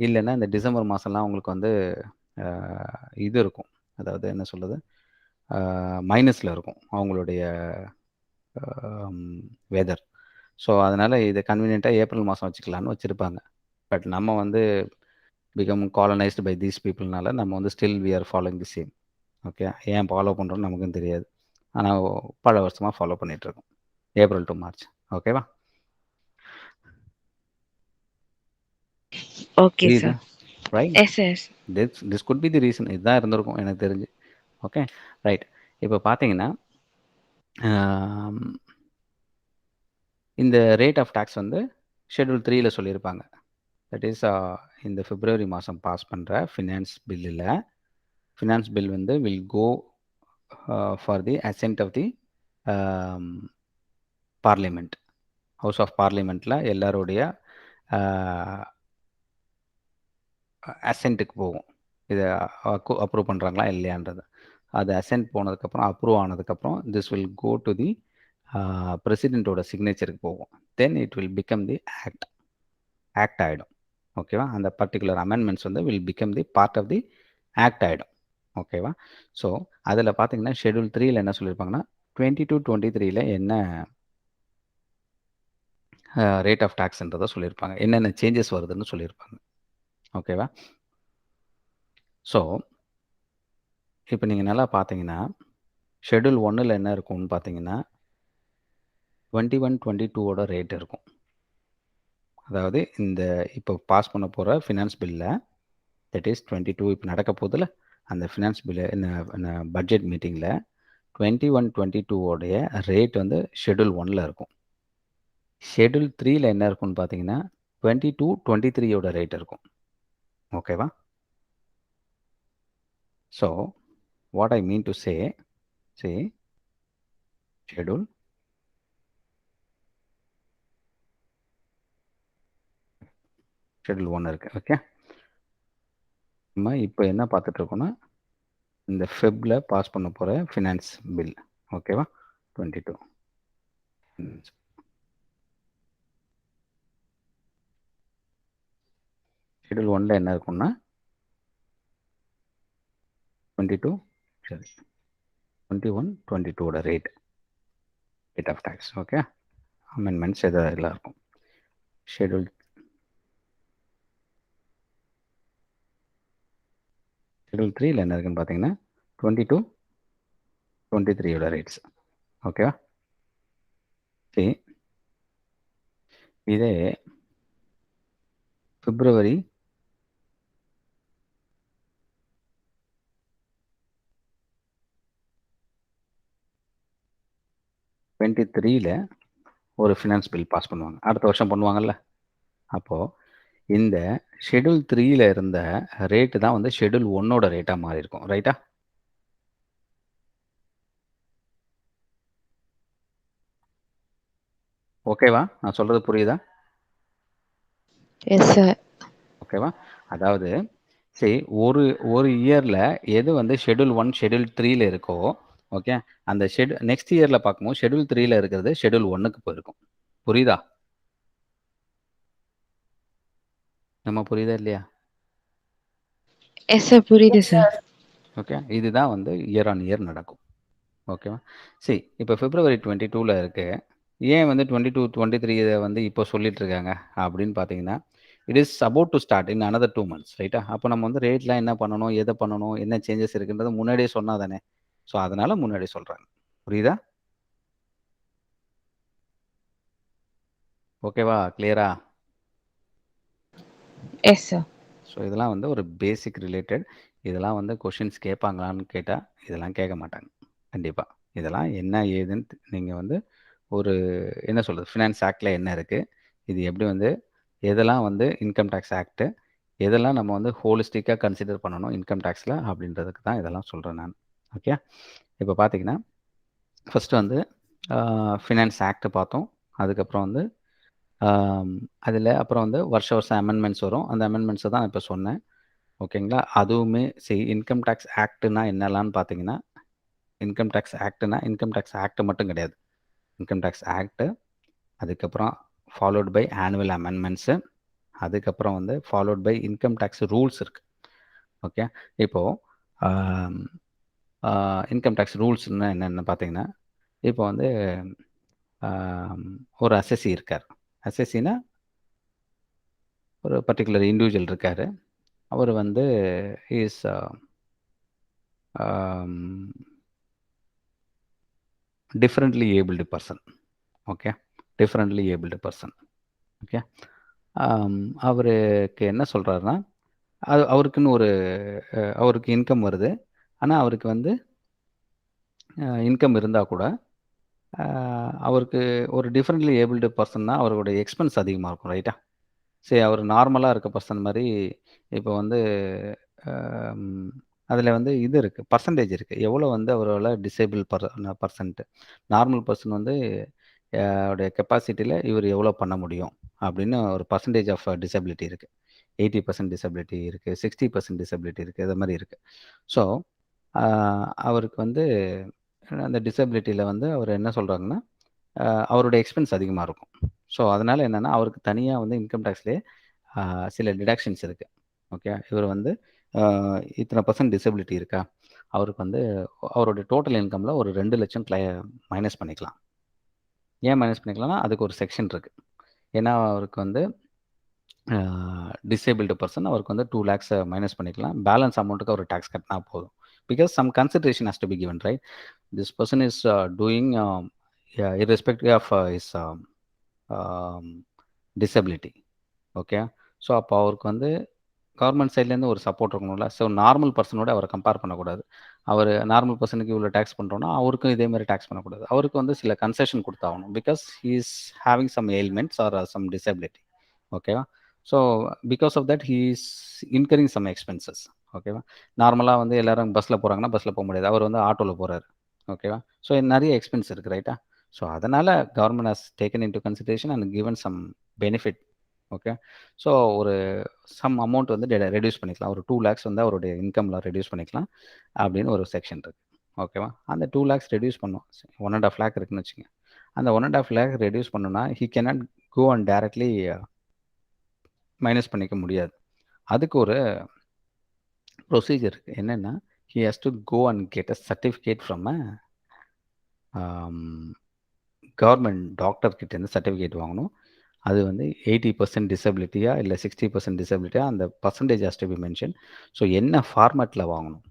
இல்லைன்னா இந்த டிசம்பர் மாதம்லாம் அவங்களுக்கு வந்து இது இருக்கும். அதாவது என்ன சொல்கிறது, மைனஸில் இருக்கும் அவங்களுடைய வெதர். ஸோ அதனால் இதை கன்வீனியன்ட்டாக ஏப்ரல் மாதம் வச்சுக்கலான்னு வச்சுருப்பாங்க. பட் நம்ம வந்து பிகம் காலனைஸ்டு பை தீஸ் பீப்புள்னால நம்ம வந்து still we are following the same. Okay, ஏன் ஃபாலோ பண்ணுறோன்னு நமக்கும் தெரியாது. ஆனால் பல வருஷமாக ஃபாலோ பண்ணிகிட்ருக்கோம் ஏப்ரல் டு மார்ச். ஓகேவா? ஓகே புரியுதா? Sir. Right, yes yes. This could be the reason. இதுதான் இருந்திருக்கும் எனக்கு தெரிஞ்சு. Okay, right. இப்போ பார்த்தீங்கன்னா இந்த ரேட் ஆஃப் டேக்ஸ் வந்து ஷெட்யூல் 3ல சொல்லியிருப்பாங்க. தட் இஸ் இந்த பிப்ரவரி மாதம் பாஸ் பண்ணுற ஃபினான்ஸ் பில் வந்து will go for the assent of the parliament. House of பார்லிமெண்ட்டில் எல்லாருடைய அசென்ட்டுக்கு போகும். இதை அப்ரூவ் பண்ணுறாங்களா இல்லையான்றது. அது அசென்ட் போனதுக்கப்புறம் அப்ரூவ் ஆனதுக்கப்புறம் this will go to the பிரசிடெண்ட்டோட சிக்னேச்சருக்கு போகும். Then it will become the act ஆகிடும். ஓகேவா? அந்த பர்டிகுலர் அமெண்ட்மெண்ட்ஸ் வந்து will become the part of the act ஆகிடும். ஓகேவா? ஸோ அதில் பார்த்தீங்கன்னா ஷெட்யூல் 3ல என்ன சொல்லியிருப்பாங்கன்னா 22-23ல என்ன ரேட் ஆஃப் டேக்ஸ்ன்றதை சொல்லியிருப்பாங்க, என்னென்ன சேஞ்சஸ் வருதுன்னு சொல்லியிருப்பாங்க. ஓகேவா? ஸோ இப்போ நீங்கள் நல்லா பார்த்தீங்கன்னா ஷெட்யூல் 1ல் என்ன இருக்கும்னு பார்த்தீங்கன்னா 21-22ஓட ரேட் இருக்கும். அதாவது இந்த இப்போ பாஸ் பண்ண போகிற ஃபினான்ஸ் பில்லில் தட் இஸ் 22 இப்போ நடக்க போதில் அந்த ஃபினான்ஸ் பில்லு இந்த பட்ஜெட் மீட்டிங்கில் 21-22ஓடைய ரேட் வந்து ஷெட்யூல் 1ல் இருக்கும். ஷெட்யூல் 3ல என்ன இருக்கும்னு பார்த்தீங்கன்னா 22-23ஓட ரேட் இருக்கும். ஓகேவா? So what I mean to say schedule schedule 1 இருக்குது. ஓகே, நம்ம இப்போ என்ன பார்த்துட்ருக்கோன்னா இந்த ஃபெப்பில் பாஸ் பண்ண போகிற ஃபினான்ஸ் பில். ஓகேவா? 22 ஷெட்யூல் 1ல் என்ன இருக்குன்னா 21-22ஓட rate of tax. Okay, amendments எல்லாம் இருக்கும். ஷெட்யூல் 3ல் என்ன இருக்குன்னு பார்த்தீங்கன்னா 22-23ஓட ரேட்ஸ். ஓகேவா? சரி, இதே பிப்ரவரி 23ல ஒரு ஃபினான்ஸ் பில் பாஸ் பண்ணுவாங்க. அடுத்த வருஷம் பண்ணுவாங்கல்ல. அப்போது இந்த ஷெட்யூல் 3ல இருந்த ரேட்டு தான் வந்து ஷெட்யூல் 1ஓட ரேட்டாக மாறி இருக்கும். ரைட்டா? ஓகேவா? நான் சொல்கிறது புரியுதா? Yes sir. ஓகேவா? அதாவது சரி ஒரு இயர்ல எது வந்து ஷெட்யூல் 1, ஷெட்யூல் 3ல இருக்கோ, ஓகே? அந்த நெக்ஸ்ட் இயர்ல பார்க்கும்போது ஷெட்யூல் 3ல இருக்கிறது ஷெட்யூல் 1க்கு போயிருக்கும். புரியுதா? நம்ம புரியுதா இல்லையா? எஸ் சார், புரியுது சார். ஓகே. இதுதான் வந்து இயர் ஆன் இயர் நடக்கும். ஓகேவா? சரி, இப்போ பிப்ரவரி 22ல இருக்கு. ஏன் வந்து 22, 23 இத வந்து இப்போ சொல்லிட்டு இருக்காங்க அப்படின்னு பார்த்தீங்கன்னா, it is about to start in another 2 months ரைட்டா? அப்போ நம்ம வந்து ரேட்லாம் என்ன பண்ணணும், எத பண்ணணும், என்ன சேஞ்சஸ் இருக்குன்றத முன்னாடியே சொன்னா தானே. ஸோ அதனால முன்னாடியே சொல்றாங்க. புரியுதா? ஓகேவா? கிளியரா? S sir. ஸோ இதெல்லாம் வந்து ஒரு பேசிக் ரிலேட்டட். இதெல்லாம் வந்து கொஷின்ஸ் கேட்பாங்களான்னு கேட்டா, இதெல்லாம் கேட்க மாட்டாங்க. கண்டிப்பா. இதெல்லாம் என்ன ஏதுன்னு நீங்க வந்து ஒரு என்ன சொல்றது? ஃபினான்ஸ் ஆக்ட்ல என்ன இருக்கு? இது எப்படி வந்து எதெல்லாம் வந்து இன்கம் டாக்ஸ் ஆக்ட், எதெல்லாம் நம்ம வந்து ஹோலிஸ்டிக்கா கன்சிடர் பண்ணணும் இன்கம் டாக்ஸ்ல அப்படின்றதுக்கு தான் இதெல்லாம் சொல்றேன் நான். ஓகே. இப்போ பார்த்தீங்கன்னா, ஃபர்ஸ்ட் வந்து ஃபினான்ஸ் ஆக்ட் பார்த்தோம். அதுக்கப்புறம் வந்து அதில அப்புறம் வந்து வருஷம் வருஷம் அமெண்ட்மெண்ட்ஸ் வரும். அந்த அமெண்ட்மெண்ட்ஸ தான் நான் இப்ப சொன்னேன். ஓகேங்களா? அதுவுமே இன்கம் டாக்ஸ் ஆக்ட்னா என்னலான்னு பார்த்தீங்கன்னா, இன்கம் டாக்ஸ் ஆக்ட்னா இன்கம் டாக்ஸ் ஆக்ட் மட்டும் கிடையாது. இன்கம் டாக்ஸ் ஆக்ட், அதுக்கப்புறம் ஃபாலோட் பை ஆனுவல் அமெண்ட்மெண்ட்ஸு, அதுக்கப்புறம் வந்து followed by income tax rules இருக்கு. ஓகே. இப்போ ஆம், இன்கம் டாக்ஸ் ரூல்ஸ்னா என்னன்னு பார்த்தீங்கன்னா, இப்போ வந்து ஆம், ஒரு அசெஸ்ஸி இருக்கார். அசெஸ்ஸினா ஒரு பர்ட்டிகுலர் இண்டிவிஜுவல் இருக்காரு. அவர் வந்து is differently abled person. Okay. Differently abled person. Okay. அவருக்கு என்ன சொல்றாருன்னா, அவருக்குன்னு ஒரு அவருக்கு இன்கம் வருது. ஆனா, அவருக்கு வந்து இன்கம் இருந்தா கூட, அ அவருக்கு ஒரு டிஃபரண்ட்லி ஏபிள்டு பர்சன்னா அவருடைய எக்ஸ்பென்ஸ் அதிகமா இருக்கும். ரைட்டா? சரி, அவர் நார்மலா இருக்க பர்சன் மாரி, இப்போ வந்து அம் அதில வந்து இது இருக்கு, பெர்சன்டேஜ் இருக்கு. எவ்வளோ வந்து அவரால டிசேபிள் பெர்சன்ட். நார்மல் பெர்சன் வந்து அவருடைய கெப்பாசிட்டில இவர் எவ்வளோ பண்ண முடியும் அப்படின்னு ஒரு பெர்சன்டேஜ் ஆஃப் டிசபிலிட்டி இருக்கு. 80% டிசபிலிட்டி இருக்கு, 60% டிசபிலிட்டி இருக்கு. அது மாரி இருக்கு. ஸோ, அ அவருக்கு வந்து அந்த டிசபிலிட்டில வந்து அவர் என்ன சொல்றாங்கன்னா, அவருடைய எக்ஸ்பென்ஸ் அதிகமா இருக்கும். ஸோ, அதனால என்னன்னா, அவருக்கு தனியா வந்து இன்கம் டாக்ஸ்லயே ஆ சில டிடக்ஷன்ஸ் இருக்கு. ஓகே. இவர் வந்து அ இத்தன பெர்சன்ட் டிசபிலிட்டி இருக்கா? அவருக்கு வந்து அவருடைய டோட்டல் இன்கம்ல ஒரு 2,00,000 மைனஸ் பண்ணிக்கலாம். ஏன் மைனஸ் பண்ணிக்கலாம்னா, அதுக்கு ஒரு செக்ஷன் இருக்கு. ஏன்னா, அவருக்கு வந்து அ டிசேபிள்டு பெர்சன் அவருக்கு வந்து 2,00,000 மைனஸ் பண்ணிக்கலாம். பேலன்ஸ் அமௌண்ட்டுக்கு அவர் டாக்ஸ் கட்டினா போதும். Because some consideration has to be given right? This person is doing irrespective of his disability. Okay. So, அப்போ அவருக்கு வந்து கவர்மெண்ட் சைட்லேருந்து ஒரு சப்போர்ட் இருக்கணும்ல. ஸோ, நார்மல் பெர்சனோட அவர கம்பேர் பண்ணக்கூடாது. அவரு நார்மல் பெர்சனுக்கு இவ்வளோ டாக்ஸ் பண்றோம்னா, அவருக்கும் இதே மாரி டாக்ஸ் பண்ணக்கூடாது. அவருக்கு வந்து சில கன்செஷன் குடுத்தாகணும். Because he is having some ailments or some disability. ஓகேவா? So, because of that he is incurring some expenses. ஓகேவா? நார்மலா வந்து எல்லாரும் பஸ்ல போறாங்கன்னா, பஸ்ல போ முடியாது. அவர் வந்து ஆட்டோல போறாரு. ஓகேவா? ஸோ, நெறைய எக்ஸ்பென்ஸ் இருக்கு ரைட்டா? ஸோ, அதனால government has taken into consideration and given some benefit. Okay. So, ஒரு சம் அமௌண்ட் வந்து ரெட்யூஸ் பண்ணிக்கலாம். ஒரு 2,00,000 வந்து அவருடைய இன்கம்ல ரெட்யூஸ் பண்ணிக்கலாம் அப்படின்னு ஒரு செக்ஷன் இருக்கு. ஓகேவா? அந்த 2,00,000 ரெட்யூஸ் பண்ணோம். 1 1/2 லேக் இருக்குன்னு வச்சுக்கங்க. அந்த 1 1/2 லேக் ரெட்யூஸ் பண்ணணும்னா, he cannot go and directly minus பண்ணிக்க முடியாது. அதுக்கு ஒரு ப்ரொசீஜர் இருக்கு. என்னன்னா, he has to go and get a certificate from government doctor கிட்டேருந்து சர்டிஃபிகேட் வாங்கணும். அது வந்து 80% டிசபிலிட்டியா இல்ல 60% டிசபிலிட்டியா அந்த percentage has to be mention. So, என்ன ஃபார்மேட்ல வாங்கணும்?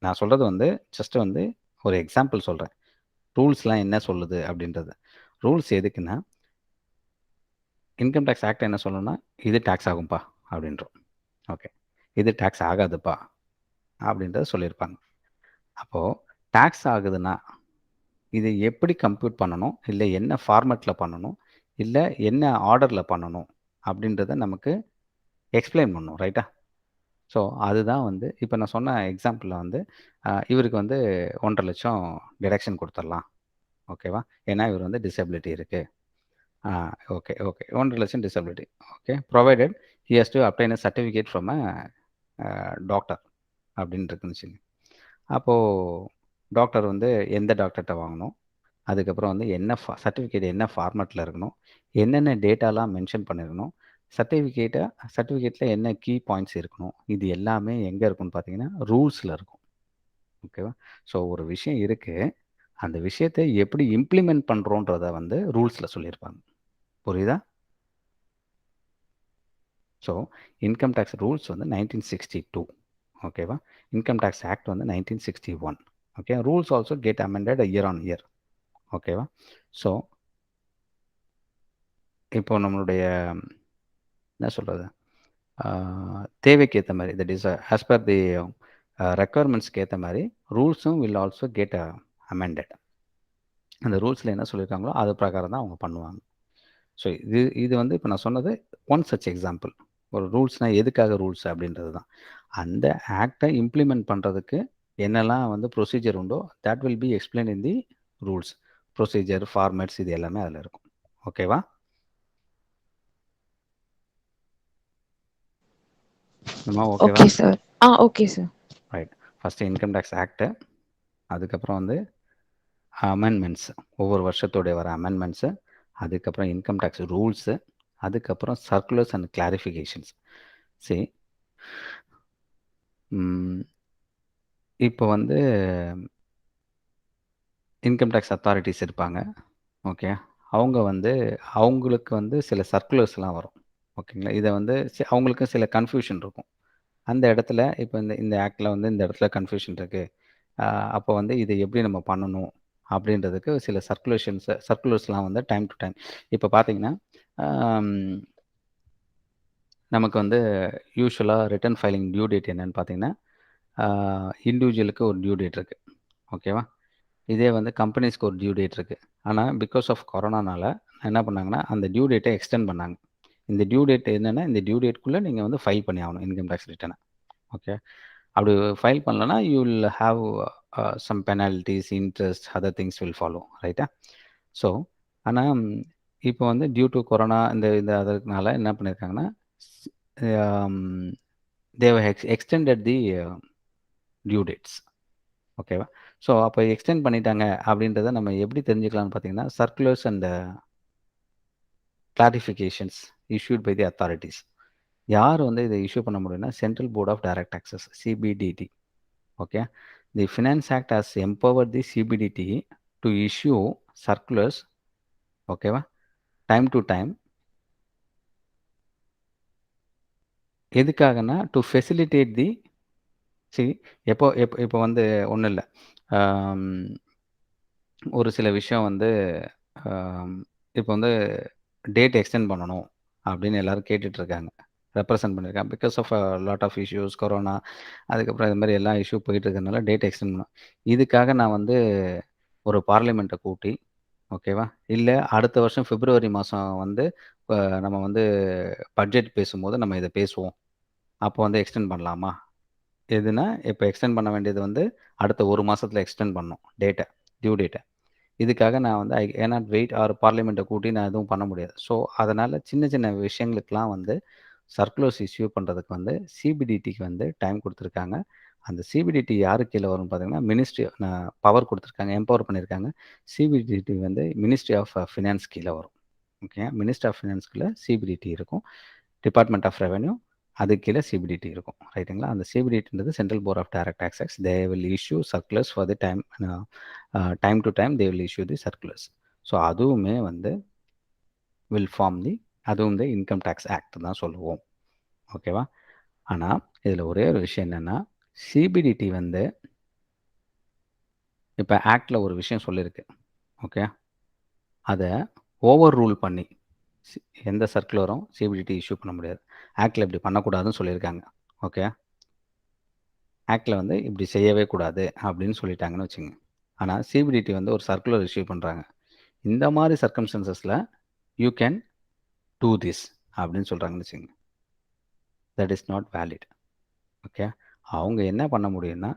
நான் சொல்றது வந்து ஜஸ்ட் வந்து ஒரு எக்ஸாம்பிள் சொல்றேன். ரூல்ஸ்லாம் என்ன சொல்லுது அப்படின்றது. ரூல்ஸ் எதுக்குன்னா, இன்கம் டாக்ஸ் ஆக்ட் என்ன சொல்லும்னா, இது டாக்ஸ் ஆகும்பா அப்படின்றோம். ஓகே. இது டாக்ஸ் ஆகாதுப்பா அப்படின்றத சொல்லியிருப்பாங்க. அப்போ டாக்ஸ் ஆகுதுன்னா, இத எப்படி கம்ப்யூட் பண்ணணும்? இல்ல என்ன ஃபார்மேட்ல பண்ணணும்? இல்ல என்ன ஆர்டர்ல பண்ணணும்? அப்படின்றத நமக்கு எக்ஸ்ப்ளைன் பண்ணணும். ரைட்டா? ஸோ, அதுதான் வந்து இப்ப நான் சொன்ன எக்ஸாம்பிள்ல வந்து இவருக்கு வந்து 1,50,000 டிடக்ஷன் குடுத்துரலாம். ஓகேவா? ஏன்னா இவர் வந்து டிசபிலிட்டி இருக்கு. Okay, okay. Own relation disability. Okay. Provided he has to obtained a certificate from a doctor அப்படின்னு இருக்குன்னு வச்சுக்கங்க. அப்போது டாக்டர் வந்து எந்த டாக்டர்கிட்ட வாங்கணும், அதுக்கப்புறம் வந்து என்ன சர்டிஃபிகேட் என்ன ஃபார்மேட்டில் இருக்கணும், என்னென்ன டேட்டாலாம் மென்ஷன் பண்ணியிருக்கணும், சர்டிஃபிகேட்டில் என்ன கீ பாயிண்ட்ஸ் இருக்கணும், இது எல்லாமே எங்கே இருக்குன்னு பார்த்தீங்கன்னா ரூல்ஸில் இருக்கும். ஓகேவா? ஸோ ஒரு விஷயம் இருக்குது, அந்த விஷயத்தை எப்படி இம்ப்ளிமெண்ட் பண்ணுறோன்றத வந்து ரூல்ஸில் சொல்லியிருப்பாங்க. புரியுதா? ஸோ இன்கம் டேக்ஸ் ரூல்ஸ் வந்து 1962. ஓகேவா? இன்கம் டேக்ஸ் ஆக்ட் வந்து 1961. Okay. Rules also get amended year on year. ஓகேவா? ஸோ இப்போ நம்மளுடைய என்ன சொல்கிறது, தேவைக்கு ஏற்ற மாதிரி, that is as per the ரெக்குவயர்மெண்ட்ஸ்க்கு ஏற்ற மாதிரி ரூல்ஸும் வில் ஆல்சோ கெட் அமெண்டட். அந்த ரூல்ஸில் என்ன சொல்லியிருக்காங்களோ அது பிரகாரம் தான் அவங்க பண்ணுவாங்க. ஸோ இது வந்து இப்போ நான் சொன்னது ஒன் சச் எக்ஸாம்பிள். ஒரு ரூல்ஸ்னால் எதுக்காக ரூல்ஸ் அப்படின்றது தான். அந்த ஆக்டை இம்ப்ளிமெண்ட் பண்ணுறதுக்கு என்னெல்லாம் வந்து ப்ரொசீஜர் உண்டோ that will be explain in the rules. Procedure, formats, இது எல்லாமே அதில் இருக்கும். ஓகேவா? ஓகேவா? Okay sir. Okay sir. Right. First income tax act, அதுக்கப்புறம் வந்து அமெண்ட்மெண்ட்ஸ், ஒவ்வொரு வருஷத்தோடைய வர அமெண்ட்மெண்ட்ஸு, அதுக்கப்புறம் இன்கம் டேக்ஸ் ரூல்ஸு, அதுக்கப்புறம் சர்க்குலர்ஸ் அண்ட் கிளாரிஃபிகேஷன்ஸ். சரி, இப்போ வந்து இன்கம் டேக்ஸ் அத்தாரிட்டிஸ் இருப்பாங்க. ஓகே. அவங்க வந்து அவங்களுக்கு வந்து சில சர்க்குலர்ஸ்லாம் வரும். ஓகேங்களா? இதை வந்து அவங்களுக்கு சில கன்ஃபியூஷன் இருக்கும். அந்த இடத்துல இப்போ இந்த ஆக்டில் வந்து இந்த இடத்துல கன்ஃபியூஷன் இருக்குது, அப்போ வந்து இதை எப்படி நம்ம பண்ணணும் அப்படின்றதுக்கு சில சர்க்குலர்ஸ்லாம் வந்து டைம் டு டைம். இப்போ பார்த்தீங்கன்னா நமக்கு வந்து யூஸ்வலாக ரிட்டர்ன் ஃபைலிங் டியூ டேட் என்னென்னு பார்த்தீங்கன்னா இண்டிவிஜுவலுக்கு ஒரு டியூ டேட் இருக்குது. ஓகேவா? இதே வந்து கம்பெனிஸ்க்கு ஒரு டியூ டேட் இருக்குது. ஆனால் பிகாஸ் ஆஃப் கொரோனானால என்ன பண்ணாங்கன்னா அந்த டியூ டேட்டை எக்ஸ்டெண்ட் பண்ணாங்க. இந்த டியூ டேட் என்னென்னா இந்த டியூ டேட்குள்ளே நீங்கள் வந்து ஃபைல் பண்ணி ஆகணும் இன்கம் டேக்ஸ் ரிட்டர்னை. ஓகே. அப்படி ஃபைல் பண்ணலன்னா you will have some penalties, interest, other things will follow. ரைட்டா? ஸோ ஆனால் இப்போ வந்து டியூ டு கொரோனா இந்த அதனால என்ன பண்ணியிருக்காங்கன்னா they extended the due dates. ஓகேவா? ஸோ அப்போ எக்ஸ்டெண்ட் பண்ணிட்டாங்க அப்படின்றத நம்ம எப்படி தெரிஞ்சுக்கலாம்னு பார்த்தீங்கன்னா circulars and clarifications issued by the authorities. யார் வந்து இதை இஷ்யூ பண்ண முடியும்னா central board of direct taxes, CBDT. Okay. The finance act has empowered the CBDT to issue circulars. ஓகேவா? Time to time. எதுக்காகனா டு ஃபெசிலிட்டேட் தி இப்போ வந்து ஒன்றும் இல்லை, ஒரு சில விஷயம் வந்து இப்போ வந்து டேட் எக்ஸ்டெண்ட் பண்ணணும் அப்படின்னு எல்லோரும் கேட்டுட்ருக்காங்க, ரெப்ரசன்ட் பண்ணியிருக்காங்க. Because of lot of issues, corona, அதுக்கப்புறம் இது மாதிரி எல்லா இஷ்யூ போயிட்டு இருக்கிறதுனால டேட் எக்ஸ்டெண்ட் பண்ணணும். இதுக்காக நான் வந்து ஒரு பார்லிமெண்ட்டை கூட்டி, ஓகேவா, இல்லை அடுத்த வருஷம் பிப்ரவரி மாதம் வந்து நம்ம வந்து பட்ஜெட் பேசும்போது நம்ம இதை பேசுவோம், அப்போ வந்து எக்ஸ்டெண்ட் பண்ணலாமா? எதுனா இப்போ எக்ஸ்டெண்ட் பண்ண வேண்டியது வந்து அடுத்த ஒரு மாதத்தில் எக்ஸ்டெண்ட் பண்ணணும் டேட்டை, டியூ டேட்டை. இதுக்காக நான் வந்து ஐ கேனாட் வெயிட், ஆர் பார்லிமெண்ட்டை கூட்டி நான் எதுவும் பண்ண முடியாது. ஸோ அதனால் சின்ன சின்ன விஷயங்களுக்கெலாம் வந்து சர்க்குலர்ஸ் இஷ்யூ பண்ணுறதுக்கு வந்து சிபிடிடிக்கு வந்து டைம் கொடுத்துருக்காங்க. அந்த சிபிடிடி யாருக்கு கீழே வரும்னு பார்த்தீங்கன்னா மினிஸ்ட்ரி பவர் கொடுத்துருக்காங்க, எம்பவர் பண்ணியிருக்காங்க. சிபிடிடி வந்து மினிஸ்ட்ரி ஆஃப் ஃபினான்ஸ் கீழே வரும். ஓகே. மினிஸ்ட்ரி ஆஃப் ஃபினான்ஸ் கீழே சிபிடிடி இருக்கும். டிபார்ட்மெண்ட் ஆஃப் ரெவென்யூ அதுக்கு கீழே சிபிடிடி இருக்கும். ரைட்டுங்களா? அந்த சிபிடிடின்றது central board of direct taxes. They will issue circulars for the time to time they will issue the circulars. So அதுவுமே வந்து வில் ஃபார்ம் தி, அதுவும் இந்த இன்கம் டேக்ஸ் ஆக்ட் தான் சொல்லுவோம். ஓகேவா? ஆனால் இதில் ஒரே ஒரு விஷயம் என்னென்னா சிபிடிடி வந்து இப்போ ஆக்டில் ஒரு விஷயம் சொல்லியிருக்கு. ஓகே. அதை ஓவர் ரூல் பண்ணி எந்த சர்க்குலரும் சிபிடிடி இஷ்யூ பண்ண முடியாது. ஆக்டில் இப்படி பண்ணக்கூடாதுன்னு சொல்லியிருக்காங்க. ஓகே. ஆக்டில் வந்து இப்படி செய்யவே கூடாது அப்படின்னு சொல்லிட்டாங்கன்னு வச்சுங்க. ஆனால் சிபிடிடி வந்து ஒரு சர்க்குலர் இஷ்யூ பண்ணுறாங்க, இந்த மாதிரி சர்க்கம்ஸ்டன்சஸில் யூ கேன் டூ திஸ் அப்படின்னு சொல்கிறாங்கன்னு வச்சுங்க. That is not valid. Okay. அவங்க என்ன பண்ண முடியும்னா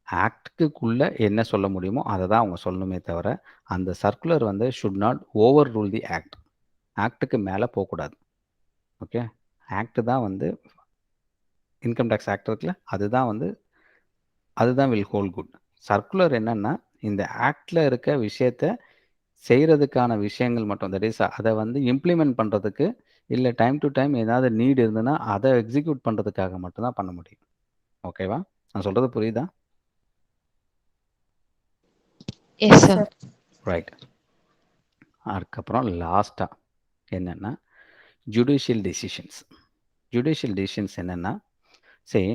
ஆக்டுக்குள்ளே என்ன சொல்ல முடியுமோ அதை தான் அவங்க சொல்லணுமே தவிர அந்த சர்க்குலர் வந்து should not overrule the act. ஆக்ட்டுக்கு மேலே போகக்கூடாது. ஓகே, ஆக்ட் தான் வந்து இன்கம் டேக்ஸ் ஆக்ட் இருக்குல்ல, அதுதான் வில் ஹோல்ட் குட். சர்க்குலர் என்னன்னா இந்த ஆக்டில் இருக்க விஷயத்த செய்கிறதுக்கான விஷயங்கள் மட்டும், தட் இஸ் அதை வந்து இம்ப்ளிமெண்ட் பண்ணுறதுக்கு இல்லை டைம் டு டைம் ஏதாவது நீட் இருந்ததுன்னா அதை எக்ஸிக்யூட் பண்ணுறதுக்காக மட்டும்தான் பண்ண முடியும். ஓகேவா? நான் சொல்கிறது புரியுதா? Yes sir. ரைட். அதுக்கப்புறம் லாஸ்ட்டாக என்னென்னா ஜுடிஷியல் டெசிஷன்ஸ். ஜுடிஷியல் டெசிஷன்ஸ் என்னென்னா, சரி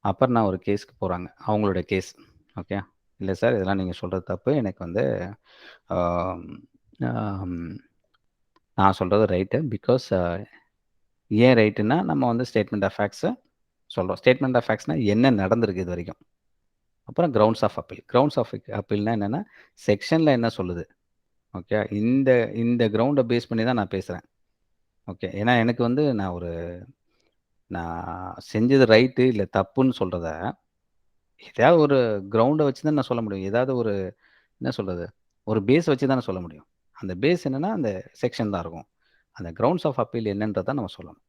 அப்புறம் நான் ஒரு கேஸ்க்கு போகிறாங்க, அவங்களோட கேஸ். ஓகே, இல்லை சார் இதெல்லாம் நீங்கள் சொல்கிறது தப்பு, எனக்கு வந்து நான் சொல்கிறது ரைட்டு. பிகாஸ் ஏன் ரைட்டுன்னா நம்ம வந்து ஸ்டேட்மெண்ட் ஆஃப் ஃபேக்ட்ஸை சொல்கிறோம். ஸ்டேட்மெண்ட் ஆஃப் ஃபேக்ட்ஸ்னால் என்ன நடந்திருக்கு இது வரைக்கும். அப்புறம் grounds of appeal. Grounds of அப்பீல்னால் என்னென்னா செக்ஷனில் என்ன சொல்லுது. ஓகே, இந்த கிரவுண்டை பேஸ் பண்ணி தான் நான் பேசுகிறேன். ஓகே, ஏன்னா எனக்கு வந்து நான் செஞ்சது ரைட்டு இல்லை தப்புன்னு சொல்கிறத ஏதாவது ஒரு கிரவுண்டை வச்சு தான் நான் சொல்ல முடியும். ஏதாவது ஒரு என்ன சொல்கிறது, ஒரு பேஸ் வச்சு தான் நான் சொல்ல முடியும். அந்த பேஸ் என்னென்னா அந்த செக்ஷன் தான் இருக்கும். அந்த கிரவுண்ட்ஸ் ஆஃப் அப்பீல் என்னன்றதை நம்ம சொல்லணும்.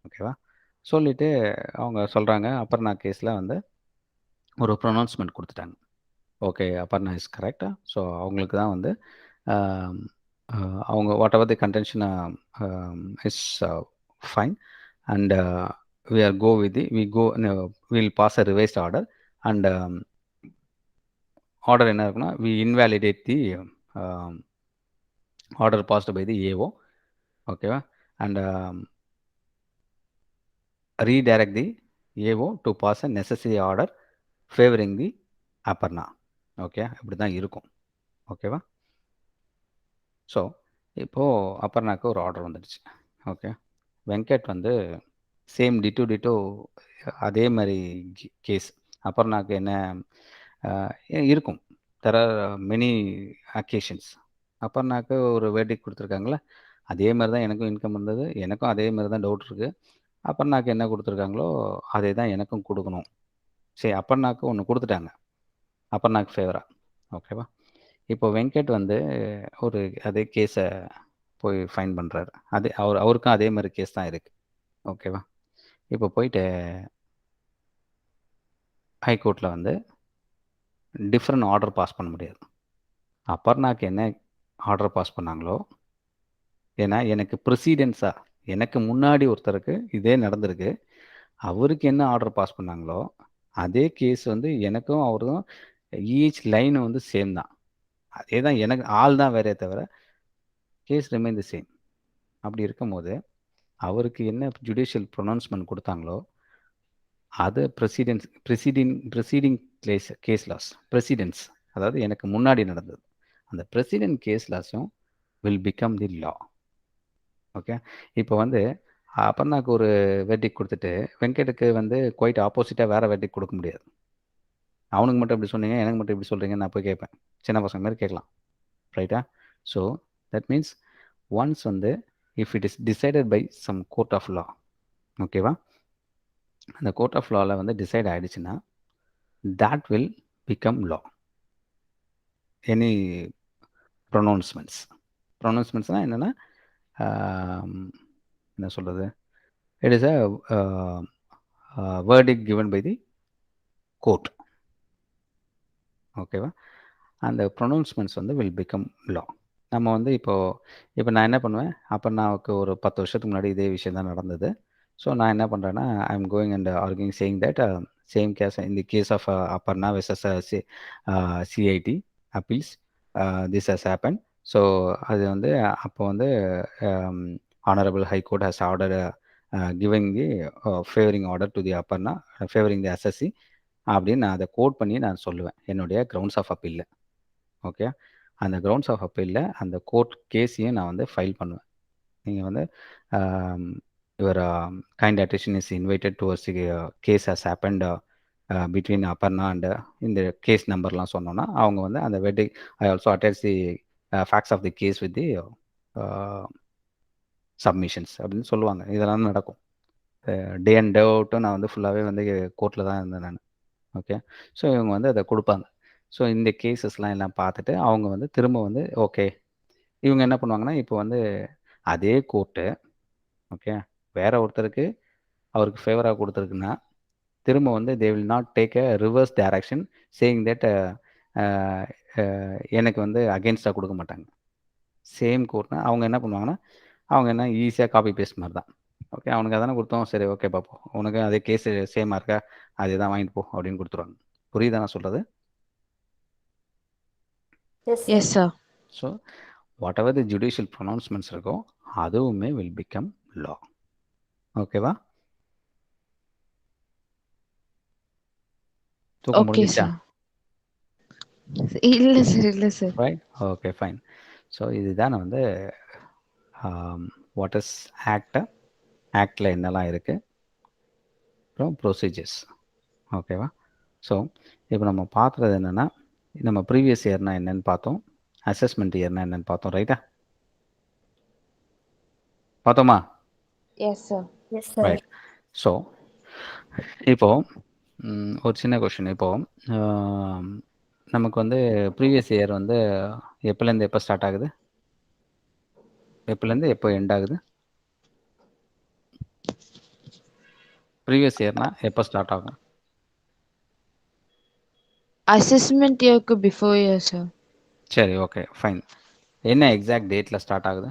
ஓகேவா? சொல்லிவிட்டு அவங்க சொல்கிறாங்க, அபர்ணா கேஸில் வந்து ஒரு ப்ரொனவுன்ஸ்மெண்ட் கொடுத்துட்டாங்க. ஓகே, அபர்ணா இஸ் கரெக்டாக. ஸோ அவங்களுக்கு தான் வந்து அவங்க what ever the contention is fine and we are go with the we'll pass a revised order and order என்ன இருக்குன்னா we invalidate the order passed by the AO. ஓகேவா? and redirect the AO to pass a necessary order favoring the Aparna. Okay, இப்படி தான் இருக்கும். ஓகேவா? So இப்போது அபர்ணாக்கு ஒரு order வந்துடுச்சு. ஓகே, வெங்கட் வந்து சேம் டிட்டோ அதே மாதிரி கேஸ். அபர்ணாக்கு என்ன இருக்கும், தெர் ஆர் மெனி அக்கேஷன்ஸ். அபர்ணாக்கு ஒரு வேர்டிக் கொடுத்துருக்காங்களே, அதே மாதிரி தான் எனக்கும் இன்கம் இருந்தது, எனக்கும் அதே மாதிரி தான் டவுட் இருக்குது. அபர்ணாக்கு என்ன கொடுத்துருக்காங்களோ அதே தான் எனக்கும் கொடுக்கணும். சரி, அபர்ணாக்கு ஒன்று கொடுத்துட்டாங்க, அபர்ணாக்கு ஃபேவரா. ஓகேவா? இப்போ வெங்கட் வந்து ஒரு அதே கேஸை போய் ஃபைன் பண்ணுறாரு. அவருக்கும் அதே மாதிரி கேஸ் தான் இருக்குது. ஓகேவா? இப்போ போயிட்டு ஹைகோர்ட்டில் வந்து டிஃப்ரெண்ட் ஆர்டர் பாஸ் பண்ண முடியாது. அபர்ணாக்கு என்ன ஆர்டர் பாஸ் பண்ணாங்களோ, ஏன்னா எனக்கு ப்ரொசீடன்ஸாக எனக்கு முன்னாடி ஒருத்தருக்கு இதே நடந்திருக்கு, அவருக்கு என்ன ஆர்டர் பாஸ் பண்ணாங்களோ அதே கேஸ் வந்து எனக்கும் அவருக்கும் ஈச் லைன் வந்து சேம் தான். அதே தான், எனக்கு ஆள் தான் வேறே தவிர கேஸ் ரிமைன் தி சேம். அப்படி இருக்கும்போது அவருக்கு என்ன ஜுடிஷியல் ப்ரொனவுன்ஸ்மெண்ட் கொடுத்தாங்களோ அது ப்ரெசீடிங் கேஸ் லாஸ், ப்ரெசிடென்ஸ், அதாவது எனக்கு முன்னாடி நடந்தது. அந்த ப்ரெசிடென்ட் கேஸ் லாஸும் will become the law. Okay, இப்போ வந்து அபர்ணாக்கு ஒரு வெர்டிக் கொடுத்துட்டு வெங்கட்டுக்கு வந்து குவைட் ஆப்போசிட்டாக வேறு வெர்டிக் கொடுக்க முடியாது. அவனுக்கு மட்டும் இப்படி சொன்னீங்க, எனக்கு மட்டும் இப்படி சொல்கிறீங்கன்னு நான் போய் கேட்பேன். சின்ன பசங்க மாதிரி கேட்கலாம். ரைட்டா? ஸோ தட் மீன்ஸ் ஒன்ஸ் வந்து if it is decided by some court of law, ஓகேவா, அந்த கோர்ட் ஆஃப் லாவில் வந்து டிசைட் ஆகிடுச்சுன்னா that will become law. Any pronouncements என்னென்னா என்ன சொல்கிறது, it is a verdict given by the court. ஓகேவா? அந்த ப்ரொனவுன்ஸ்மெண்ட்ஸ் வந்து will become law. நம்ம வந்து இப்போ நான் என்ன பண்ணுவேன், அபர்ணாவுக்கு ஒரு 10 வருஷத்துக்கு முன்னாடி இதே விஷயம் தான் நடந்தது. ஸோ நான் என்ன பண்ணுறேன்னா, I am going and arguing saying that same case in the case of Aparna versus CIT appeals, this has happen. So அது வந்து அப்போ வந்து honourable high court has order giving the favouring order to the Aparna, favouring the assessee அப்படின்னு நான் அதை quote பண்ணி நான் சொல்லுவேன் என்னுடைய கிரவுண்ட்ஸ் ஆஃப் அப்பீலில். ஓகே, அந்த கிரவுண்ட்ஸ் ஆஃப் அப்பீலில் அந்த கோர்ட் கேஸையும் நான் வந்து ஃபைல் பண்ணுவேன். நீங்கள் வந்து your kind attention is invited towards the case has happened between Aparna and இந்த கேஸ் நம்பர்லாம் சொன்னோன்னா அவங்க வந்து அந்த verdict I also attach the facts of the case with the submissions அப்படின்னு சொல்லுவாங்க. இதெல்லாம் நடக்கும். டே அண்ட் டே அவுட்டும் நான் வந்து ஃபுல்லாகவே வந்து கோர்ட்டில் தான் இருந்தேன் நான். ஓகே, ஸோ இவங்க வந்து அதை கொடுப்பாங்க. ஸோ இந்த கேசஸ்லாம் எல்லாம் பார்த்துட்டு அவங்க வந்து திரும்ப வந்து ஓகே, இவங்க என்ன பண்ணுவாங்கன்னா இப்போ வந்து அதே கோர்ட்டு ஓகே வேற ஒருத்தருக்கு அவருக்கு ஃபேவராக கொடுத்துருக்குன்னா திரும்ப வந்து they will not take a reverse direction saying that எனக்கு வந்து அகெயின்ஸ்டாக கொடுக்க மாட்டாங்க. சேம் கோர்ட்னா அவங்க என்ன பண்ணுவாங்கன்னா அவங்க என்ன ஈஸியாக காப்பி பேஸ்ட் மாதிரி தான். ஓகே அவனுக்கு அதானே கொடுத்தோம், சரி ஓகே பார்ப்போம், உனக்கு அதே கேஸ் சேமாக இருக்கா, அதே தான் வாங்கிட்டு போ அப்படின்னு கொடுத்துருவாங்க. புரியுதா நான் சொல்கிறது? Yes sir. So whatever the judicial pronouncements இருக்கோ அதுவுமே வில் பிகம் லா. ஓகேவா? தூக்கம் ஓகே முடிஞ்சிச்சா? சார். இல்லை சார், இல்லை sir. Right, okay fine. So இதுதான் வந்து வாட் இஸ் ஆக்ட், ஆக்டில் என்னெல்லாம் இருக்குது, அப்புறம் ப்ரொசீஜர்ஸ். ஓகேவா? ஸோ இப்போ நம்ம பார்க்குறது என்னென்னா நம்ம ப்ரீவியஸ் இயர்னா என்னென்னு பார்த்தோம், அசஸ்மெண்ட் இயர்னா என்னென்னு பார்த்தோம். ரைட்டா? பார்த்தோமா? Yes sir. S sir. Right. So இப்போது ஒரு சின்ன கொஷின். இப்போது நமக்கு வந்து ப்ரீவியஸ் இயர் வந்து எப்போலேருந்து எப்போ ஸ்டார்ட் ஆகுது, எப்போலேருந்து எப்போ எண்ட் ஆகுது? ப்ரீவியஸ் இயர்னா எப்போ ஸ்டார்ட் ஆகும்? அசஸ்மெண்ட் இயர்க்கு பிஃபோர் இயர் சார். சரி, ஓகே ஃபைன். என்ன எக்ஸாக்ட் டேட்டில் ஸ்டார்ட் ஆகுது?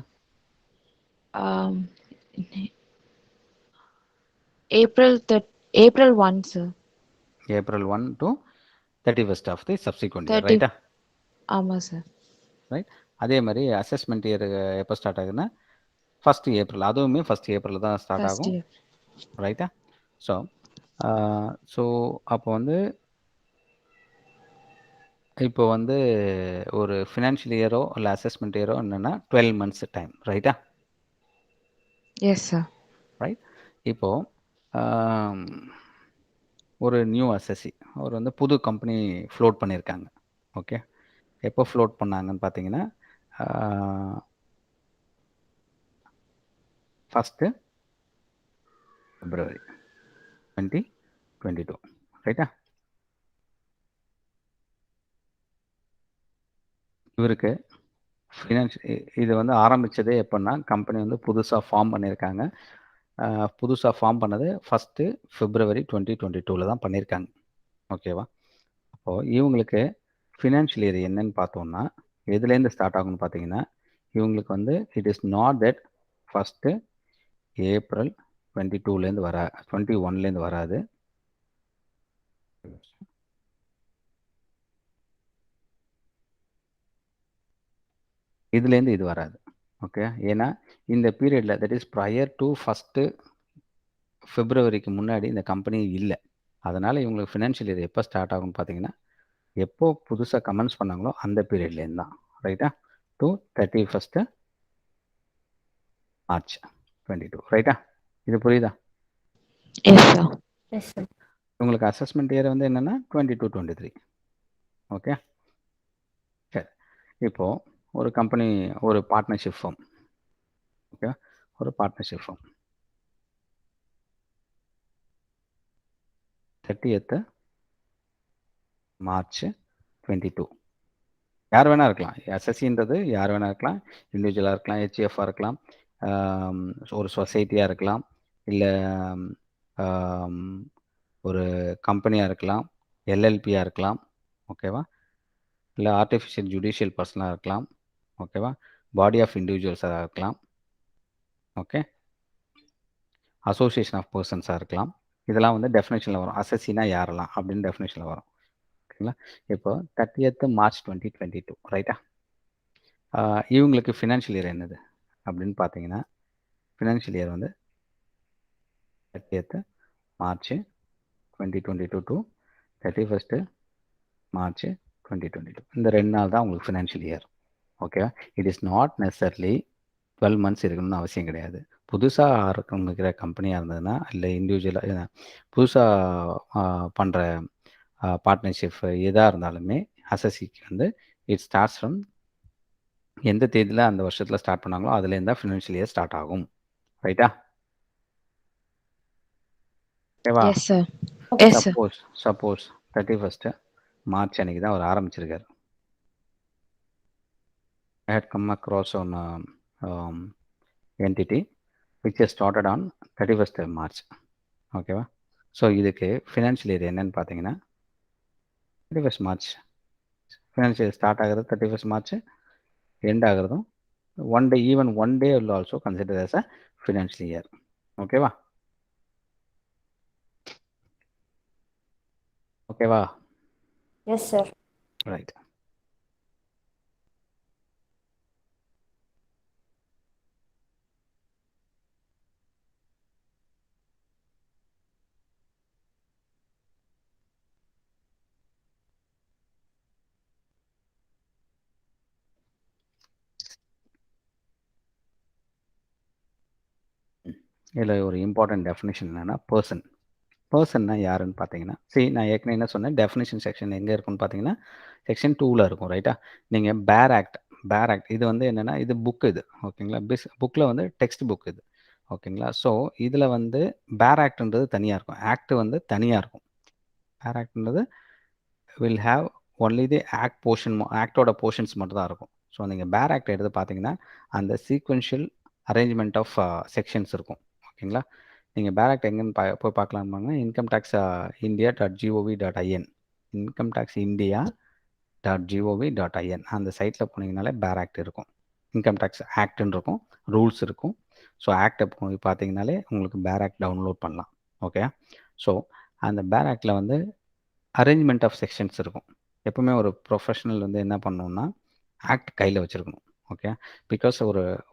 April 1 sir. April 1 to 31st of the subsequent year. ரைட்டா? ஆமாம் சார். ரைட். அதே மாதிரி அசஸ்மெண்ட் இயர் எப்போ ஸ்டார்ட் ஆகுதுன்னா 1st April. அதுவுமே 1st April தான் ஸ்டார்ட் ஃபர்ஸ்ட் ஆகும். இயர். ரைட்டா? ஸோ அப்போ வந்து இப்போ வந்து ஒரு ஃபினான்ஷியல் இயரோ இல்லை அசஸ்மெண்ட் இயரோ என்னென்னா 12 months டைம். ரைட்டா? Yes sir. ரைட். இப்போது ஒரு நியூ அசஸி ஒரு வந்து புது கம்பெனி ஃப்ளோட் பண்ணியிருக்காங்க. ஓகே எப்போ ஃப்ளோட் பண்ணாங்கன்னு பார்த்தீங்கன்னா 1st February 2022. ரைட்டா? இவருக்கு இது வந்து ஆரம்பித்ததே எப்போன்னா கம்பெனி வந்து புதுசாக ஃபார்ம் பண்ணியிருக்காங்க. புதுசாக ஃபார்ம் பண்ணது 1st February 2022 தான் பண்ணியிருக்காங்க. ஓகேவா? அப்போது இவங்களுக்கு ஃபினான்ஷியல் இயர் என்னன்னு பார்த்தோம்னா எதுலேருந்து ஸ்டார்ட் ஆகும்னு பார்த்தீங்கன்னா இவங்களுக்கு வந்து it is not that 1st April 22லேருந்து 21லேருந்து வராது. இதுலேருந்து இது வராது. ஓகே ஏன்னா இந்த பீரியடில் that is prior to 1st Februaryக்கு முன்னாடி இந்த கம்பெனி இல்லை. அதனால் இவங்களுக்கு ஃபினான்ஷியல் இயர் எப்போ ஸ்டார்ட் ஆகும்னு பார்த்தீங்கன்னா எப்போ புதுசாக கமெண்ட்ஸ் பண்ணாங்களோ அந்த பீரியட்லேருந்து தான். ரைட்டா? To 31st March 22. ரைட்டா? இது புரியுதா? Yes sir. Yes sir. உங்களுக்கு அசஸ்மெண்ட் இயர் வந்து என்னென்னா 22-23. ஓகே சரி. இப்போது ஒரு கம்பெனி ஒரு பார்ட்னர்ஷிப் ஃபார்ம். ஓகே ஒரு பார்ட்னர்ஷிப் ஃபார்ம் 30th March 22. யார் வேணால் இருக்கலாம். எஸ்எஸ்சின்றது யார் வேணால் இருக்கலாம். இண்டிவிஜுவலாக இருக்கலாம், ஹெச்எஃப்ஆக இருக்கலாம், ஒரு சொசைட்டியாக இருக்கலாம், இல்லை ஒரு கம்பெனியாக இருக்கலாம், எல்எல்பியாக இருக்கலாம். ஓகேவா? இல்லை ஆர்டிஃபிஷியல் ஜுடிஷியல் பர்சனாக இருக்கலாம். ஓகேவா? பாடி ஆஃப் இண்டிவிஜுவல்ஸாக இருக்கலாம். ஓகே அசோசியேஷன் ஆஃப் பர்சன்ஸாக இருக்கலாம். இதெல்லாம் வந்து டெஃபினேஷனில் வரும். அசஸ்ஸினா யாரெல்லாம் அப்படின்னு டெஃபினேஷனில் வரும். ஓகேங்களா? இப்போ 30th March 2022. ரைட்டா? இவங்களுக்கு ஃபினான்ஷியல் இயர் என்னது அப்படின்னு பார்த்தீங்கன்னா ஃபினான்ஷியல் இயர் வந்து 30th March 2022 to 31st March 2022. இந்த 2 நாள் தான் உங்களுக்கு ஃபினான்ஷியல் இயர். ஓகேவா? It is not necessarily 12 months இருக்கணும்னு அவசியம் கிடையாது. புதுசாக ஆரம்பிக்கிற கம்பெனியாக இருந்ததுன்னா இல்லை இண்டிவிஜுவலாக புதுசாக பண்ணுற பார்ட்னர்ஷிப் எதாக இருந்தாலுமே அசஸ்சிக்கு வந்து இட் ஸ்டார்ட்ஸ் ஃப்ரம் எந்த தேதியில் அந்த வருஷத்தில் ஸ்டார்ட் பண்ணாங்களோ அதுலேருந்து தான் ஃபினான்ஷியல் இயர் ஸ்டார்ட் ஆகும். ரைட்டா? ஓகேவா? Yes sir. Yes sir. Suppose 31st March அன்றைக்கி தான் அவர் ஆரம்பிச்சிருக்காரு. I had come across on entity which is started on 31st March. ஓகேவா? ஸோ இதுக்கு ஃபினான்ஷியல் இயர் என்னன்னு பார்த்தீங்கன்னா 31st March. Financial year start ஆகிறது 31st March, எண்ட் ஆகிறதும் one day, even one day will also consider as a financial year. ஓகேவா? ஓகேவா? Yes sir. Right. இதில் ஒரு இம்பார்ட்டன்ட் டெஃபினேஷன் என்னென்னா பர்சன். பர்சன்னா யாருன்னு பார்த்தீங்கன்னா, நான் ஏற்கனவே என்ன சொன்னேன், டெஃபினேஷன் செக்ஷன் எங்கே இருக்குன்னு பார்த்தீங்கன்னா செக்ஷன் 2ல் இருக்கும். ரைட்டா? நீங்கள் பேர் ஆக்ட் இது வந்து என்னென்னா, இது புக் இது. ஓகேங்களா? புக்கில் வந்து டெக்ஸ்ட் புக் இது. ஓகேங்களா? ஸோ இதில் வந்து பேர் ஆக்ட்ன்றது தனியாக இருக்கும், ஆக்ட் வந்து தனியாக இருக்கும். பேர் ஆக்ட்ன்றது will have only the act portion, ஆக்டோட போர்ஷன்ஸ் மட்டும் தான் இருக்கும். ஸோ நீங்கள் பேர் ஆக்ட் எடுத்து பார்த்தீங்கன்னா அந்த சீக்வென்ஷியல் அரேஞ்ச்மெண்ட் ஆஃப் செக்ஷன்ஸ் இருக்கும். ஓகேங்களா? நீங்கள் பேர் ஆக்ட் எங்கேன்னு போய் பார்க்கலாம்னா incometax.india.gov.in incometaxindia.gov.in அந்த சைட்டில் போனீங்கனாலே பேர் ஆக்ட் இருக்கும், இன்கம் டேக்ஸ் ஆக்ட்னு இருக்கும், ரூல்ஸ் இருக்கும். ஸோ ஆக்டை போய் பார்த்தீங்கனாலே உங்களுக்கு பேர் ஆக்ட் டவுன்லோட் பண்ணலாம். ஓகே? ஸோ அந்த பேர் ஆக்டில் வந்து அரேஞ்ச்மெண்ட் ஆஃப் செக்ஷன்ஸ் இருக்கும். எப்பவுமே ஒரு ப்ரொஃபஷனல் வந்து என்ன பண்ணணும்னா ஆக்ட் கையில் வச்சுருக்கணும். ஓகே? பிகாஸ்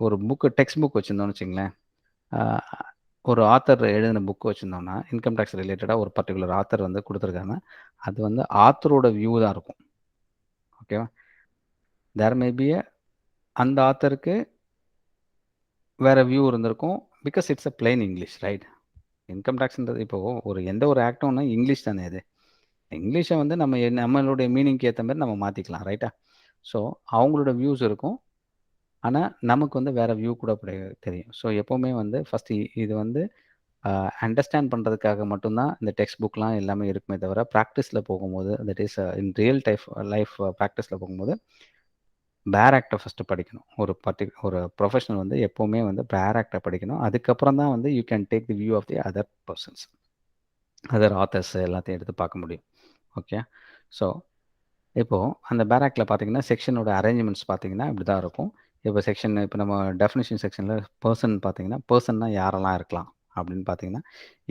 ஒரு புக்கு, டெக்ஸ்ட் புக் வச்சுருந்தோம்னு வச்சுங்களேன், ஒரு ஆத்தர் எழுதின புக் வச்சுருந்தோம்னா இன்கம் டேக்ஸ் ரிலேட்டடாக ஒரு பர்டிகுலர் ஆத்தர் வந்து கொடுத்துருக்காங்க, அது வந்து ஆத்தரோட வியூ தான் இருக்கும். ஓகேவா? தேர் மேபி அந்த ஆத்தருக்கு வேறு வியூ இருந்திருக்கும், because it's a plain English. Right? Income டேக்ஸ்ன்றது இப்போது எந்த ஒரு ஆக்டும்னா இங்கிலீஷ் தானே. அது இங்கிலீஷை வந்து நம்மளுடைய மீனிங்க்கு ஏற்ற மாதிரி நம்ம மாற்றிக்கலாம். ரைட்டா? ஸோ அவங்களோட வியூஸ் இருக்கும், ஆனால் நமக்கு வந்து வேறு வியூ கூட தெரியும். ஸோ எப்போவுமே வந்து ஃபஸ்ட்டு இது வந்து அண்டர்ஸ்டாண்ட் பண்ணுறதுக்காக மட்டும்தான் இந்த டெக்ஸ்ட் புக்லாம் எல்லாமே இருக்குமே தவிர, ப்ராக்டிஸில் போகும்போது, that is in real life ப்ராக்டிஸில் போகும்போது பேர் ஆக்டை ஃபஸ்ட்டு படிக்கணும். ஒரு ப்ரொஃபஷனல் வந்து எப்போவுமே வந்து பேர் ஆக்டை படிக்கணும். அதுக்கப்புறம் தான் வந்து you can take the view of the other persons, other authors எல்லாத்தையும் எடுத்து பார்க்க முடியும். ஓகே? ஸோ இப்போது அந்த பேர் ஆக்டில் பார்த்தீங்கன்னா செக்ஷனோட அரேஞ்ச்மெண்ட்ஸ் பார்த்தீங்கன்னா இப்படி தான் இருக்கும். இப்போ நம்ம டெஃபினிஷன் செக்ஷனில் பர்சன் பார்த்தீங்கன்னா, பர்சன்னா யாரெல்லாம் இருக்கலாம் அப்படின்னு பார்த்தீங்கன்னா,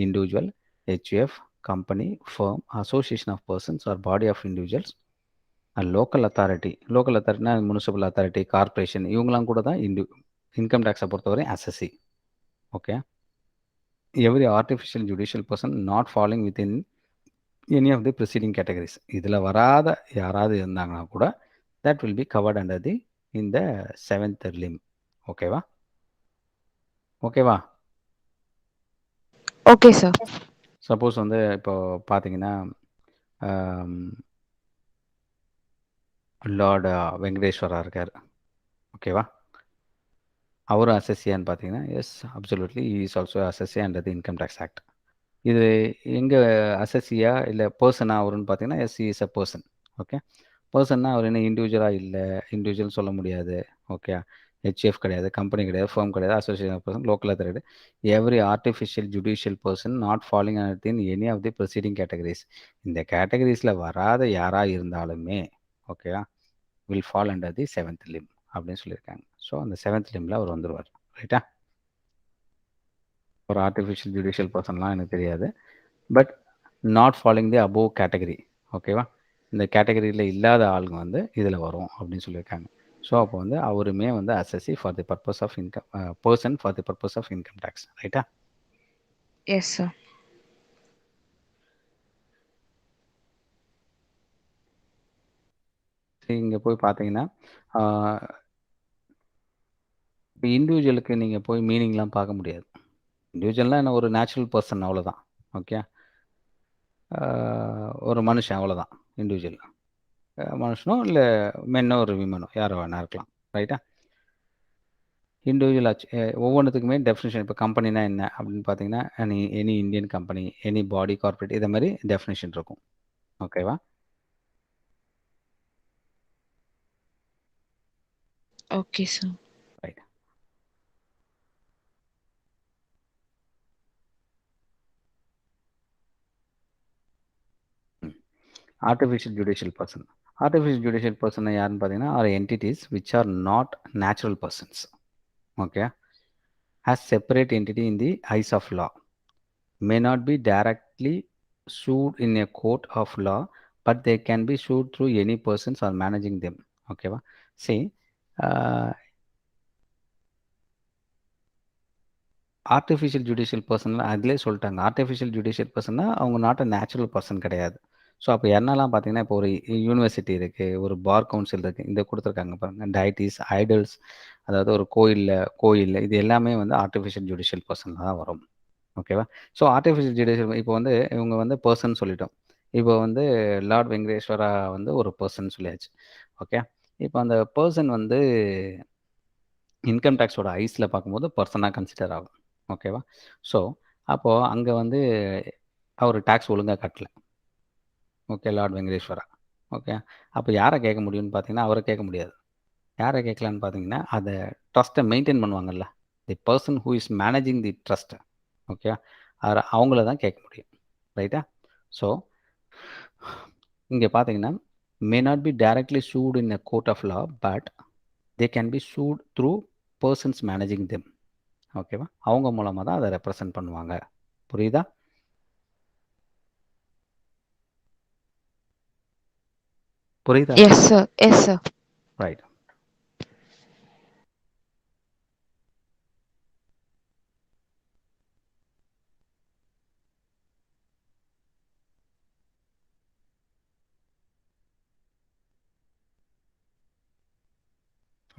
individual, HUF, company, firm, association of persons or body of individuals, local அத்தாரிட்டினா முனிசிபல் அத்தாரிட்டி, கார்பரேஷன், இவங்களாம் கூட தான் இன்கம் டேக்ஸை பொறுத்தவரை assessee. Okay? Every artificial judicial person not following within any of the preceding categories. இதில் வராத யாராவது இருந்தாங்கன்னா கூட that will be covered under in the 7th limb. ஓகேவா? Okay sir. சப்போஸ் வந்து இப்போ பார்த்தீங்கன்னா லார்ட் வெங்கடேஸ்வரா இருக்கார். ஓகேவா? அவரும் அசஸியான்னு பார்த்தீங்கன்னா, yes absolutely is also assessee under the income tax act. இது எங்கே அசஸியா இல்லை பர்சனா அவருன்னு பார்த்தீங்கன்னா, yes is a person. Okay? பர்சன்னா அவர் என்ன இண்டிவிஜுவலாக இல்லை, இண்டிவிஜுவல் சொல்ல முடியாது. ஓகே? ஹெச்எஃப் கிடையாது, கம்பெனி கிடையாது, ஃபர்ம் கிடையாது, association of person, local authority, every artificial judicial person not following under in any of the proceeding categories. இந்த கேட்டகரிஸில் வராத யாராக இருந்தாலுமே ஓகேவா will fall under the 7th limb அப்படின்னு சொல்லியிருக்காங்க. ஸோ அந்த 7th limbல அவர் வந்துடுவார். ரைட்டா? ஒரு ஆர்டிஃபிஷியல் ஜுடிஷியல் பர்சன்லாம் எனக்கு தெரியாது, but not following the above category. ஓகேவா? இந்த கேட்டகரியில் இல்லாத ஆளுங்க வந்து இதில் வரும் அப்படின்னு சொல்லியிருக்காங்க. ஸோ அப்போ வந்து அவருமே வந்து assessee for the purpose of income, person for the purpose of income tax. ரைட்டா? Yes sir. இங்கே போய் பார்த்தீங்கன்னா இப்போ இண்டிவிஜுவலுக்கு நீங்கள் போய் மீனிங்லாம் பார்க்க முடியாது. இண்டிவிஜுவல்னால் என்ன, ஒரு நேச்சுரல் பர்சன், அவ்வளோதான். ஓகே? ஒரு மனுஷன், அவ்வளோதான் இண்டிவிஜுவல். மனுஷனோ இல்லை மென்னோ ஒரு விமனோ யாரோ வேணா இருக்கலாம். ரைட்டா? இண்டிவிஜுவல் ஆச்சு. ஒவ்வொன்றுத்துக்குமே டெஃபினேஷன். இப்போ கம்பெனினா என்ன அப்படின்னு பார்த்தீங்கன்னா, any Indian company, any body, corporate, இதை மாதிரி டெஃபினேஷன் இருக்கும். ஓகேவா? Okay sir. Right. Artificial judicial person. Artificial judicial person யாருன்னு பார்த்தீங்கன்னா are entities which are not natural persons. Okay, has separate entity in the eyes of law, may not be directly sued in a court of law, but they can be sued through any persons or managing them. ஓகேவா? see artificial judicial பர்சன்லாம் அதிலே சொல்லிட்டாங்க. Artificial judicial பர்சன்னா அவங்க not a natural person கிடையாது. So அப்போ என்னெல்லாம் பார்த்தீங்கன்னா, இப்போ ஒரு யூனிவர்சிட்டி இருக்குது, ஒரு பார் கவுன்சில் இருக்குது, இந்த கொடுத்துருக்காங்க பாருங்கள், டயட்டிஸ், ஐடல்ஸ், அதாவது ஒரு கோயில் இது எல்லாமே வந்து ஆர்டிஃபிஷியல் ஜுடிஷியல் பர்சனில் தான் வரும். ஓகேவா? ஸோ ஆர்டிஃபிஷியல் ஜுடிஷியல் இப்போ வந்து இவங்க வந்து பர்சன் சொல்லிட்டோம். இப்போ வந்து லார்ட் வெங்கடேஸ்வரா வந்து ஒரு பர்சன் சொல்லியாச்சு. ஓகே, இப்போ அந்த பர்சன் வந்து இன்கம் டேக்ஸோட ஐஸில் பார்க்கும்போது பர்சனாக கன்சிடர் ஆகும். ஓகேவா? ஸோ அப்போது அங்கே வந்து அவர் டேக்ஸ் ஒழுங்காக கட்டல. Okay, Lord Venkateswara. ஓகே, அப்போ யாரை கேட்க முடியும்னு பார்த்தீங்கன்னா அவரை கேட்க முடியாது. யாரை கேட்கலான்னு பார்த்தீங்கன்னா அதை ட்ரஸ்ட்டை மெயின்டைன் பண்ணுவாங்கல்ல, the person who is managing the trust. Okay, அவங்கள தான் கேட்க முடியும். ரைட்டா? ஸோ இங்கே பார்த்தீங்கன்னா may not be directly sued in a court of law, but they can be sued through persons managing them. ஓகேவா? அவங்க மூலமாக தான் அதை ரெப்ரசன்ட் பண்ணுவாங்க. புரியுதா? புரியுதா? Yes, sir. Yes, sir. Right.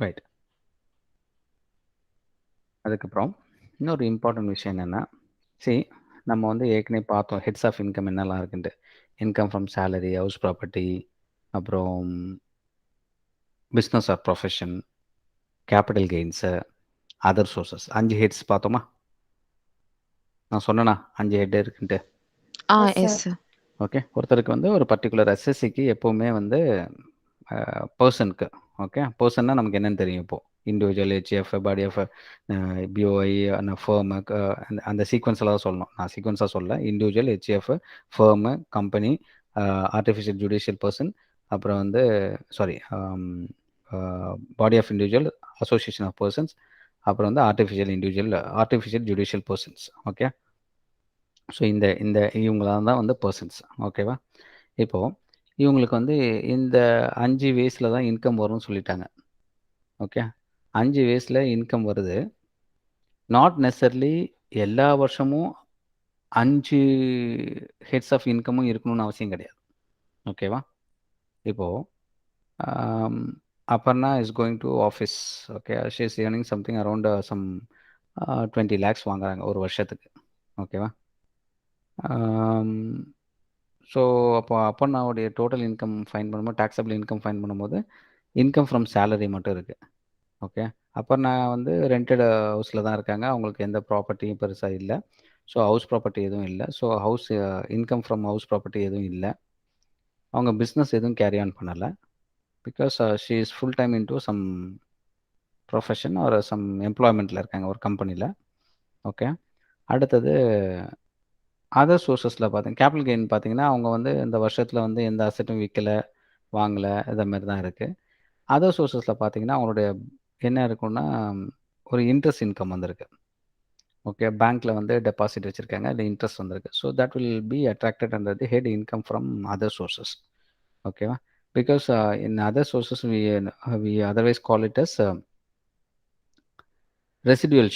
Right. அதுக்கப்புறம் இன்னொரு இம்பார்ட்டன்ட் விஷயம் என்னென்னா, நம்ம வந்து ஏற்கனவே பார்த்தோம் ஹெட்ஸ் ஆஃப் இன்கம் என்னெல்லாம் இருக்குன்ட்டு. Income from salary, house property, அப்புறம் business or profession, capital gains, other sources. 5 heads பார்த்தோமா? நான் சொன்னேனா 5 ஹெட் இருக்குன்ட்டு? Yes, sir. ஓகே, ஒருத்தருக்கு வந்து ஒரு பர்டிகுலர் எஸ்எஸ்சிக்கு எப்போவுமே வந்து பர்சனுக்கு, ஓகே, பர்சன்னா நமக்கு என்னென்னு தெரியும். இப்போது individual, HF, body of, BOI, அந்த ஃபேர்மு, அந்த சீக்வன்ஸில் தான் சொல்லணும். நான் சீக்வன்ஸாக சொல்ல. Individual, HF, firm, company, artificial judicial person, அப்புறம் வந்து body of individual, association of persons, அப்புறம் வந்து artificial judicial persons. Okay, so இந்த இவங்களாம் தான் வந்து பர்சன்ஸ். ஓகேவா? இப்போது இவங்களுக்கு வந்து இந்த 5 வேஸில் தான் இன்கம் வரும்னு சொல்லிட்டாங்க. ஓகே, 5 வேஸில் இன்கம் வருது. நாட் நெசர்லி எல்லா வருஷமும் 5 ஹெட்ஸ் ஆஃப் இன்கமும் இருக்கணும்னு அவசியம் கிடையாது. ஓகேவா? இப்போது Aparna is going to office. Okay, she is earning something around some 20 lakhs வாங்குறாங்க ஒரு வருஷத்துக்கு. ஓகேவா? ஸோ அப்போ அப்பண்ணாவுடைய டோட்டல் இன்கம் ஃபைன் பண்ணும்போது, டாக்ஸபிள் இன்கம் ஃபைன் பண்ணும்போது இன்கம் ஃப்ரம் சேலரி மட்டும் இருக்குது. ஓகே, அப்பண்ணா வந்து ரெண்டட் ஹவுஸில் தான் இருக்காங்க. அவங்களுக்கு எந்த ப்ராப்பர்ட்டியும் பெருசாக இல்லை. ஸோ ஹவுஸ் ப்ராப்பர்ட்டி எதுவும் இல்லை. So income from house property எதுவும் இல்லை. அவங்க பிஸ்னஸ் எதுவும் கேரி ஆன் பண்ணலை. Because she is full time into some profession ஒரு சம் எம்ப்ளாய்மெண்ட்டில் இருக்காங்க ஒரு கம்பெனியில். ஓகே, அடுத்தது அதர் சோர்ஸஸில் கேபிட்டல் கெயின் பார்த்தீங்கன்னா அவங்க வந்து இந்த வருஷத்தில் வந்து எந்த அசட்டும் விற்கலை, வாங்கலை, இதை மாதிரி தான் இருக்குது. அதர் சோர்ஸஸில் பார்த்தீங்கன்னா அவங்களுடைய என்ன இருக்குன்னா ஒரு இன்ட்ரெஸ்ட் இன்கம் வந்திருக்கு. ஓகே, பேங்க்கில் வந்து டெபாசிட் வச்சுருக்காங்க, அது இன்ட்ரெஸ்ட் வந்திருக்கு. So that will be attracted under the head income from other sources. ஓகேவா? Because in other sources we otherwise call it as residual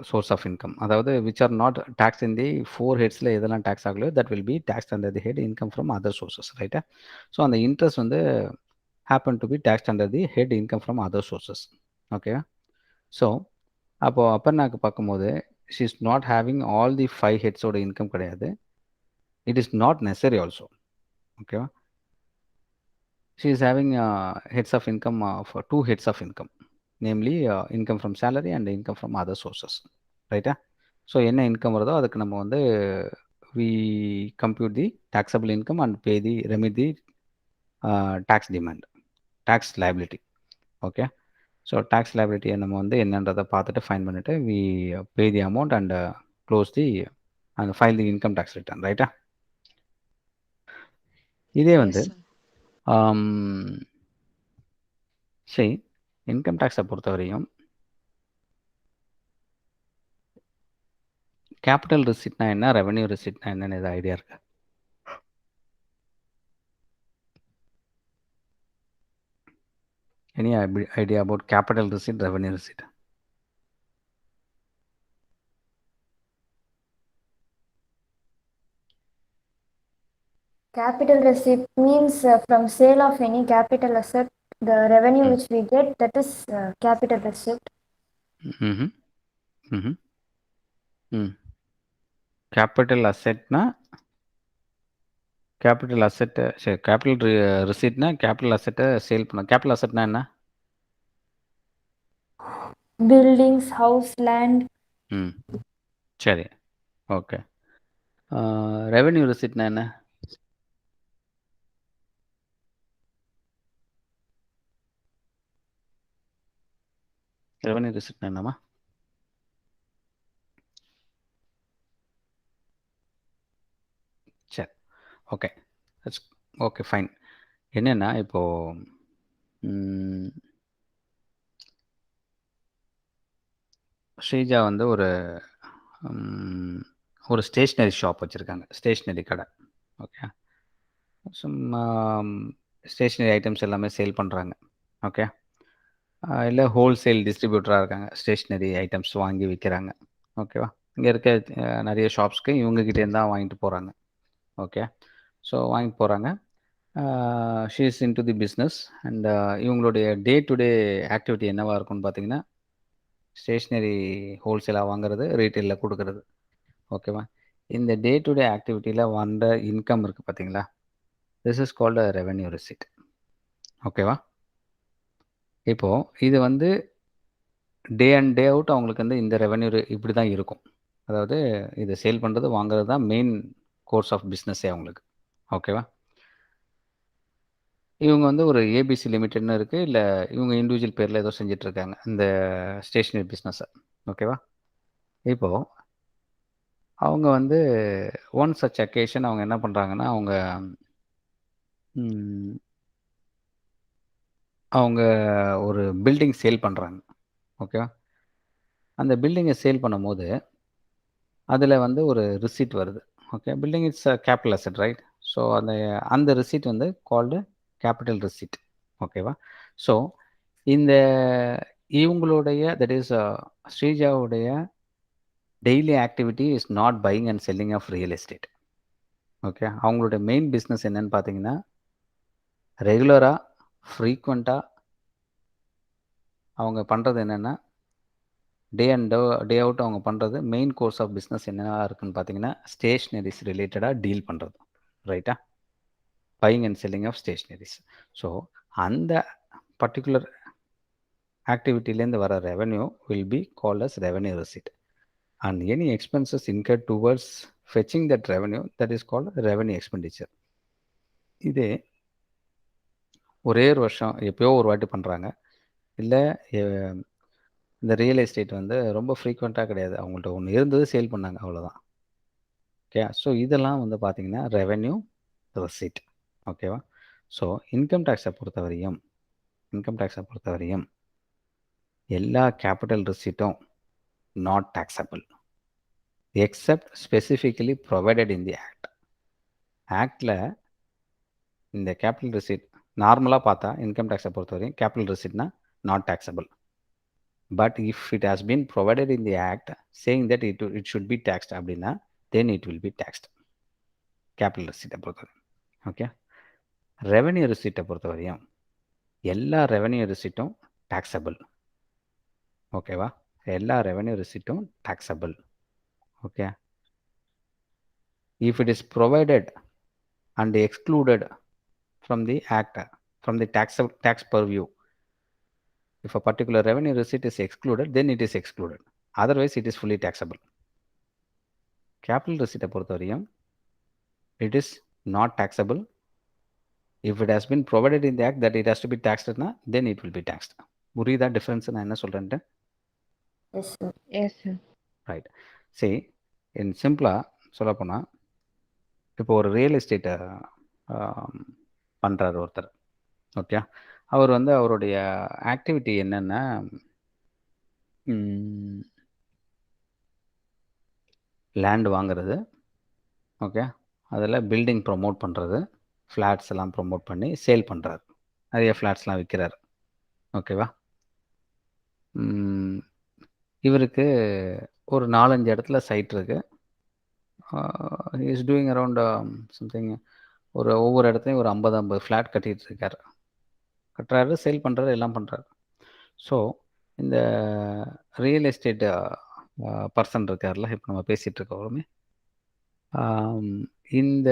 source of income. அதாவது which are not tax in the 4 ஹெட்ஸில் எதெல்லாம் tax ஆகலையோ that will be tax under the head income from other sources. ரைட்டா? So அந்த interest வந்து happen to be tax under the head income from other sources. Okay, so அப்போது அப்பர்னாக்கு பார்க்கும்போது she is not having all the 5 ஹெட்ஸோட income கிடையாது. It is not necessary also. ஓகேவா? She is having heads of income of 2 heads of income, namely income from salary and income from other sources. ரைட்டா? So என்ன income வருதோ அதுக்கு நம்ம வந்து we compute the taxable income and pay the remit the tax demand, tax liability. Okay, so tax லைபிலிட்டியை நம்ம வந்து என்னன்றதை பார்த்துட்டு ஃபைன் பண்ணிவிட்டு we pay the amount and close the and file the income tax return. ரைட்டா? இதே Yes, வந்து sir. சரி, இன்கம் டேக்ஸை பொறுத்தவரையும் கேபிட்டல் ரிசிப்ட்னா என்ன, ரெவென்யூ ரிசிப்ட்னா என்னன்னு ஏதாவது ஐடியா இருக்கா? Any idea about capital receipt, revenue receipt? Capital receipt means from sale of any capital asset, the revenue which we get, that is capital receipt. ம் ம் ம் கேபிட்டல் அசெட்னா கேபிட்டல் அசெட்டை சரி, கேபிட்டல் ரிசிப்ட்னா கேபிட்டல் அசெட்டை சேல் பண்ண. Capital அசெட்னா என்ன? Buildings, house, land. ம் சரி, okay. Revenue ரிசிப்ட்னா என்ன? Revenue ரிசிப்ட்னா என்னம்மா? சரி, ஓகே. Okay, fine. என்னென்னா இப்போது ஸ்ரீஜா வந்து ஒரு ஸ்டேஷ்னரி ஷாப் வச்சுருக்காங்க, ஸ்டேஷ்னரி கடை. ஓகே, சும்மா ஸ்டேஷ்னரி ஐட்டம்ஸ் எல்லாமே சேல் பண்ணுறாங்க. ஓகே, இல்லை ஹோல்சேல் டிஸ்ட்ரிபியூட்டராக இருக்காங்க, ஸ்டேஷ்னரி ஐட்டம்ஸ் வாங்கி விற்கிறாங்க. ஓகேவா? இங்கே இருக்க நிறைய ஷாப்ஸ்க்கு இவங்ககிட்டேருந்து தான் வாங்கிட்டு போகிறாங்க. ஓகே, ஸோ வாங்கிட்டு போகிறாங்க. She is in to the business and இவங்களுடைய டே டு டே ஆக்டிவிட்டி என்னவாக இருக்கும்னு பார்த்தீங்கன்னா, ஸ்டேஷ்னரி ஹோல்சேலாக வாங்குறது, ரீட்டெயிலில் கொடுக்கறது. ஓகேவா? இந்த டே டு டே ஆக்டிவிட்டியில் வந்த இன்கம் இருக்குது பார்த்தீங்களா, this is called a revenue receipt. ஓகேவா? இப்போது இது வந்து டே அண்ட் டே அவுட் அவங்களுக்கு வந்து இந்த ரெவென்யூ இப்படி தான் இருக்கும். அதாவது இதை சேல் பண்ணுறது, வாங்குறது தான் மெயின் கோர்ஸ் ஆஃப் பிஸ்னஸே அவங்களுக்கு. ஓகேவா? இவங்க வந்து ஒரு ஏபிசி லிமிடெட்னு இருக்குது, இல்லை இவங்க இண்டிவிஜுவல் பேரில் ஏதோ செஞ்சிட்ருக்காங்க இந்த ஸ்டேஷ்னரி பிஸ்னஸை. ஓகேவா? இப்போது அவங்க வந்து ஒன் சச் அக்கேஷன் அவங்க என்ன பண்ணுறாங்கன்னா, அவங்க ஒரு பில்டிங் சேல் பண்ணுறாங்க. ஓகேவா? அந்த பில்டிங்கை சேல் பண்ணும்போது அதில் வந்து ஒரு ரிசீட் வருது. Okay, building it's capital asset, right? So அந்த ரிசீட் வந்து கால்டு கேபிட்டல் ரிசீட். ஓகேவா? ஸோ இந்த இவங்களுடைய தட் இஸ் ஸ்ரீஜாவுடைய daily activity is not buying and selling of real estate. Okay, அவங்களுடைய மெயின் பிஸ்னஸ் என்னன்னு பார்த்தீங்கன்னா, ரெகுலராக ஃப்ரீக்வெண்ட்டாக அவங்க பண்ணுறது என்னென்னா, டே அண்ட் டே அவுட் அவங்க பண்ணுறது மெயின் கோர்ஸ் ஆஃப் பிஸ்னஸ் என்னென்னா இருக்குன்னு பார்த்தீங்கன்னா, ஸ்டேஷ்னரிஸ் ரிலேட்டடாக டீல் பண்ணுறது. ரைட்டா? Buying and selling of stationeries. So அந்த பர்டிகுலர் ஆக்டிவிட்டிலேருந்து வர revenue will be called as revenue receipt. And any expenses incurred towards fetching that revenue, that is called revenue expenditure. இதே ஒரே ஒரு வருஷம் எப்போயோ ஒரு வாட்டி பண்ணுறாங்க, இல்லை இந்த ரியல் எஸ்டேட் வந்து ரொம்ப ஃப்ரீக்வெண்ட்டாக கிடையாது, அவங்கள்ட்ட ஒன்று இருந்தது சேல் பண்ணாங்க, அவ்வளோதான். ஓகே, ஸோ இதெல்லாம் வந்து பார்த்திங்கன்னா ரெவென்யூ ரிசிட். ஓகேவா? ஸோ இன்கம் டேக்ஸை பொறுத்தவரையும் எல்லா கேபிட்டல் ரிசிட்டும் not taxable except specifically provided in the act. ஆக்டில் இந்த கேபிட்டல் ரிசிட் நார்மலாக பார்த்தா இன்கம் டேக்ஸை பொறுத்தவரையும் கேபிட்டல் ரிசிட்னா not taxable. But if it has been provided in the act saying that it should be taxed அப்படின்னா then it will be taxed. Capital ரிசிட்டை பொறுத்தவரையும். ஓகே, ரெவென்யூ ரிசிட்டை பொறுத்தவரையும் எல்லா ரெவென்யூ ரிசிட்டும் taxable. ஓகேவா? எல்லா ரெவென்யூ ரிசிட்டும் taxable. Okay, if it is provided and excluded from the act, from the tax purview, if a particular revenue receipt is excluded, then it is excluded, otherwise it is fully taxable. Capital receipt பொறுத்தவரையும் it is not taxable. If it has been provided in the act that it has to be taxed, then it will be taxed. புரியுதா difference நான் என்ன சொல்கிறேன்ட்டு? Yes, sir. Yes, sir. Right. சரி, சிம்பிளாக சொல்லப்போனால் இப்போ ஒரு real எஸ்டேட்டை பண்ணுறாரு ஒருத்தர். ஓகே, அவர் வந்து அவருடைய ஆக்டிவிட்டி என்னென்னா லேண்ட் வாங்குறது, ஓகே, அதில் பில்டிங் ப்ரொமோட் பண்ணுறது, ஃப்ளாட்ஸ் எல்லாம் ப்ரொமோட் பண்ணி சேல் பண்ணுறாரு, நிறைய ஃப்ளாட்ஸ்லாம் விற்கிறார். ஓகேவா? இவருக்கு ஒரு 4-5 இடத்துல சைட் இருக்கு. இஸ் டூயிங் அரவுண்ட் சம்திங் ஒவ்வொரு இடத்துலையும் ஒரு 50 ஃப்ளாட் கட்டிகிட்டு இருக்காரு. கட்டுறாரு, சேல் பண்ணுறாரு, எல்லாம் பண்ணுறாரு. ஸோ இந்த ரியல் எஸ்டேட் பர்சன் இருக்கார்ல, இப்போ நம்ம பேசிகிட்டு இருக்கோமே, இந்த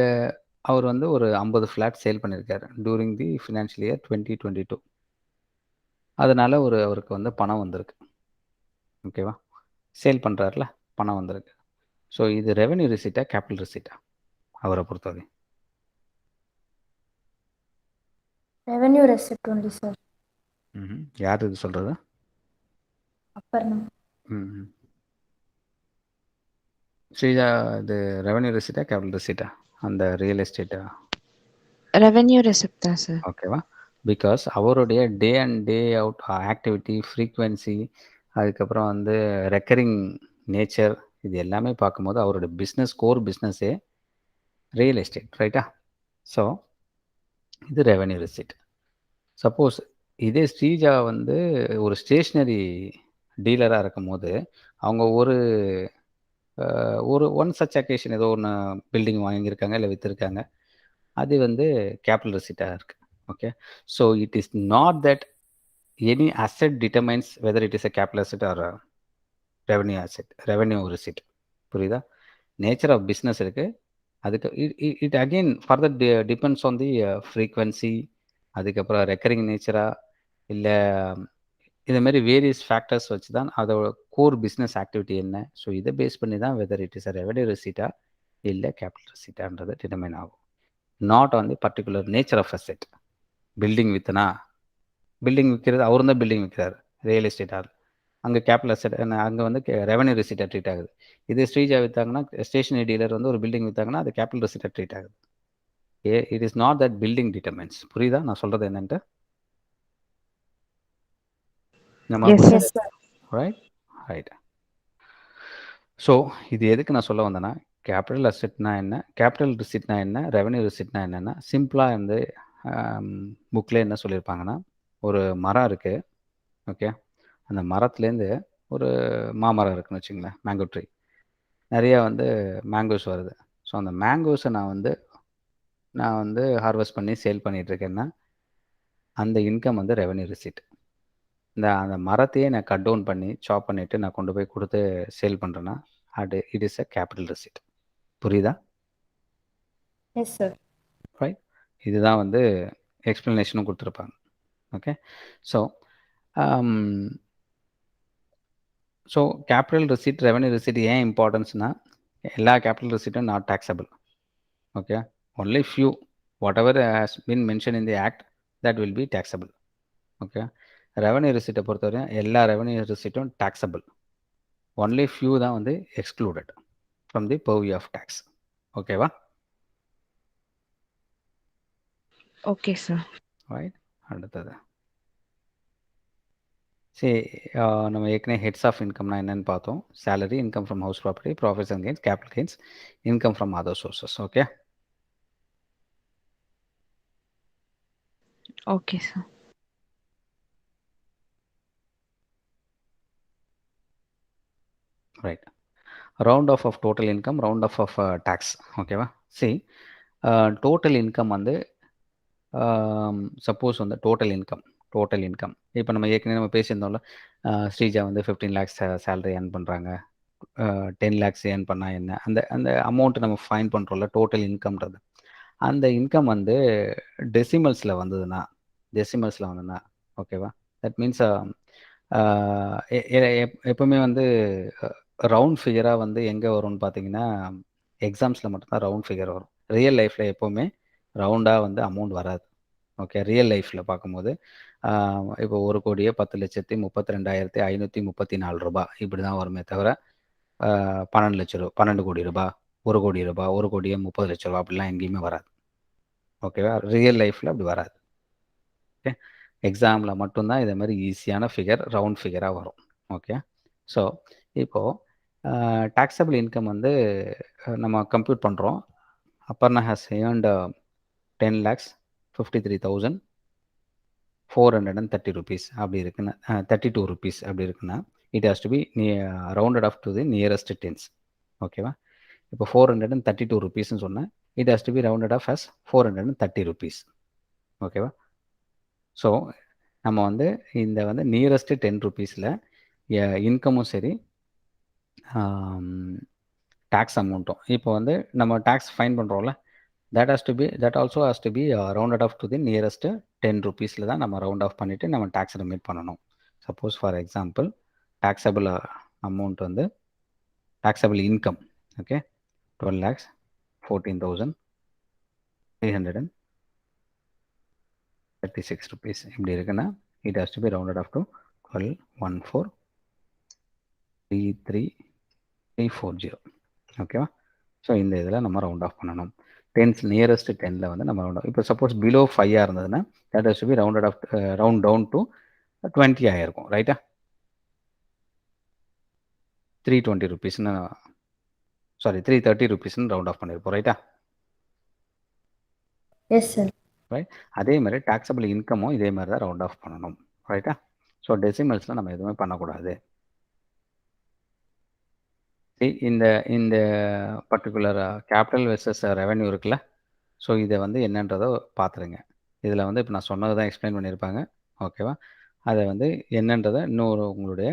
அவர் வந்து ஒரு 50 ஃப்ளாட் சேல் பண்ணியிருக்காரு டூரிங் தி ஃபினான்ஷியல் இயர் 2022. அதனால் அவருக்கு வந்து பணம் வந்திருக்கு. ஓகேவா? சேல் பண்ணுறாருல, பணம் வந்திருக்கு. ஸோ இது ரெவென்யூ ரிசீட்டா, கேபிட்டல் ரிசீட்டா அவரை பொறுத்தவரை? Revenue receipt only sir. யார் இது சொல்கிறது? அப்பர்ணம். ஸ்ரீஜா, இது ரெவென்யூ ரிசீட்டா, கேபிட்டல் ரிசீட்டா அந்த ரியல் எஸ்டேட்டா? ரெவென்யூ ரெசிப்ட் தான் சார். ஓகேவா? பிகாஸ் அவருடைய day and day out activity, frequency, அதுக்கப்புறம் வந்து ரெக்கரிங் நேச்சர், இது எல்லாமே பார்க்கும்போது அவருடைய பிஸ்னஸ், கோர் பிஸ்னஸே ரியல் எஸ்டேட், ரைட்டா? ஸோ இது ரெவென்யூ ரிசீட். சப்போஸ் இதே ஸ்ரீஜா வந்து ஒரு ஸ்டேஷ்னரி டீலராக இருக்கும் போது அவங்க ஒரு ஒன் சச் அக்கேஷன் ஏதோ ஒன்று பில்டிங் வாங்கியிருக்காங்க, இல்லை விற்றுருக்காங்க, அது வந்து கேபிட்டல் ரிசீட்டாக இருக்குது. Okay, so it is not that any asset determines whether it is a capital asset or revenue asset, revenue receipt. புரியுதா? நேச்சர் ஆஃப் பிஸ்னஸ் இருக்குது. அதுக்கு it again further depends on the frequency, அதுக்கப்புறம் recurring நேச்சரா, இல்லை இதுமாரி various factors வச்சு தான் அதோட கோர் பிஸ்னஸ் ஆக்டிவிட்டி என்ன. ஸோ இதை பேஸ் பண்ணி தான் whether it is a revenue ரிசீட்டா இல்லை கேபிட்டல் ரிசீட்டான்றது டிட்டர்மைன் ஆகும். Not on the particular nature of asset. Building விற்றுனா, பில்டிங் விற்கிறது அவரும் தான் பில்டிங் விற்கிறார், ரியல் எஸ்டேட் ஆள், அங்கே கேபிட்டல் அசெட், அங்கே வந்து ரெவென்யூ ரிசீட்டாக ட்ரீட் ஆகுது. இதே ஸ்ரீஜா விற்றாங்கன்னா, ஸ்டேஷனரி டீலர் வந்து ஒரு பில்டிங் விற்றாங்கன்னா அது கேபிட்டல் ரிசீட்டாக ட்ரீட் ஆகுது. It is not that building determines. புரியுதா நான் சொல்கிறது என்னன்ட்டு? ரைட். ஸோ இது எதுக்கு நான் சொல்ல வந்தேன்னா, கேபிட்டல் அசெட்னா என்ன, கேபிட்டல் ரிசீட்னா என்ன, ரெவென்யூ ரிசீட்னா என்னென்னா, சிம்பிளாக வந்து புக்கில் என்ன சொல்லியிருப்பாங்கன்னா, ஒரு மரம் இருக்குது. ஓகே, அந்த மரத்துலேருந்து ஒரு மாமரம் இருக்குன்னு வச்சுங்களேன், மேங்கோ ட்ரீ, நிறையா வந்து மேங்கோஸ் வருது. ஸோ அந்த மேங்கோஸை நான் வந்து ஹார்வெஸ்ட் பண்ணி சேல் பண்ணிகிட்ருக்கேன்னா அந்த இன்கம் வந்து ரெவென்யூ ரிசீட். அந்த மரத்தையே நான் கட் டவுன் பண்ணி சாப் பண்ணிவிட்டு நான் கொண்டு போய் கொடுத்து சேல் பண்ணுறேன்னா அது it is a capital receipt. புரியுதா? Yes sir. ரைட். இதுதான் வந்து எக்ஸ்ப்ளனேஷனும் கொடுத்துருப்பாங்க. Okay, so capital receipt, revenue receipt ஏன் இம்பார்ட்டன்ஸ்னால், எல்லா கேபிட்டல் ரிசீட்டும் not taxable. Okay, only few whatever has been mentioned in the act that will be taxable. Okay, revenue ரிசீட்டை பொறுத்தவரையும் எல்லா ரெவென்யூ ரிசீட்டும் taxable. ஒன்லி ஃபியூ தான் வந்து excluded from the purview of tax. ஓகேவா? Okay sir. ரைட். அடுத்தது சரி, நம்ம ஏற்கனவே ஹெட்ஸ் ஆஃப் இன்கம்னா என்னன்னு பார்த்தோம். Salary, income from house property, profits and gains, capital gains, income from other sources. Okay, okay sir. Right. Round off total income, round off tax. ஓகேவா? சரி, டோட்டல் இன்கம் வந்து சப்போஸ் வந்து டோட்டல் இன்கம் இப்போ நம்ம ஏற்கனவே நம்ம பேசியிருந்தோம்ல, ஸ்ரீஜா வந்து 15 lakhs சேலரி ஏர்ன் பண்ணுறாங்க, 10 lakhs ஏர்ன் பண்ணால் என்ன, அந்த அந்த அமௌண்ட்டு நம்ம ஃபைன் பண்ணுறோம்ல, டோட்டல் இன்கம்ன்றது. அந்த இன்கம் வந்து டெசிமல்ஸில் வந்ததுன்னா ஓகேவா, தட் மீன்ஸ் எப்போவுமே வந்து ரவுண்ட் ஃபிகராக வந்து எங்கே வரும்னு பார்த்தீங்கன்னா, எக்ஸாம்ஸில் மட்டும்தான் ரவுண்ட் ஃபிகர் வரும். ரியல் லைஃப்பில் எப்போவுமே ரவுண்டாக வந்து அமௌண்ட் வராது. ஓகே, ரியல் லைஃப்பில் பார்க்கும்போது இப்போ 1,10,32,534 ரூபாய் இப்படி தான் வருமே தவிர 12 லட்ச ரூபா, 12 கோடி ரூபாய், 1 கோடி ரூபாய், 1 கோடியே 30 லட்ச ரூபா அப்படிலாம் எங்கேயுமே வராது. ஓகேவா? ரியல் லைஃப்பில் அப்படி வராது. ஓகே, எக்ஸாமில் மட்டும்தான் இதே மாதிரி ஈஸியான ஃபிகர் ரவுண்ட் ஃபிகராக வரும். ஓகே, ஸோ இப்போது taxable income வந்து நம்ம கம்ப்யூட் பண்ணுறோம். Aparna has earned 10,53,430 rupees அப்படி இருக்குன்னா 32 rupees அப்படி இருக்குன்னா it has to be rounded off to the nearest tens. ஓகேவா? இப்போ 432 rupeesன்னு சொன்னால் it has to be rounded off as 430 rupees. ஓகேவா? ஸோ நம்ம வந்து இந்த வந்து நியரஸ்ட்டு 10 ருபீஸில் இன்கமும் சரி டேக்ஸ் அமௌண்ட்டும் இப்போ வந்து நம்ம டேக்ஸ் ஃபைன் பண்ணுறோம்ல, that also has to be rounded off to the nearest 10 rupeesல தான் நம்ம ரவுண்ட் ஆஃப் பண்ணிவிட்டு நம்ம டேக்ஸ் ரிமீட் பண்ணணும். Suppose for example taxable amount வந்து taxable income, ஓகே, 12,14,336 rupees இப்படி இருக்குன்னா it has to be rounded off to 12,14,33,340. ஓகேவா? ஸோ இந்த இதில் நம்ம ரவுண்ட் ஆஃப் பண்ணணும். டென்ஸ் நியரஸ்ட் 10ல் வந்து நம்ம ரவுண்ட் ஆஃப். இப்போ சப்போஸ் பிலோ 5 இருந்ததுன்னா that has to be rounded off round down to 20 ஆகிருக்கும். ரைட்டா? 320 rupeesன்னு சாரி 330 rupeesன்னு ரவுண்ட் ஆஃப் பண்ணியிருப்போம். ரைட்டா? Yes sir. ரைட். அதே மாதிரி taxable இன்கமும் இதே மாதிரி தான் ரவுண்ட் ஆஃப் பண்ணணும். ரைட்டா? ஸோ டெசிமல்ஸில் நம்ம எதுவுமே பண்ணக்கூடாது. இந்த இந்த பர்டிகுலர் கேபிட்டல் வெர்சஸ் ரெவென்யூ இருக்குல்ல, ஸோ இதை வந்து என்னன்றதை பார்த்துருங்க. இதில் வந்து இப்போ நான் சொன்னது தான் எக்ஸ்பிளைன் பண்ணியிருப்பாங்க. ஓகேவா? அதை வந்து என்னன்றதை இன்னொரு உங்களுடைய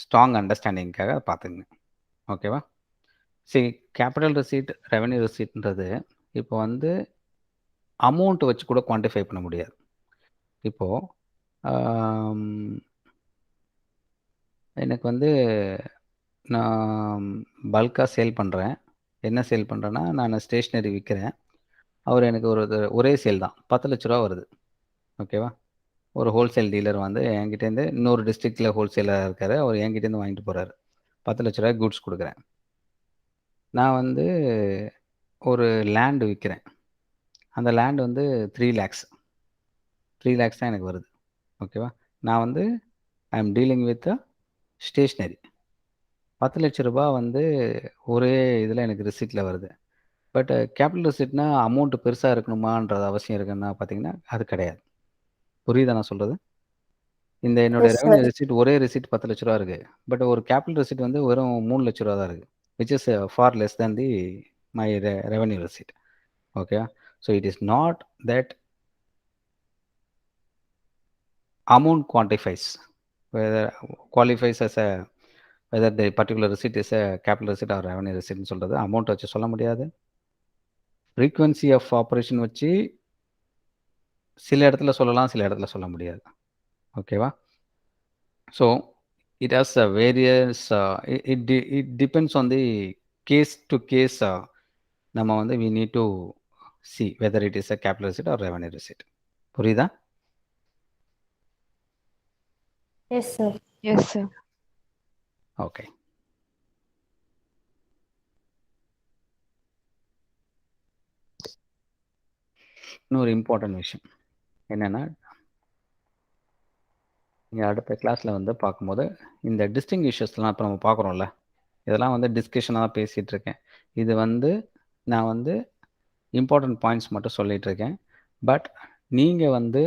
ஸ்ட்ராங் அண்டர்ஸ்டாண்டிங்காக பார்த்துங்க. ஓகேவா? சரி, கேபிட்டல் ரிசீட் ரெவென்யூ ரிசீட்ன்றது இப்போ வந்து அமௌண்ட் வச்சு கூட குவான்டிஃபை பண்ண முடியாது. இப்போது எனக்கு வந்து நான் பல்காக சேல் பண்ணுறேன். என்ன சேல் பண்ணுறேன்னா, நான் ஸ்டேஷ்னரி விற்கிறேன். அவர் எனக்கு ஒரே சேல் தான் 10 லட்ச ரூபா வருது. ஓகேவா? ஒரு ஹோல்சேல் டீலர் வந்து என்கிட்டேருந்து இன்னொரு டிஸ்ட்ரிக்டில் ஹோல்சேலாக இருக்கார். அவர் என்கிட்டேருந்து வாங்கிட்டு போகிறாரு. 10 லட்ச ரூபாய்க்கு குட்ஸ் கொடுக்குறேன். நான் வந்து ஒரு லேண்டு விற்கிறேன். அந்த லேண்டு வந்து 3 lakhs தான் எனக்கு வருது. ஓகேவா? நான் வந்து I am dealing with stationery. 10 லட்ச ரூபா வந்து ஒரே இதில் எனக்கு ரிசிப்டில் வருது. பட் கேபிட்டல் ரிசிப்ட்னா அமௌண்ட்டு பெருசாக இருக்கணுமான்றது அவசியம் இருக்குன்னா பார்த்தீங்கன்னா அது கிடையாது. புரியுதா நான் சொல்கிறது? இந்த என்னுடைய ரெவென்யூ ரிசிப்ட் ஒரே ரிசிப்ட் 10 லட்ச ரூபா இருக்குது. பட் ஒரு கேபிட்டல் ரிசிப்ட் வந்து வெறும் 3 லட்ச ரூபா தான் இருக்குது. Which is for less than the my revenue receipt. Okay, so it is not that amount quantifies as a whether the particular receipt is a capital receipt or revenue receipt னு சொல்கிறது amount வச்சு சொல்ல முடியாது. Frequency of operation வச்சு சில இடத்துல சொல்லலாம், சில இடத்துல சொல்ல முடியாது. ஓகேவா? So it has a various it depends on the case to case. நம்ம வந்து we need to see whether it is a capital receipt or revenue receipt. புரியுதா? Yes sir. Yes sir. Okay. இன்னொரு இம்பார்ட்டன்ட் விஷயம் என்னென்னா, நீங்கள் அடுத்த கிளாஸில் வந்து பார்க்கும்போது இந்த டிஸ்டிங்விஷஸ்லாம் இப்போ நம்ம பார்க்குறோம்ல, இதெல்லாம் வந்து டிஸ்கஷனாக தான் பேசிகிட்டு இருக்கேன். இது வந்து நான் வந்து இம்பார்ட்டன்ட் பாயிண்ட்ஸ் மட்டும் சொல்லிகிட்டு இருக்கேன். பட் நீங்கள் வந்து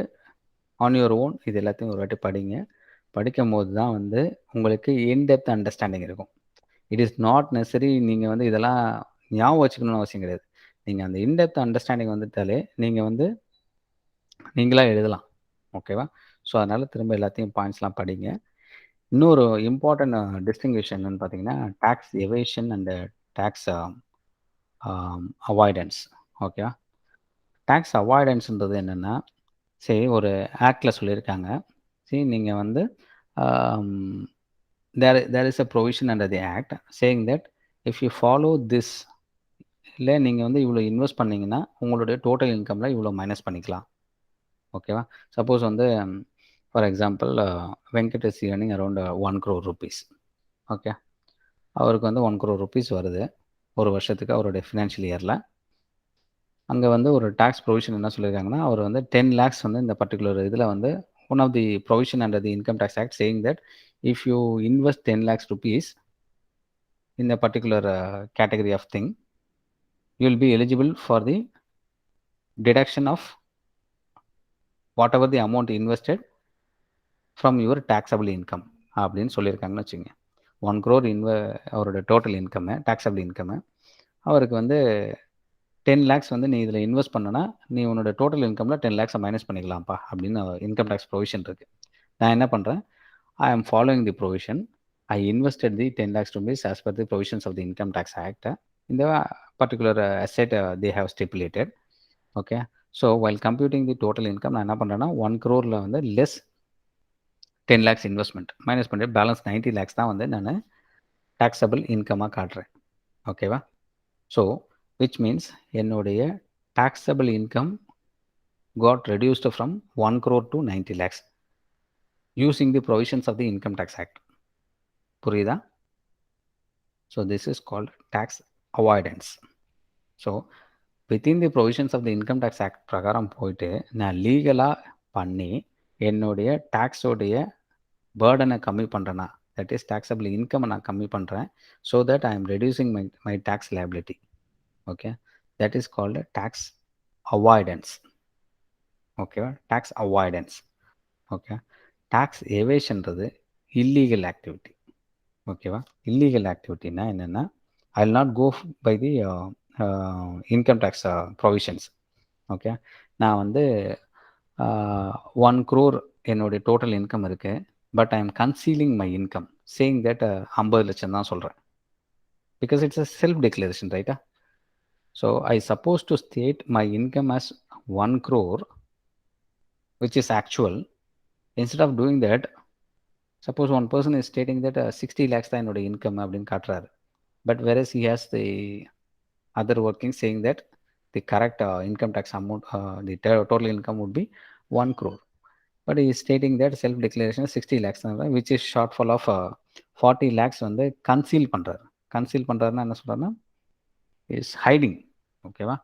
ஆன் யுவர் ஓன் இது எல்லாத்தையும் ஒரு வாட்டி படிங்க. படிக்கும் போது தான் வந்து உங்களுக்கு இன்டெப்த் அண்டர்ஸ்டாண்டிங் இருக்கும். இட் இஸ் நாட் நெசரி நீங்கள் வந்து இதெல்லாம் ஞாபகம் வச்சுக்கணும்னு அவசியம் கிடையாது. நீங்கள் அந்த இன்டெப்த் அண்டர்ஸ்டாண்டிங் வந்துட்டாலே நீங்கள் வந்து நீங்களாக எழுதலாம். ஓகேவா? ஸோ அதனால் திரும்ப எல்லாத்தையும் பாயிண்ட்ஸ்லாம் படிங்க. இன்னொரு இம்பார்ட்டன்ட் டிஸ்டிங்விஷன் என்னென்னு பார்த்தீங்கன்னா, tax evasion and tax avoidance. ஓகேவா? டேக்ஸ் அவாய்டன்ஸ்ன்றது என்னென்னா, சரி ஒரு ஆக்டில் சொல்லியிருக்காங்க, சரி நீங்கள் வந்து there is a provision under the act saying that if you follow this, இல்லை நீங்கள் வந்து இவ்வளோ இன்வெஸ்ட் பண்ணிங்கன்னா உங்களுடைய டோட்டல் இன்கமில் இவ்வளோ மைனஸ் பண்ணிக்கலாம். ஓகேவா? சப்போஸ் வந்து for example Venkatesh earning around 1 crore rupees. Okay, அவருக்கு வந்து 1 crore rupees வருது ஒரு வருஷத்துக்கு அவருடைய ஃபினான்ஷியல் இயரில். அங்கே வந்து ஒரு டேக்ஸ் ப்ரொவிஷன் என்ன சொல்லியிருக்காங்கன்னா, அவர் வந்து 10 lakhs வந்து இந்த பர்டிகுலர் இதில் வந்து one of the provision under the income tax act saying that if you invest 10 lakhs rupees in a particular category of thing, you will be eligible for the deduction of whatever the amount invested from your taxable income அப்படின்னு சொல்லியிருக்காங்கன்னு வச்சுங்க. 1 crore அவரோட total income taxable income அவருக்கு வந்து 10 lakhs வந்து நீ இதில் invest பண்ணனா நீ உன்னோட டோட்டல் இன்கமில் 10 lakhs மைனஸ் பண்ணிக்கலாம்ப்பா அப்படின்னு இன்கம் டேக்ஸ் ப்ரொவிஷன் இருக்குது. நான் என்ன பண்ணுறேன், I am following the provision. I invested the 10 lakhs rupees as per the provisions of the Income Tax Act. In the particular asset they have stipulated. Okay. So while computing the total income, நான் என்ன பண்ணுறேன்னா 1 crore வந்து less 10 lakhs investment minus பண்ணிட்டு balance 90 lakhs தான் வந்து நான் taxable இன்கமாக காட்டுறேன். ஓகேவா? ஸோ which means என்னுடைய taxable income got reduced from 1 crore to 90 lakhs using the provisions of the Income Tax Act. புரியுதா? So this is called tax avoidance. So within the provisions of the Income Tax Act பிரகாரம் போயிட்டு நான் லீகலாக பண்ணி என்னுடைய டேக்ஸோடைய பேர்டனை கம்மி பண்ணுறேன்னா, that is taxable income நான் கம்மி பண்ணுறேன். So that I am reducing my tax liability. Okay, that is called tax avoidance. ஓகேவா? Tax avoidance. ஓகே, டேக்ஸ் எவேஷன்றது இல்லீகல் ஆக்டிவிட்டி. ஓகேவா? இல்லீகல் ஆக்டிவிட்டினா என்னென்னா, I will not go by the income tax provisions. Okay, நான் வந்து 1 crore என்னுடைய total income இருக்குது, but I am concealing my income saying that 50 லட்சம் தான் சொல்கிறேன். Because it's a self declaration, ரைட்டா? So I suppose to state my income as 1 crore which is actual. Instead of doing that, suppose one person is stating that 60 lakhs தான் என்னோட income அப்படின்னு காட்டுறாரு. But whereas he has the other working saying that the correct income tax amount, the total income would be 1 crore. But he is stating that self declaration 60 lakhs, which is shortfall of 40 lakhs வந்து கன்சீல் பண்ணுறாரு. கன்சீல் பண்ணுறாருன்னா என்ன சொல்கிறாருன்னா, is hiding. ஓகேவா?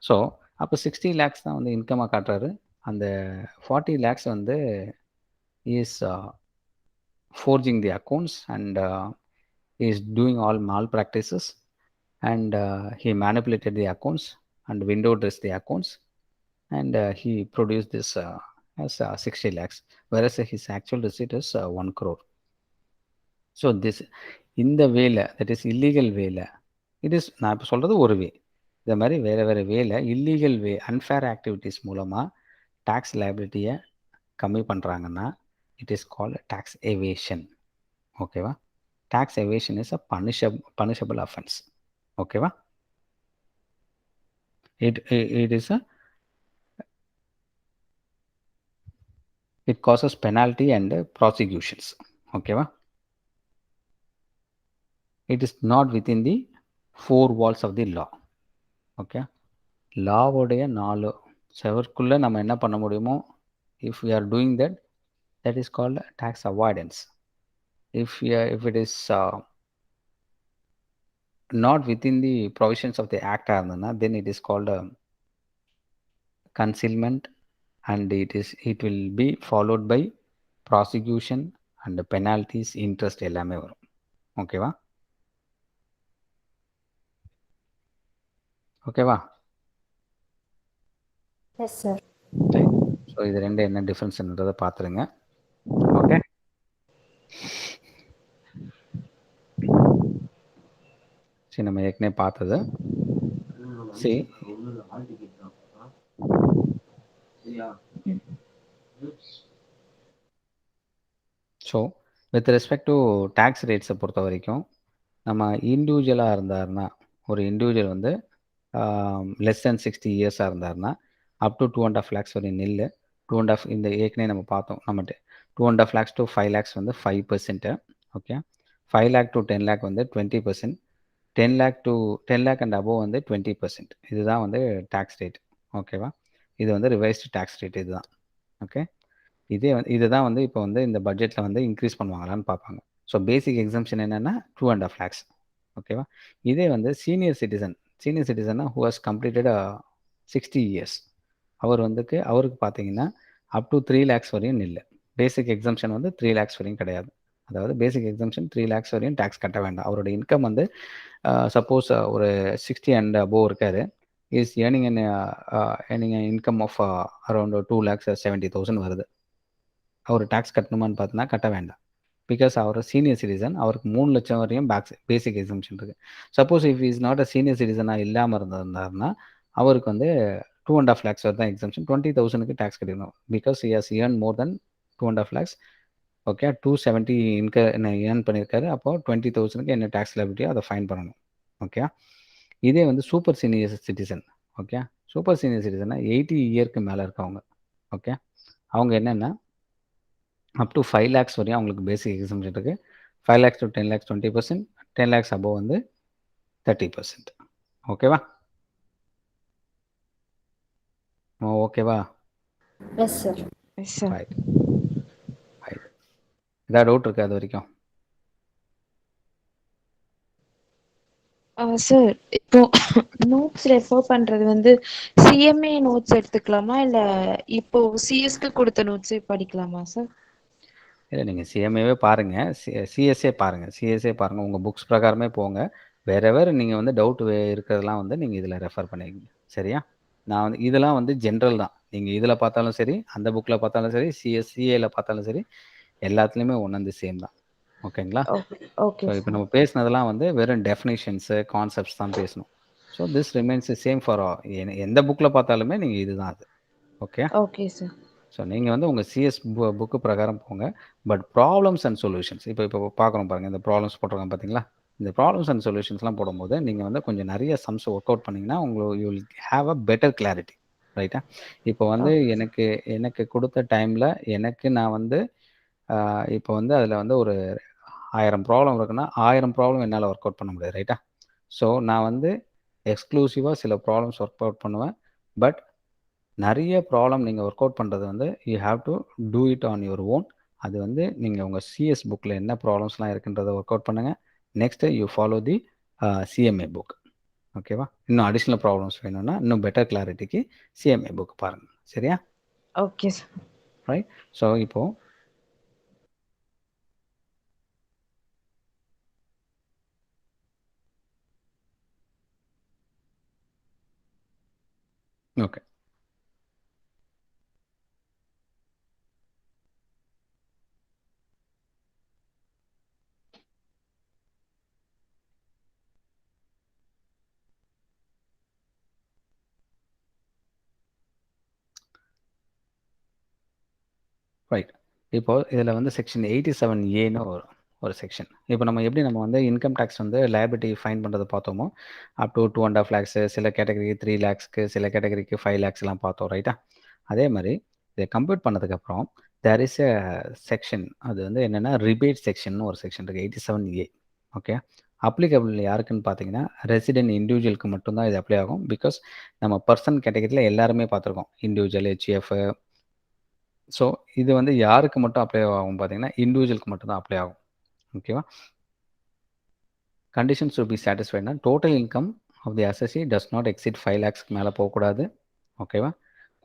So அப்போ 60 lakhs தான் வந்து இன்கமாக காட்டுறாரு. அந்த 40 lakhs வந்து is forging the accounts and is doing all malpractices and he manipulated the accounts and window dressed the accounts and he produced this as 60 lakhs, whereas his actual receipt is 1 crore. So this இந்த வேலை, that is illegal வேலை, it is, நான் இப்போ சொல்கிறது ஒரு வே. இந்த மாதிரி வேறு வேறு வேலை, இல்லீகல் வே, அன்ஃபேர் ஆக்டிவிட்டீஸ் மூலமாக டேக்ஸ் லைபிலிட்டியை கம்மி பண்ணுறாங்கன்னா it is called tax evasion. ஓகேவா? tax evasion is a punishable offense. ஓகேவா? it is a, it causes penalty and prosecutions. ஓகேவா? it is not within the 4 walls of the law. ஓகே, லாவோடைய 4 செவருக்குள்ளே நம்ம என்ன பண்ண முடியுமோ, if we are doing that, that is called tax avoidance. If it is not within the provisions of the act, then it is called concealment and it will be followed by prosecution and penalties, interest எல்லாமே வரும். ஓகேவா? ஓகேவா? Yes sir. So இது ரெண்டு என்ன டிஃப்ரென்ஸ்ன்றதை பார்த்துருங்க. Okay, சரி, நம்ம ஏற்கனவே பார்த்தது. சரி, so with respect to tax ரேட்ஸை பொறுத்த வரைக்கும், நம்ம இண்டிவிஜுவலாக இருந்தாருன்னா, ஒரு இண்டிவிஜுவல் வந்து லெஸ் தென் 60 இயர்ஸாக இருந்தாருன்னா அப் டு 2.5 lakhs வரை நெல் 2.5, இந்த ஏற்கனவே நம்ம பார்த்தோம், நம்மகிட்ட 2.5 lakhs to 5 lakhs வந்து 5%. ஓகே, 5 lakh to 10 lakh வந்து 20%, 10 lakh to 10 lakh and above வந்து 20%. இதுதான் வந்து டேக்ஸ் ரேட். ஓகேவா? இது வந்து ரிவைஸ்டு டேக்ஸ் ரேட் இதுதான். ஓகே, இதுதான் வந்து இப்போ வந்து இந்த பட்ஜெட்டில் வந்து இன்க்ரீஸ் பண்ணுவாங்களான்னு பார்ப்பாங்க. ஸோ பேசிக் எக்ஸம்ஷன் என்னென்னா 2.5 lakhs. ஓகேவா? இதே வந்து சீனியர் சிட்டிசன்னா ஹூ ஹஸ் கம்ப்ளீட்டட் 60 இயர்ஸ். அவருக்கு பார்த்தீங்கன்னா அப் டு 3 lakhs வரையும் நில்லு. பேசிக் எக்ஸம்ஷன் வந்து 3 lakhs வரையும் கிடையாது. அதாவது பேசிக் எக்ஸம்ஷன் 3 lakhs வரையும் டேக்ஸ் கட்ட வேண்டாம். அவரோட இன்கம் வந்து சப்போஸ் ஒரு 60 அண்ட் அபோவ் இருக்காரு, is earning income of around 2,70,000 வருது. அவர் டேக்ஸ் கட்டணுமான்னு பார்த்தீங்கன்னா கட்ட வேண்டாம். பிகாஸ் அவர் சீனியர் சிட்டிசன், அவருக்கு 3 லட்சம் வரையும் பேசிக் எக்ஸம்ஷன் இருக்குது. Suppose if is not a senior சிட்டிசனாக இல்லாமல் இருந்திருந்தாருன்னா அவருக்கு வந்து 2.5 lakhs வரை தான் எக்ஸம்ஷன். 20,000க்கு டேக்ஸ் கட்டிக்கணும். Because he has earn more then 2.5 lakhs. Okay, 270 earn பண்ணியிருக்காரு. அப்போ 20,000க்கு என்ன டேக்ஸ் லைபிலிட்டியோ அதை ஃபைன் பண்ணணும். ஓகே, இதே வந்து super senior citizen. Okay, super senior சிட்டிசன்னா 80 இயருக்கு மேலே இருக்கவங்க. ஓகே, அவங்க என்னென்னா அப் டு 5 lakhs வரையும் அவங்களுக்கு பேசிக் எக்ஸம்ஷன் இருக்குது. 5 lakhs to 10 lakhs 20%, 10 lakhs above வந்து 30%. ஓகேவா? ஓகேவா? Yes sir. S sir. Right right. ஏதாவது டவுட் இருக்கா அது வரைக்கும்? சார், இப்போ நோட்ஸ் ரெஃபர் பண்றது வந்து சிஎம்ஏ நோட்ஸ் எடுத்துக்கலாமா இல்ல இப்போ சிஎஸ்க்கு கொடுத்த நோட்ஸே படிக்கலாமா சார்? இல்லை, நீங்கள் சிஎம்ஏவே பாருங்கள், சிஎஸ்ஏ பாருங்கள். சிஎஸ்ஏ பாருங்கள், உங்கள் புக்ஸ் பிரகாரமே போங்க. வேறெவர் நீங்கள் வந்து டவுட் இருக்கிறதெல்லாம் வந்து நீங்கள் இதில் ரெஃபர் பண்ணிக்கங்க. சரியா? நான் வந்து இதெல்லாம் வந்து ஜென்ரல் தான். நீங்கள் இதில் பார்த்தாலும் சரி, அந்த புக்கில் பார்த்தாலும் சரி, சிஏல பார்த்தாலும் சரி, எல்லாத்துலேயுமே ஒன்று சேம் தான். ஓகேங்களா? ஓகே ஸோ இப்போ நம்ம பேசுனதெல்லாம் வந்து வெறும் டெஃபினேஷன்ஸு, கான்செப்ட்ஸ் தான் பேசணும். So this remains same for எந்த புக்கில் பார்த்தாலுமே நீங்கள் இதுதான் அது. ஓகே. Okay sir. ஸோ நீங்கள் வந்து உங்கள் சிஎஸ் புக்கு பிரகாரம் போங்க. பட் ப்ராப்ளம்ஸ் அண்ட் சொல்யூஷன்ஸ் இப்போ பார்க்குறோம் பாருங்கள், இந்த ப்ராப்ளம்ஸ் போட்டிருக்காங்க பார்த்தீங்களா? இந்த ப்ராப்ளம்ஸ் அண்ட் சொல்யூஷன்ஸ்லாம் போடும்போது நீங்கள் வந்து கொஞ்சம் நிறைய சம்ஸ் ஒர்க் அவுட் பண்ணிங்கன்னா உங்களுக்கு you will have a better clarity. ரைட்டா? இப்போ வந்து எனக்கு கொடுத்த டைமில் நான் வந்து இப்போ வந்து அதில் வந்து ஒரு 1000 ப்ராப்ளம் இருக்குன்னா 1000 ப்ராப்ளம் என்னால் ஒர்க் அவுட் பண்ண முடியாது. ரைட்டா? ஸோ நான் வந்து எக்ஸ்க்ளூசிவாக சில ப்ராப்ளம்ஸ் ஒர்க் அவுட் பண்ணுவேன். பட் நிறைய ப்ராப்ளம் நீங்கள் ஒர்க் அவுட் பண்ணுறது வந்து you have to do it on your own. அது வந்து நீங்கள் உங்கள் சிஎஸ் புக்கில் என்ன ப்ராப்ளம்ஸ்லாம் இருக்குன்றதை ஒர்க் அவுட் பண்ணுங்கள். Next you follow the CMA book. ஓகேவா? இன்னும் அடிஷ்னல் ப்ராப்ளம்ஸ் வேணும்னா இன்னும் பெட்டர் கிளாரிட்டிக்கு சிஎம்ஏ புக் பாருங்கள். சரியா? Okay sir. ரைட். ஸோ இப்போது ஓகே, ரைட். இப்போ இதில் வந்து செக்ஷன் 87A ஒரு செக்ஷன். இப்போ நம்ம வந்து இன்கம் டேக்ஸ் வந்து லைபிலிட்டி ஃபைன் பண்ணுறது பார்த்தோமோ, அப் டு 2.5 lakhs, சில கேட்டகரிக்கு 3 lakhsக்கு, சில கேட்டகரிக்கு 5 lakhsலாம் பார்த்தோம். ரைட்டா? அதே மாதிரி இதை கம்ப்யூட் பண்ணதுக்கப்புறம் தேர் இஸ் எ செக்ஷன். அது வந்து என்னென்னா ரிபேட் செக்ஷன் ஒரு செக்ஷன் இருக்குது, 87A. ஓகே, அப்ளிகபிள் யாருக்குன்னு பார்த்தீங்கன்னா ரெசிடென்ட் இண்டிவிஜுவலுக்கு மட்டும்தான் இது அப்ளை ஆகும். பிகாஸ் நம்ம பர்சன் கேட்டகரியில் எல்லாருமே பார்த்துருக்கோம், இண்டிவிஜுவல், ஹெச்எஃப். ஸோ இது வந்து யாருக்கு மட்டும் அப்ளை ஆகும் பார்த்தீங்கன்னா இண்டிவிஜுவலுக்கு மட்டும்தான் அப்ளை ஆகும். ஓகேவா? கண்டிஷன்ஸ் டு பி சாட்டிஸ்ஃபைட்னா total income of the assessee does not exceed 5 lakhsக்கு மேலே போகக்கூடாது. ஓகேவா?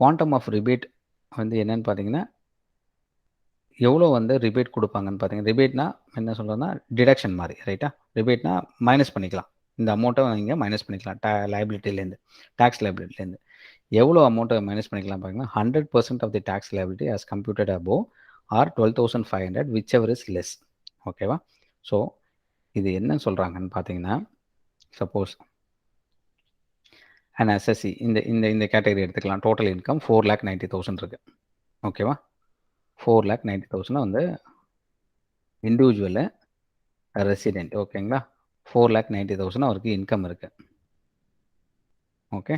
குவாண்டம் ஆஃப் ரிபேட் வந்து என்னன்னு பார்த்தீங்கன்னா எவ்வளோ வந்து ரிபேட் கொடுப்பாங்கன்னு பார்த்தீங்கன்னா, ரிபேட்னா என்ன சொல்கிறதுனா டிடக்ஷன் மாதிரி. ரைட்டா? ரிபேட்னா மைனஸ் பண்ணிக்கலாம், இந்த அமௌண்ட்டை நீங்கள் மைனஸ் பண்ணிக்கலாம் லைபிலிட்டிலேருந்து, டேக்ஸ் லைபிலிட்டிலேருந்து. எவ்வளோ அமௌண்ட்டை மைனஸ் பண்ணிக்கலாம் பார்த்தீங்கன்னா 100% of the tax liability as computed above or 12,500 whichever is less. ஓகேவா? ஸோ இது என்ன சொல்கிறாங்கன்னு பார்த்தீங்கன்னா, சப்போஸ் அண்ட் அசஸி இந்த இந்த இந்த கேட்டகரி எடுத்துக்கலாம். டோட்டல் இன்கம் 4,90,000 இருக்குது. ஓகேவா? 4,90,000 வந்து இண்டிவிஜுவலு, ரெசிடென்ட். ஓகேங்களா? 4,90,000 அவருக்கு இன்கம் இருக்குது. ஓகே,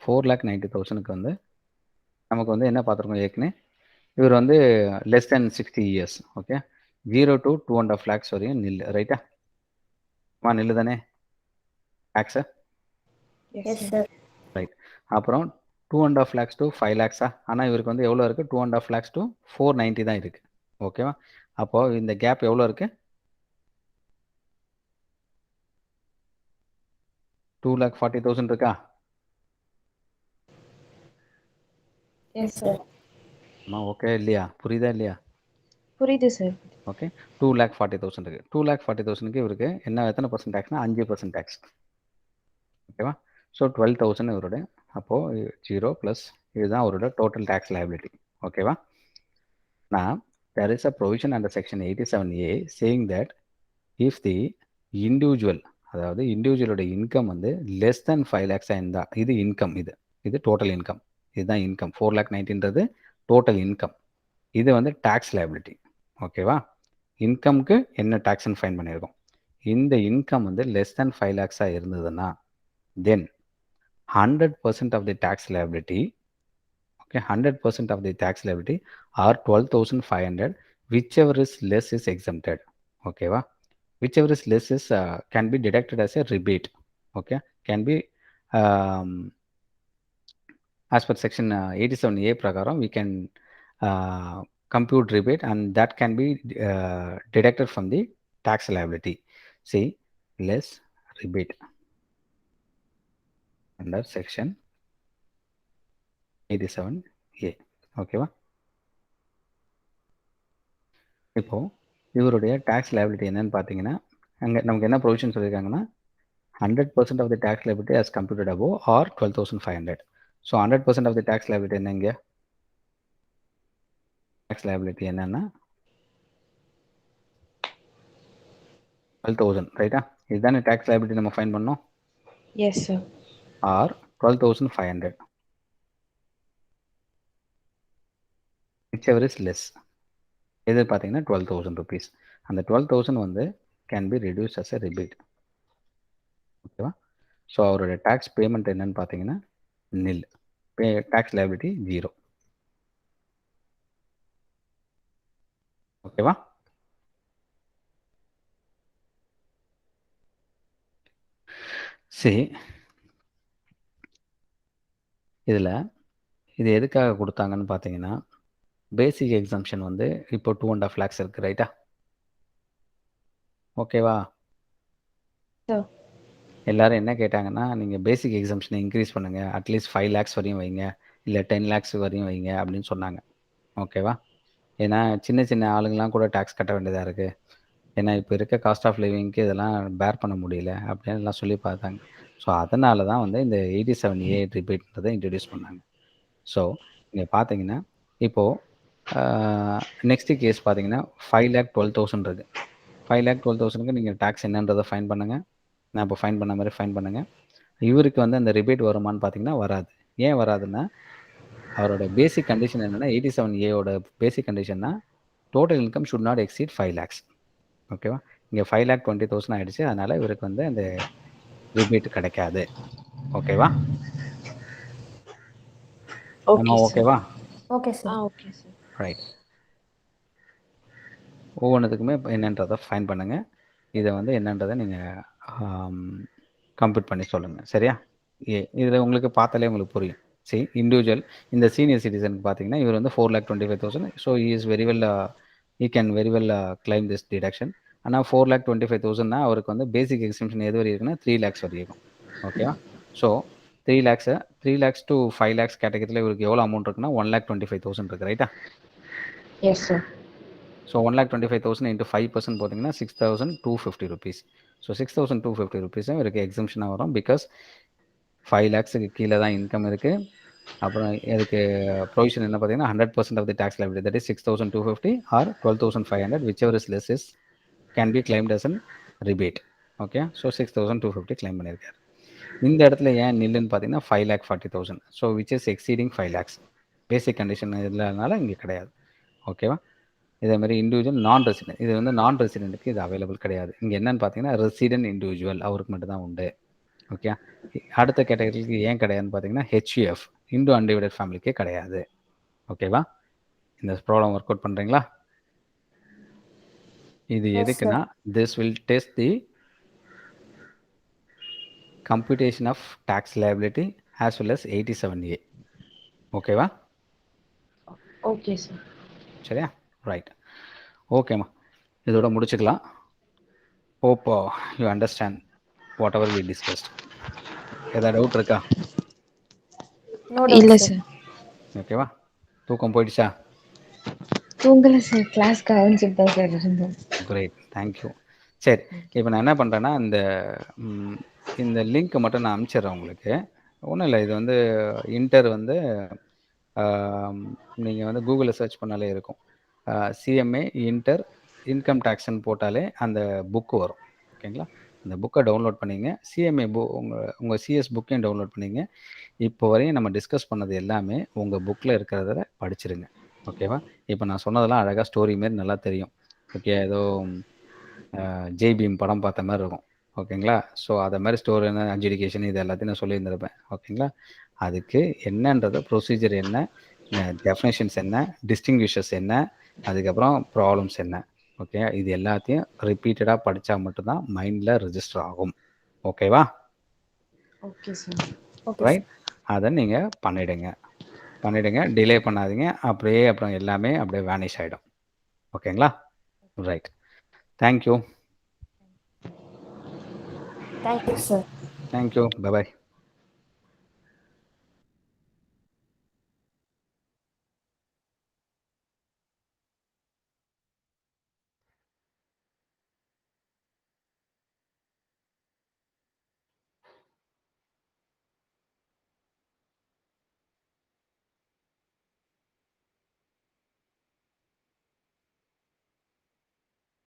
4,90,000க்கு வந்து நமக்கு வந்து என்ன பார்த்துருக்கோம் ஏற்கனவே, இவர் வந்து less than 60 years. Okay, 0 to 2.5 lakhs வரையும் நில்லு. ரைட்டா? நில்லு தானே டேக்ஸு? S sir. ரைட். அப்புறம் 2.5 lakhs to 5 lakhs. ஆனால் இவருக்கு வந்து எவ்வளோ இருக்குது? 2.5 lakhs to 490 தான் இருக்குது. ஓகேவா? அப்போது இந்த கேப் எவ்வளோ இருக்குது? 2,40,000 இருக்கா? Yes sir. அம்மா ஓகே இல்லையா? புரியுதா இல்லையா? புரியுது சார். ஓகே. 2,40,000 இருக்கு. 2,40,000க்கு இவருக்கு என்ன எத்தனை பர்சன்ட் டேக்ஸ்னா 5% டேக்ஸ். ஓகேவா? ஸோ 12,000 இவரோட அப்போது 0 ப்ளஸ் இதுதான் அவரோட டோட்டல் டேக்ஸ் லைபிலிட்டி. ஓகேவா? Now, there is a provision under section 87A saying that if the individual, அதாவது இண்டிவிஜுவலோட இன்கம் வந்து லெஸ் தென் 5 லேக்ஸாக இருந்தால், இது இன்கம், இது டோட்டல் இன்கம், இதுதான் இன்கம். 4,90,000ன்றது டோட்டல் இன்கம். இது வந்து டேக்ஸ் லைபிலிட்டி. ஓகேவா? இன்கம்க்கு என்ன டேக்ஸ்ன்னு ஃபைன் பண்ணியிருக்கோம். இந்த இன்கம் வந்து லெஸ் தென் 5 லேக்ஸாக இருந்ததுன்னா then 100% of the tax liability, okay, 100% of the tax liability or 12,500, whichever is less is exempted. Okay, va? Whichever is less is can be deducted as a rebate. Okay, can be as per section 87A prakaram we can compute rebate and that can be deducted from the tax liability. See, less rebate under section 87A. ஓகேவா? இப்போது இவருடைய tax liability என்னன்னு பார்த்தீங்கன்னா, அங்கே நமக்கு என்ன provision சொல்லியிருக்காங்கன்னா 100% of the tax liability as computed above or 12,500. So 100% of the tax liability என்ன? இங்கே டேக்ஸ் லைபிலிட்டி என்னன்னா 12,000, ரைட்டா? இதுதானே டேக்ஸ் லைபிலிட்டி நம்ம ஃபைன் பண்ணோம். Yes sir. Or 12,500, whichever is less. எது பார்த்தீங்கன்னா 12,000 rupees. அந்த 12,000 வந்து can be reduce as a rebate. ஓகேவா? ஸோ அவரோட டேக்ஸ் பேமெண்ட் என்னன்னு பார்த்தீங்கன்னா நில், டேக்ஸ் லைபிலிட்டி 0. ஓகேவா? சரி, இதில் இது எதுக்காக கொடுத்தாங்கன்னு பார்த்தீங்கன்னா, பேசிக் எக்ஸம்ஷன் வந்து இப்போ 2.5 lakhs இருக்குது, ரைட்டா? ஓகேவா? சார். எல்லாரும் என்ன கேட்டாங்கன்னா, நீங்கள் பேசிக் எக்ஸம்ஷனை இன்க்ரீஸ் பண்ணுங்கள், அட்லீஸ்ட் 5 lakhs வரையும் வைங்க, இல்லை 10 lakhs வரையும் வைங்க அப்படின்னு சொன்னாங்க. ஓகேவா? ஏன்னா சின்ன சின்ன ஆளுங்களாம் கூட டேக்ஸ் கட்ட வேண்டியதாக இருக்குது. ஏன்னா இப்போ இருக்க காஸ்ட் ஆஃப் லிவிங்க்கு இதெல்லாம் பேர் பண்ண முடியல அப்படின்னு எல்லாம் சொல்லி பார்த்தாங்க. ஸோ அதனால தான் வந்து இந்த 87A ரிபேட்ன்றதை இன்ட்ரடியூஸ் பண்ணாங்க. ஸோ இங்கே பார்த்தீங்கன்னா இப்போது நெக்ஸ்ட்டு கேஸ் பார்த்தீங்கன்னா 5,12,000 இருக்குது. 5,12,000க்கு நீங்கள் டேக்ஸ் என்னன்றதை ஃபைன் பண்ணுங்கள். நான் இப்போ ஃபைன் பண்ண மாதிரி ஃபைன் பண்ணுங்கள். இவருக்கு வந்து அந்த ரிபேட் வருமானு பார்த்தீங்கன்னா வராது. ஏன் வராதுன்னா, அவரோட பேசிக் கண்டிஷன் என்னென்னா 87Aவோட பேசிக் கண்டிஷன்னா total income should not exceed 5 lakhs. ஓகேவா? இங்கே 5,20,000 ஆகிடுச்சு. அதனால் இவருக்கு வந்து அந்த ரிபேட் கிடைக்காது. ஓகேவா? ஓகேவா? Okay sir. Okay sir. Right. ஒவ்வொன்றுத்துக்குமே என்னன்றதை ஃபைன் பண்ணுங்கள். இதை வந்து என்னன்றதை நீங்கள் கம்ப்யூட் பண்ணி சொல்லுங்கள். சரியா? இதில் உங்களுக்கு பார்த்தாலே உங்களுக்கு புரியும். சரி, இண்டிவிஜுவல் இந்த சீனியர் சிட்டிசனுக்கு பார்த்தீங்கன்னா இவர் வந்து 4,25,000. So is very well he can very well claim this deduction. ஆனால் 4,25,000னா அவருக்கு வந்து பேசிக் எக்ஸம்ஷன் எது வரை இருக்குன்னா 3 lakhs வரை இருக்கும். ஓகேவா? ஸோ 3 lakhs to 5 lakhs கேட்டகரியில் இவருக்கு எவ்வளோ அமௌண்ட் இருக்குன்னா 1,25,000 இருக்குது, ரைட்டா? Yes sir. ஸோ 1,25,000 into 5% போட்டிங்கன்னா 6,250 rupees. ஸோ 6,250 rupees இவருக்கு எக்ஸம்ஷனாக வரும். பிகாஸ் 5 lakhsக்கு கீழே தான் இன்கம் இருக்குது. அப்புறம் இதுக்கு ப்ரொவிஷன் என்ன பார்த்தீங்கன்னா 100% of the tax liability, that is 6,250 or 12,500, whichever is less is can be claimed as an rebate. Okay, so 6,250 claim பண்ணியிருக்காரு. இந்த இடத்துல ஏன் நில்லுன்னு பார்த்தீங்கன்னா 5,40,000. So which is exceeding 5 lakhs. Basic condition இல்லைனால இங்கே கிடையாது. ஓகேவா? இதே மாதிரி இண்டிவிஜுவல் நான் ரெசிடென்ட், இது வந்து நான் ரெசிடென்ட்டுக்கு இது அவைலபிள் கிடையாது. இங்கே என்னன்னு பார்த்தீங்கன்னா ரெசிடென்ட் இண்டிவிஜுவல் அவருக்கு மட்டும் தான் உண்டு. ஓகே, அடுத்த கேட்டகரிக்கு ஏன் கிடையாதுன்னு பார்த்தீங்கன்னா HUF இண்டோ அன்டிவைடட் ஃபேமிலிக்கே கிடையாது. ஓகேவா? இந்த ப்ராப்ளம் ஒர்க் அவுட் பண்ணுறீங்களா? இது எதுக்குன்னா this will test the computation of tax liability as well as 87A. ஓகேவா? Okay sir. சரியா? ரைட். ஓகேம்மா, இதோட முடிச்சுக்கலாம். Hope you understand whatever we discussed. ஏதாவது டவுட் இருக்கா? நோ இல்ல டவுட் சார். ஓகேவா? தூக்கம் போயிடுச்சா? தூங்கல சார், கிளாஸ் கவனிச்சுட்டு தான் சார் இருந்தோம். Great, thank you. சரி, இப்போ நான் என்ன பண்ணுறேன்னா இந்த லிங்க்கை மட்டும் நான் அனுப்பிச்சிடுறேன் உங்களுக்கு. ஒன்றும் இல்லை, இது வந்து இன்டர் வந்து நீங்கள் வந்து கூகுளில் சர்ச் பண்ணாலே இருக்கும். சிஎம்ஏ இன்டர் இன்கம் டேக்ஸ்ன்னு போட்டாலே அந்த புக்கு வரும். ஓகேங்களா? அந்த புக்கை டவுன்லோட் பண்ணிங்க. சிஎம்ஏ உங்கள் சிஎஸ் புக்கையும் டவுன்லோட் பண்ணிங்க. இப்போ வரையும் நம்ம டிஸ்கஸ் பண்ணது எல்லாமே உங்கள் புக்கில் இருக்கிறத படிச்சிருங்க. ஓகேவா? இப்போ நான் சொன்னதெல்லாம் அழகாக ஸ்டோரி மாரி நல்லா தெரியும். ஓகே, ஏதோ ஜெய்பீம் படம் பார்த்த மாதிரி இருக்கும். ஓகேங்களா? ஸோ அதை மாதிரி ஸ்டோரி என்ன அட்ஜுடிகேஷன் இது எல்லாத்தையும் நான் சொல்லியிருந்திருப்பேன். ஓகேங்களா? அதுக்கு என்னன்றத ப்ரொசீஜர் என்ன, டெஃபினேஷன்ஸ் என்ன, டிஸ்டிங்விஷஸ் என்ன, அதுக்கப்புறம் ப்ராப்ளம்ஸ் என்ன. ஓகே, இது எல்லாத்தையும் ரிப்பீட்டடாக படித்தா மட்டும்தான் மைண்டில் ரெஜிஸ்டர் ஆகும். ஓகேவா? Okay sir. ஓகே ரைட், அதை நீங்கள் பண்ணிவிடுங்க, டிலே பண்ணாதீங்க. அப்படியே அப்புறம் எல்லாமே அப்படியே வேனிஷ் ஆகிடும். ஓகேங்களா? Right, thank you. Thank you sir. Thank you, bye bye.